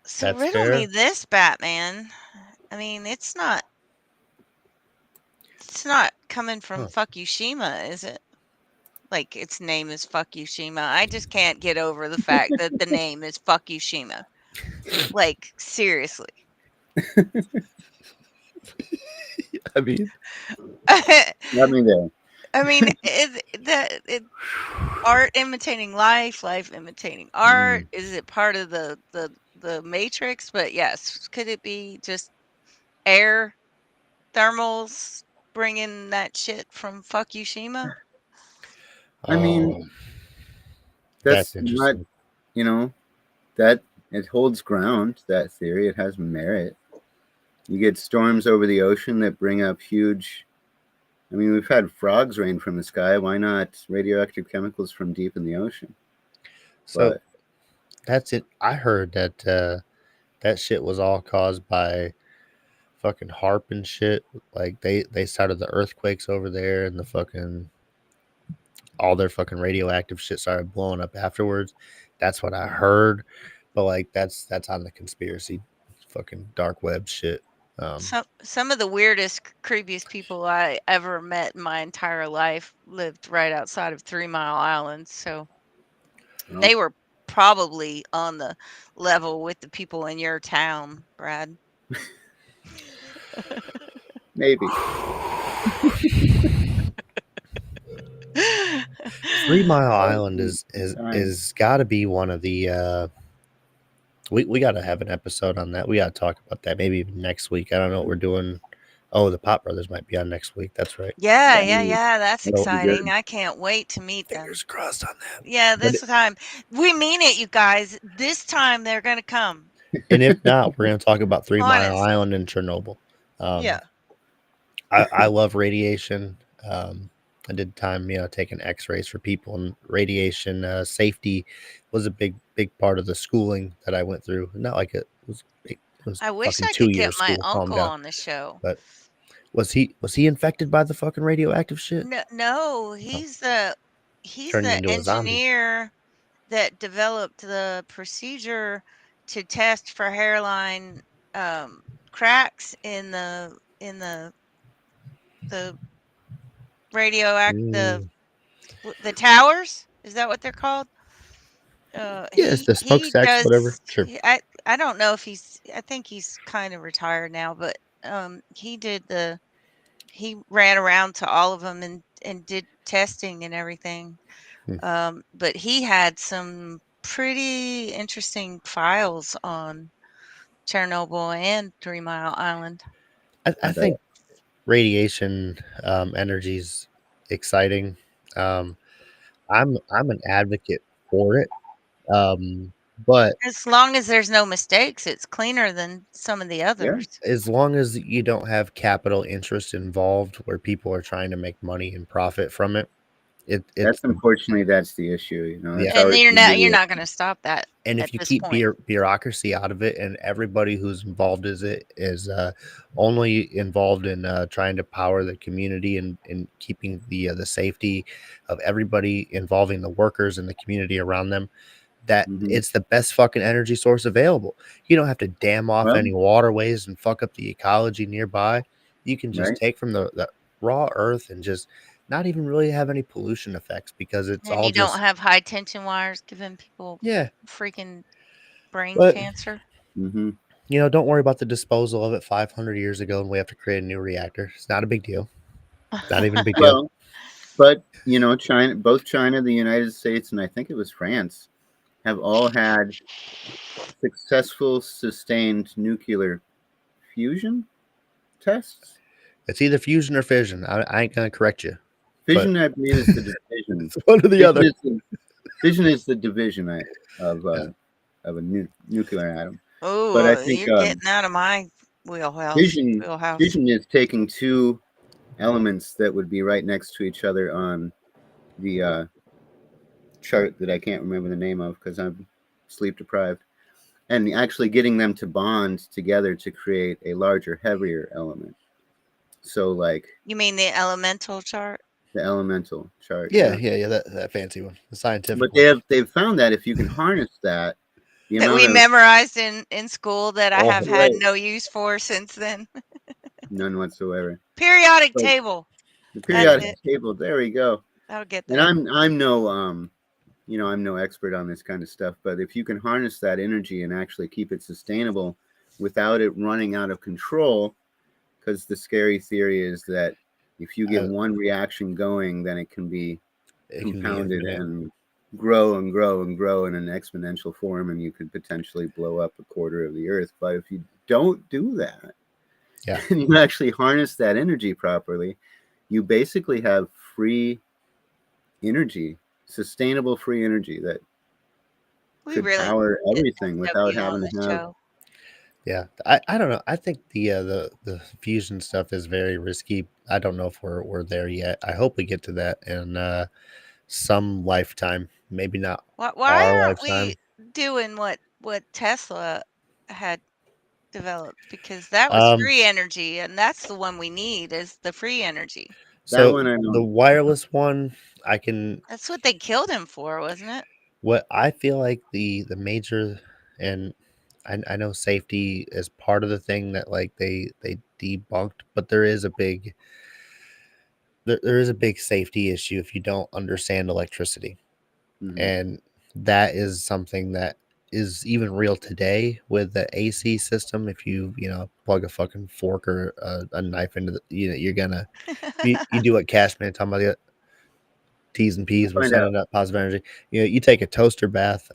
S5: So
S1: That's
S5: riddle me
S1: fair.
S5: this, Batman. I mean, it's not coming from Fukushima, is it? Like, its name is Fukushima. I just can't get over the fact that the name is Fukushima. Like, seriously.
S1: I mean,
S6: Let me there.
S5: I mean, art imitating life, life imitating art. Is it part of the matrix? But yes, could it be just air thermals bringing that shit from Fukushima?
S6: I mean,
S1: that's
S6: that's not,
S1: interesting.
S6: that it holds ground, that theory. It has merit. You get storms over the ocean that bring up huge. I mean, we've had frogs rain from the sky. Why not radioactive chemicals from deep in the ocean?
S1: So that's it. I heard that that shit was all caused by fucking HARP and shit. Like they started the earthquakes over there, and the fucking all their fucking radioactive shit started blowing up afterwards. That's what I heard. But like that's on the conspiracy fucking dark web shit.
S5: Some of the weirdest, creepiest people I ever met in my entire life lived right outside of 3 Mile Island. So they were probably on the level with the people in your town, Brad.
S6: Maybe.
S1: 3 Mile Island is got to be one of the. We got to have an episode on that. We got to talk about that maybe even next week. I don't know what we're doing. Oh, the Pop Brothers might be on next week. That's right.
S5: Yeah. That's
S1: That'll be
S5: exciting.
S1: good.
S5: I can't wait to meet them.
S1: Fingers crossed on that.
S5: Yeah,
S1: But
S5: this time. We mean it, you guys. This time they're going to come.
S1: And if not, we're going to talk about 3 Mile
S5: Honestly.
S1: Island and Chernobyl.
S5: Yeah.
S1: I love radiation. I did time, taking X-rays for people, and radiation safety was a big part of the schooling that I went through. Not like it was
S5: I wish
S1: fucking
S5: I could
S1: 2
S5: get
S1: years
S5: my
S1: school. Calm
S5: uncle
S1: down.
S5: on the show.
S1: But was he infected by the fucking radioactive shit?
S5: No, he's the
S1: Turned into a zombie.
S5: engineer that developed the procedure to test for hairline cracks in the radioactive the towers. Is that what they're called?
S1: Yes, the
S5: He
S1: smokestacks, whatever.
S5: does.
S1: Sure.
S5: I don't know if he's. I think he's kind of retired now, but he did he ran around to all of them and did testing and everything. But he had some pretty interesting files on Chernobyl and 3 Mile Island.
S1: I think radiation energy's exciting. I'm an advocate for it. But
S5: As long as there's no mistakes, it's cleaner than some of the others.
S1: as long as you don't have capital interest involved where people are trying to make money and profit from it,
S6: that's unfortunately that's the issue. That's
S5: And you're not going to stop that.
S1: And if you keep bureaucracy out of it, and everybody who's involved is only involved in trying to power the community and keeping the safety of everybody, involving the workers and the community around them, that
S6: Mhm.
S1: it's the best fucking energy source available. You don't have to dam off
S6: Well,
S1: any waterways and fuck up the ecology nearby. You can just
S6: right.
S1: take from the raw earth and just not even really have any pollution effects because it's
S5: And
S1: all
S5: you don't
S1: just
S5: have high tension wires giving people
S1: yeah.
S5: freaking brain
S1: But
S5: cancer.
S6: Mhm.
S1: don't worry about the disposal of it 500 years ago and we have to create a new reactor. It's not a big deal. Not even a big deal.
S6: Well, but China, both China, the United States, and I think it was France, have all had successful, sustained nuclear fusion tests.
S1: It's either fusion or fission. I ain't gonna correct you.
S6: Fission, I believe, is the division.
S1: It's one or the
S6: Fission
S1: other.
S6: is the, fission is the division of
S1: Yeah.
S6: of a nuclear atom. But I
S5: Oh,
S6: think
S5: you're getting out of my wheelhouse.
S6: fission
S5: Wheelhouse.
S6: fission is taking two elements that would be right next to each other on the chart that I can't remember the name of because I'm sleep deprived, and actually getting them to bond together to create a larger, heavier element. So, like
S5: You mean the elemental chart?
S6: the elemental chart,
S1: Yeah,
S6: yeah.
S1: that fancy one, the scientific
S6: But
S1: one.
S6: they've found that if you can harness that, the
S5: That
S6: amount
S5: we
S6: of
S5: memorized in school that I have
S1: Oh,
S5: had
S6: right,
S5: no use for since then.
S6: none whatsoever.
S5: Periodic
S6: But
S5: table.
S6: the
S5: That's
S6: periodic
S5: it.
S6: table, there we go.
S5: That'll get
S6: And
S5: them.
S6: I'm no I'm no expert on this kind of stuff, but if you can harness that energy and actually keep it sustainable without it running out of control, because the scary theory is that if you get one reaction going, then it can be compounded
S1: infinite.
S6: and grow and grow and grow in an exponential form, and you could potentially blow up a quarter of the earth. But if you don't do that,
S1: Yeah.
S6: and you actually harness that energy properly, you basically have free energy, sustainable free energy that
S5: We
S6: could
S5: really
S6: power
S5: need to get
S6: everything without
S5: SW on
S6: having
S5: this
S6: to have.
S5: show.
S1: Yeah, I don't know. I think the fusion stuff is very risky. I don't know if we're there yet. I hope we get to that in some lifetime. Maybe not
S5: Why
S1: our
S5: aren't we
S1: lifetime.
S5: doing what Tesla had developed? Because that was
S1: Um,
S5: free energy, and that's the one we need is the free energy.
S6: That
S1: so
S6: one I
S1: the
S6: know.
S1: wireless one, I can.
S5: That's what they killed him for, wasn't it?
S1: What I feel like the major, and I know safety is part of the thing that like they debunked, but there is a big safety issue if you don't understand electricity.
S6: Mm-hmm.
S1: And that is something that is even real today with the AC system. If plug a fucking fork or a knife into you're gonna you do what Cashman talking about the T's and
S6: We'll
S1: P's. We're
S6: find out.
S1: sending up positive energy. You take a toaster bath.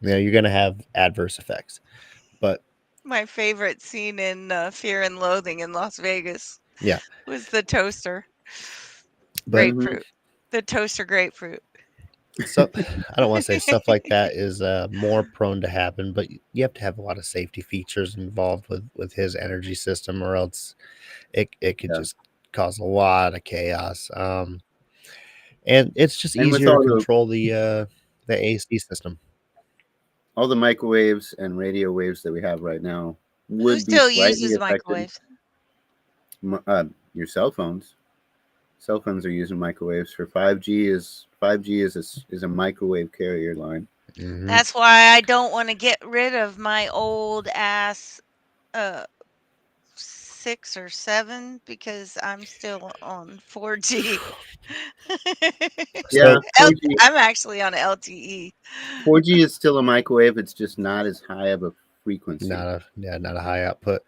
S1: You're gonna have adverse effects. But
S5: My favorite scene in Fear and Loathing in Las Vegas
S1: yeah,
S5: was the toaster
S1: but
S6: Mm-hmm.
S5: grapefruit. The toaster grapefruit.
S1: so I don't want to say stuff like that is more prone to happen, but you have to have a lot of safety features involved with his energy system, or else it could
S6: Yeah.
S1: just cause a lot of chaos. And it's just
S6: And with
S1: easier to control the AC system.
S6: all the microwaves and radio waves that we have right now
S5: Who
S6: would be
S5: still
S6: slightly
S5: uses
S6: affected.
S5: microwaves?
S6: Your cell phones. Cell phones are using microwaves for 5G. Is a microwave carrier line.
S1: Mm-hmm.
S5: That's why I don't want to get rid of my old ass 6 or 7 because I'm still on 4G.
S6: Yeah,
S1: So
S6: 4G.
S5: I'm actually on LTE.
S6: 4G is still a microwave. It's just not as high of a frequency.
S1: not a high output.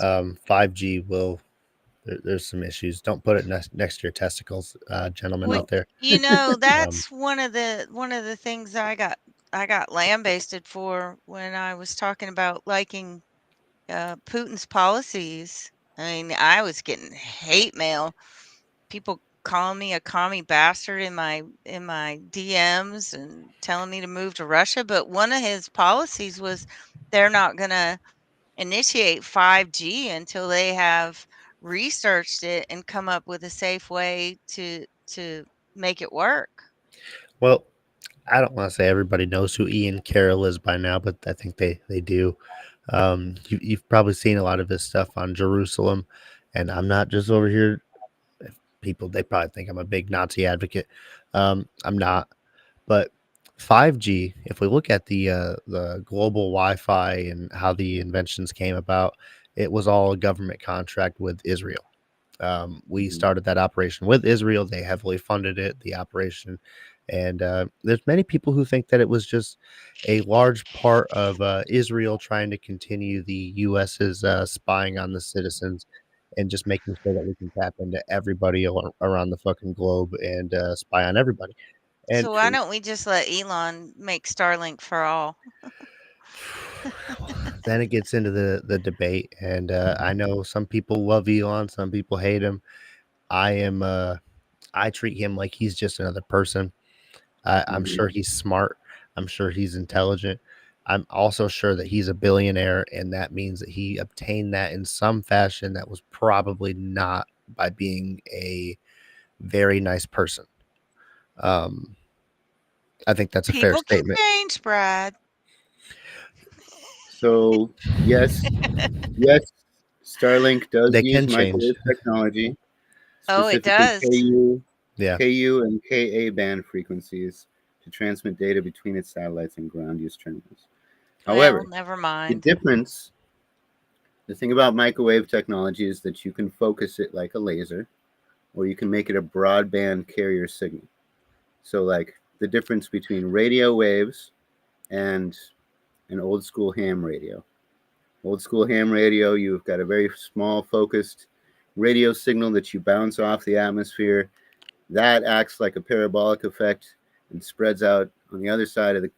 S1: 5G will. There's some issues. Don't put it next to your testicles, gentlemen
S5: We,
S1: out there.
S5: that's one of the things I got lambasted for when I was talking about liking Putin's policies. I mean, I was getting hate mail. People calling me a commie bastard in my DMs and telling me to move to Russia. But one of his policies was they're not gonna initiate 5G until they have researched it and come up with a safe way to make it work.
S1: Well, I don't want to say everybody knows who Ian Carroll is by now, but I think they do. You've probably seen a lot of his stuff on Jerusalem, and I'm not just over here. People they probably think I'm a big Nazi advocate. I'm not, but 5G, if we look at the global Wi-Fi and how the inventions came about, it was all a government contract with Israel. We started that operation with Israel. They heavily funded it, the operation. And there's many people who think that it was just a large part of Israel trying to continue the U.S.'s spying on the citizens and just making sure that we can tap into everybody around the fucking globe and spy on everybody. And
S5: So why don't we just let Elon make Starlink for all?
S1: then it gets into the debate, and I know some people love Elon, some people hate him. I treat him like he's just another person. I'm sure he's smart. I'm sure he's intelligent. I'm also sure that he's a billionaire, and that means that he obtained that in some fashion that was probably not by being a very nice person. I think that's a fair
S5: People can
S1: statement.
S5: change, Brad.
S6: So yes, yes, Starlink does
S1: They
S6: use
S1: can change.
S6: microwave technology,
S5: Oh, it
S6: specifically
S5: does.
S1: Yeah.
S6: KU and KA band frequencies to transmit data between its satellites and ground use terminals. However,
S5: Well, never
S6: the
S5: mind.
S6: difference, the thing about microwave technology is that you can focus it like a laser, or you can make it a broadband carrier signal. So, like the difference between radio waves and an old school ham radio. Old school ham radio, you've got a very small, focused radio signal that you bounce off the atmosphere. That acts like a parabolic effect and spreads out on the other side of the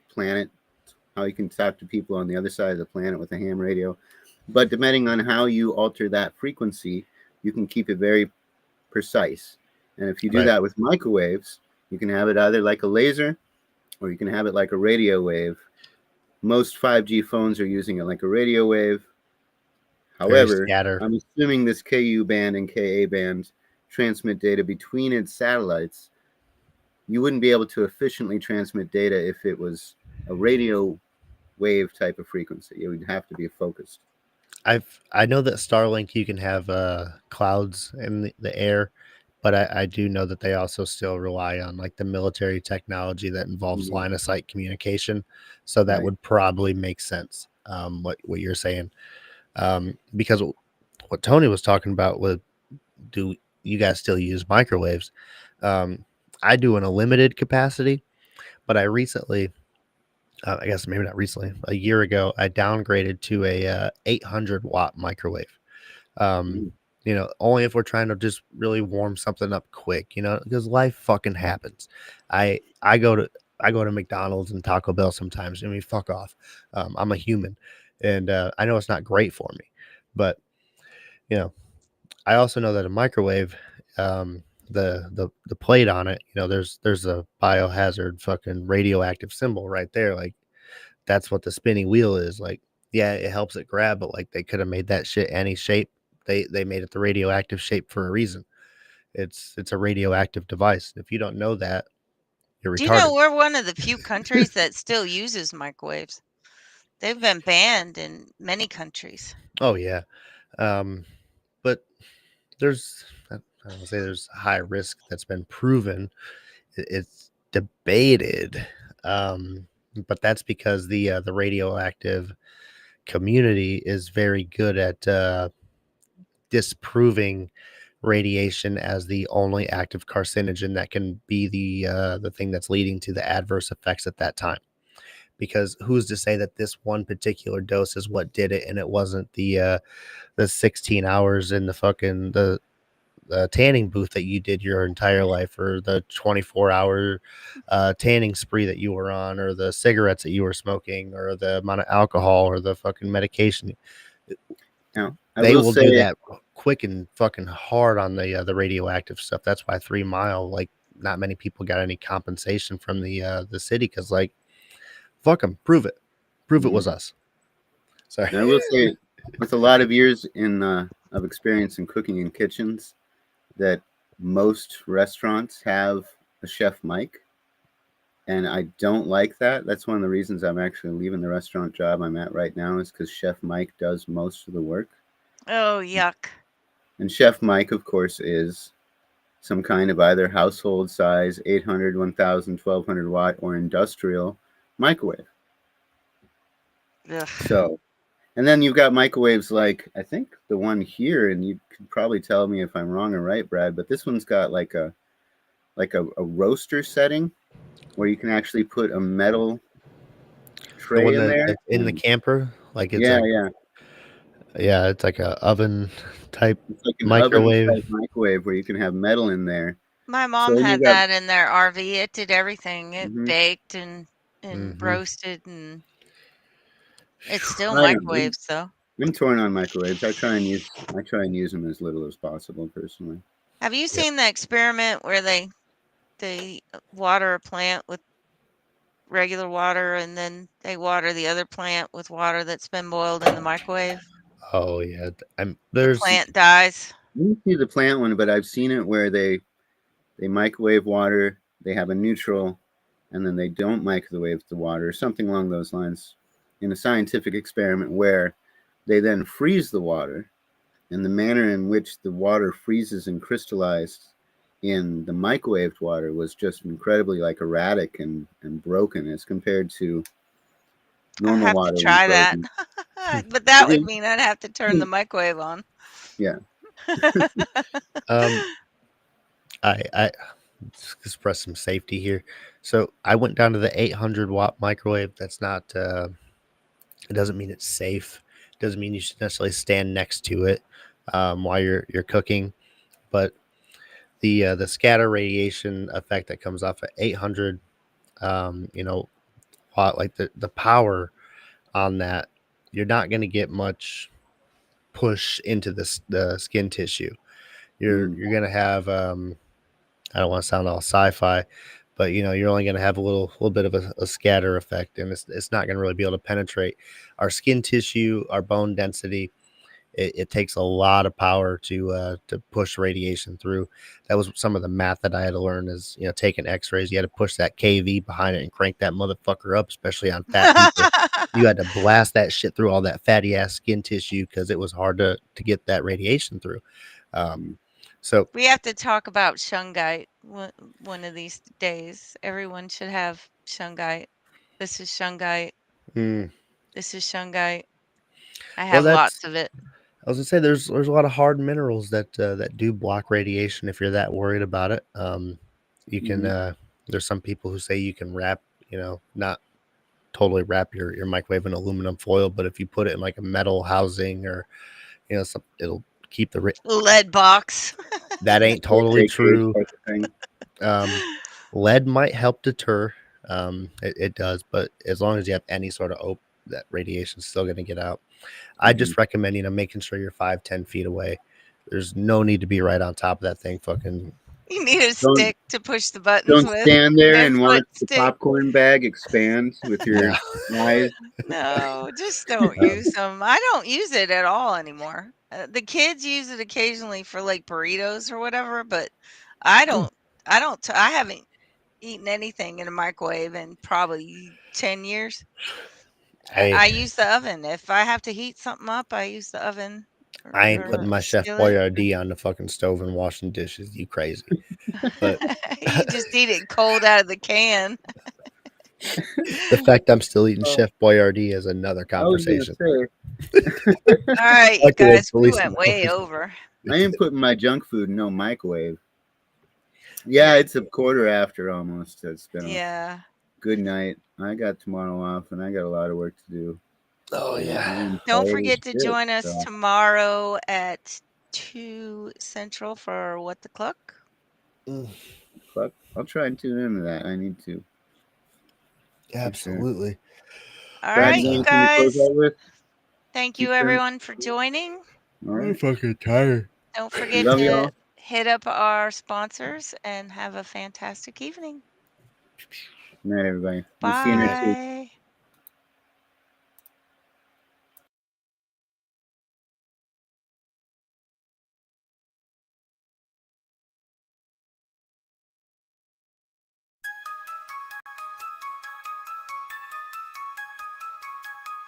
S6: planet. How you can talk to people on the other side of the planet with a ham radio. But depending on how you alter that frequency, you can keep it very precise. And if you do that with microwaves, you can have it either like a laser or you can have it like a radio wave. Most 5G phones are using it like a radio wave. However, I'm assuming this KU band and KA band transmit data between its satellites. You wouldn't be able to efficiently transmit data if it was a radio wave type of frequency. It would have to be focused.
S1: I know that Starlink, you can have clouds in the air, but I do know that they also still rely on like the military technology that involves line of sight communication. So that would probably make sense. What you're saying, because what Tony was talking about with, do you guys still use microwaves? I do in a limited capacity, but I recently, I guess maybe not recently, a year ago, I downgraded to a 800-watt microwave. You know, only if we're trying to just really warm something up quick, you know, because life fucking happens. I go to McDonald's and Taco Bell sometimes. I mean, fuck off. I'm a human, and I know it's not great for me, but you know, I also know that a microwave, the plate on it, you know, there's a biohazard fucking radioactive symbol right there. Like that's what the spinning wheel is. Like, yeah, it helps it grab, but like they could have made that shit any shape. They made it the radioactive shape for a reason. It's a radioactive device. If you don't know that, you're
S5: Do you know
S1: retarded.
S5: we're one of the few countries that still uses microwaves? They've been banned in many countries.
S1: Oh yeah. But there's, I don't want to say there's high risk that's been proven. It's debated, but that's because the radioactive community is very good at disproving radiation as the only active carcinogen that can be the thing that's leading to the adverse effects at that time. Because who's to say that this one particular dose is what did it, and it wasn't the 16 hours in the fucking the tanning booth that you did your entire life, or the 24-hour tanning spree that you were on, or the cigarettes that you were smoking, or the amount of alcohol, or the fucking medication.
S6: Now,
S1: They will do that quick and fucking hard on the radioactive stuff. That's why 3 Mile, like, not many people got any compensation from the city, because like, fuck them, prove it was us. Sorry.
S6: And I will say, with a lot of years of experience in cooking in kitchens, that most restaurants have a chef mic, and I don't like that. That's one of the reasons I'm actually leaving the restaurant job I'm at right now, is because Chef Mike does most of the work.
S5: Oh, yuck.
S6: And Chef Mike, of course, is some kind of either household size 800, 1000, 1200 watt or industrial microwave.
S5: Ugh.
S6: So, and then you've got microwaves like, I think the one here, and you could probably tell me if I'm wrong or right, Brad, but this one's got like a roaster setting where you can actually put a metal
S1: The
S6: tray
S1: one
S6: in there.
S1: that's in the camper, like it's
S6: Yeah,
S1: like
S6: yeah.
S1: it's like a oven type
S6: It's like an oven
S1: microwave.
S6: type microwave where you can have metal in there.
S5: My
S6: So
S5: mom
S6: you
S5: had
S6: got
S5: that in their RV. It did everything. It
S6: mhm.
S5: baked and
S1: Mhm.
S5: roasted, and it's still
S6: I don't know.
S5: microwaves though.
S6: I'm torn on microwaves. I try and use them as little as possible personally.
S5: Have you
S1: Yep.
S5: seen the experiment where they water a plant with regular water and then they water the other plant with water that's been boiled in the microwave?
S1: Oh yeah,
S5: The
S1: there's
S5: plant dies.
S6: I didn't see the plant one, but I've seen it where they microwave water, they have a neutral, and then they don't microwave the water, something along those lines, in a scientific experiment where they then freeze the water, and the manner in which the water freezes and crystallized in the microwaved water was just incredibly like erratic and broken as compared to
S5: I
S6: normal
S5: have to
S6: water when
S5: try that.
S6: frozen.
S5: But that would mean I'd have to turn the microwave on.
S6: Yeah.
S1: I express some safety here. So I went down to the 800-watt microwave. That's not. It doesn't mean it's safe. It doesn't mean you should necessarily stand next to it while you're cooking. But the scatter radiation effect that comes off at 800, watt, like the power on that, you're not going to get much push into the skin tissue. You're going to have I don't want to sound all sci-fi, but you're only going to have a little bit of a scatter effect, and it's not going to really be able to penetrate our skin tissue, our bone density. It takes a lot of power to push radiation through. That was some of the math that I had to learn. Is taking X-rays, you had to push that kV behind it and crank that motherfucker up, especially on fat people. You had to blast that shit through all that fatty ass skin tissue because it was hard to get that radiation through. So
S5: We have to talk about shungite one of these days. Everyone should have shungite. This is shungite. This is shungite. I
S1: well,
S5: have
S1: that's
S5: lots of it.
S1: I was gonna say there's a lot of hard minerals that do block radiation if you're that worried about it. You can there's some people who say you can wrap, not totally wrap your microwave in aluminum foil, but if you put it in like a metal housing or it'll keep the
S5: lead box.
S1: That ain't totally true. Lead might help deter. It does, but as long as you have any sort of that radiation's still going to get out. I just recommend, making sure you're 5-10 feet away. There's no need to be right on top of that thing. Fucking.
S5: You need a stick to push the buttons
S6: Don't
S5: with.
S6: stand there and watch the
S5: stick.
S6: popcorn bag expand with your eyes.
S5: No, just don't use them. I don't use it at all anymore. The kids use it occasionally for like burritos or whatever, but I don't. I haven't eaten anything in a microwave in probably 10 years. I use the oven. If I have to heat something up, I use the oven.
S1: I ain't putting my Chef
S5: skillet.
S1: Boyardee on the fucking stove and washing dishes. You crazy? But
S5: you just eat it cold out of the can.
S1: the fact I'm still eating Chef Boyardee is another conversation.
S5: All right, you guys, we went way over.
S6: I am putting my junk food in no microwave. Yeah, it's a quarter after almost. It's been a good night. I got tomorrow off, and I got a lot of work to do.
S1: Oh yeah.
S5: Don't forget to join us tomorrow at 2 Central for What the Cluck.
S6: I'll try and tune into that. I need to.
S1: Absolutely.
S5: All right, you guys. Thank you, everyone, for joining.
S1: I'm fucking tired.
S5: Don't forget to hit up our sponsors and have a fantastic evening.
S6: Good night, everybody.
S5: Bye.
S6: We'll see you next week.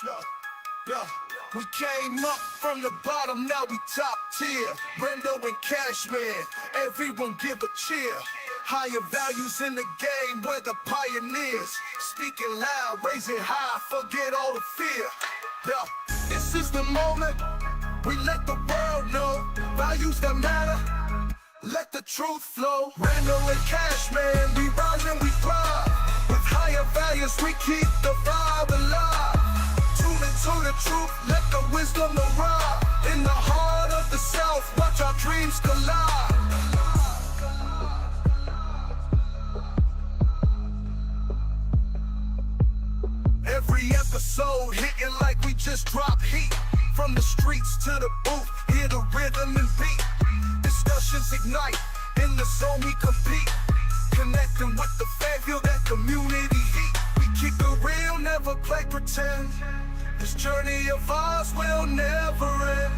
S2: Yeah. Yeah. We came up from the bottom, now we top tier. Brendo and Cashman, everyone give a cheer. Higher values in the game, we're the pioneers. Speaking loud, raising high, forget all the fear. Yeah. This is the moment, we let the world know. Values that matter, let the truth flow. Brendo and Cashman, we rise and we thrive. With higher values, we keep the vibe alive. Tune into the truth, let the wisdom arrive. In the heart of the South, watch our dreams collide. Every episode hitting like we just dropped heat. From the streets to the booth, hear the rhythm and beat. Discussions ignite, in the zone we compete. Connecting with the fan, feel that community heat. We keep it real, never play pretend. This journey of ours will never end.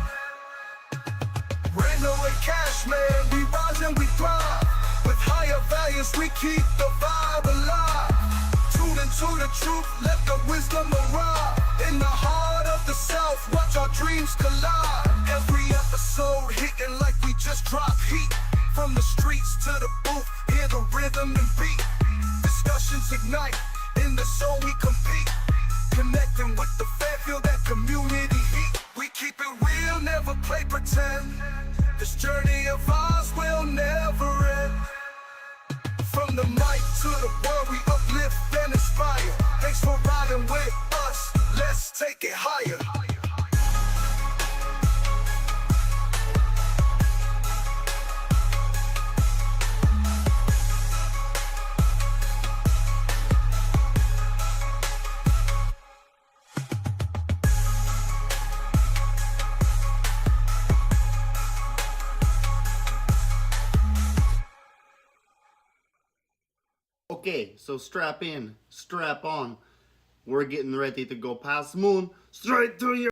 S2: Brendo and Cashman, we rise and we thrive. With higher values, we keep the vibe alive. Tune into the truth, let the wisdom arrive. In the heart of the South, watch our dreams collide. Every episode hitting like we just dropped heat. From the streets to the booth, hear the rhythm and beat. Discussions ignite, in the zone we compete. Connecting with the fan, feel that community heat. We keep it real, never play pretend. This journey of ours will never end. From the mic to the world, we uplift and inspire. Thanks for riding with us, let's take it higher.
S1: Okay, so strap in, strap on. We're getting ready to go past moon, straight through your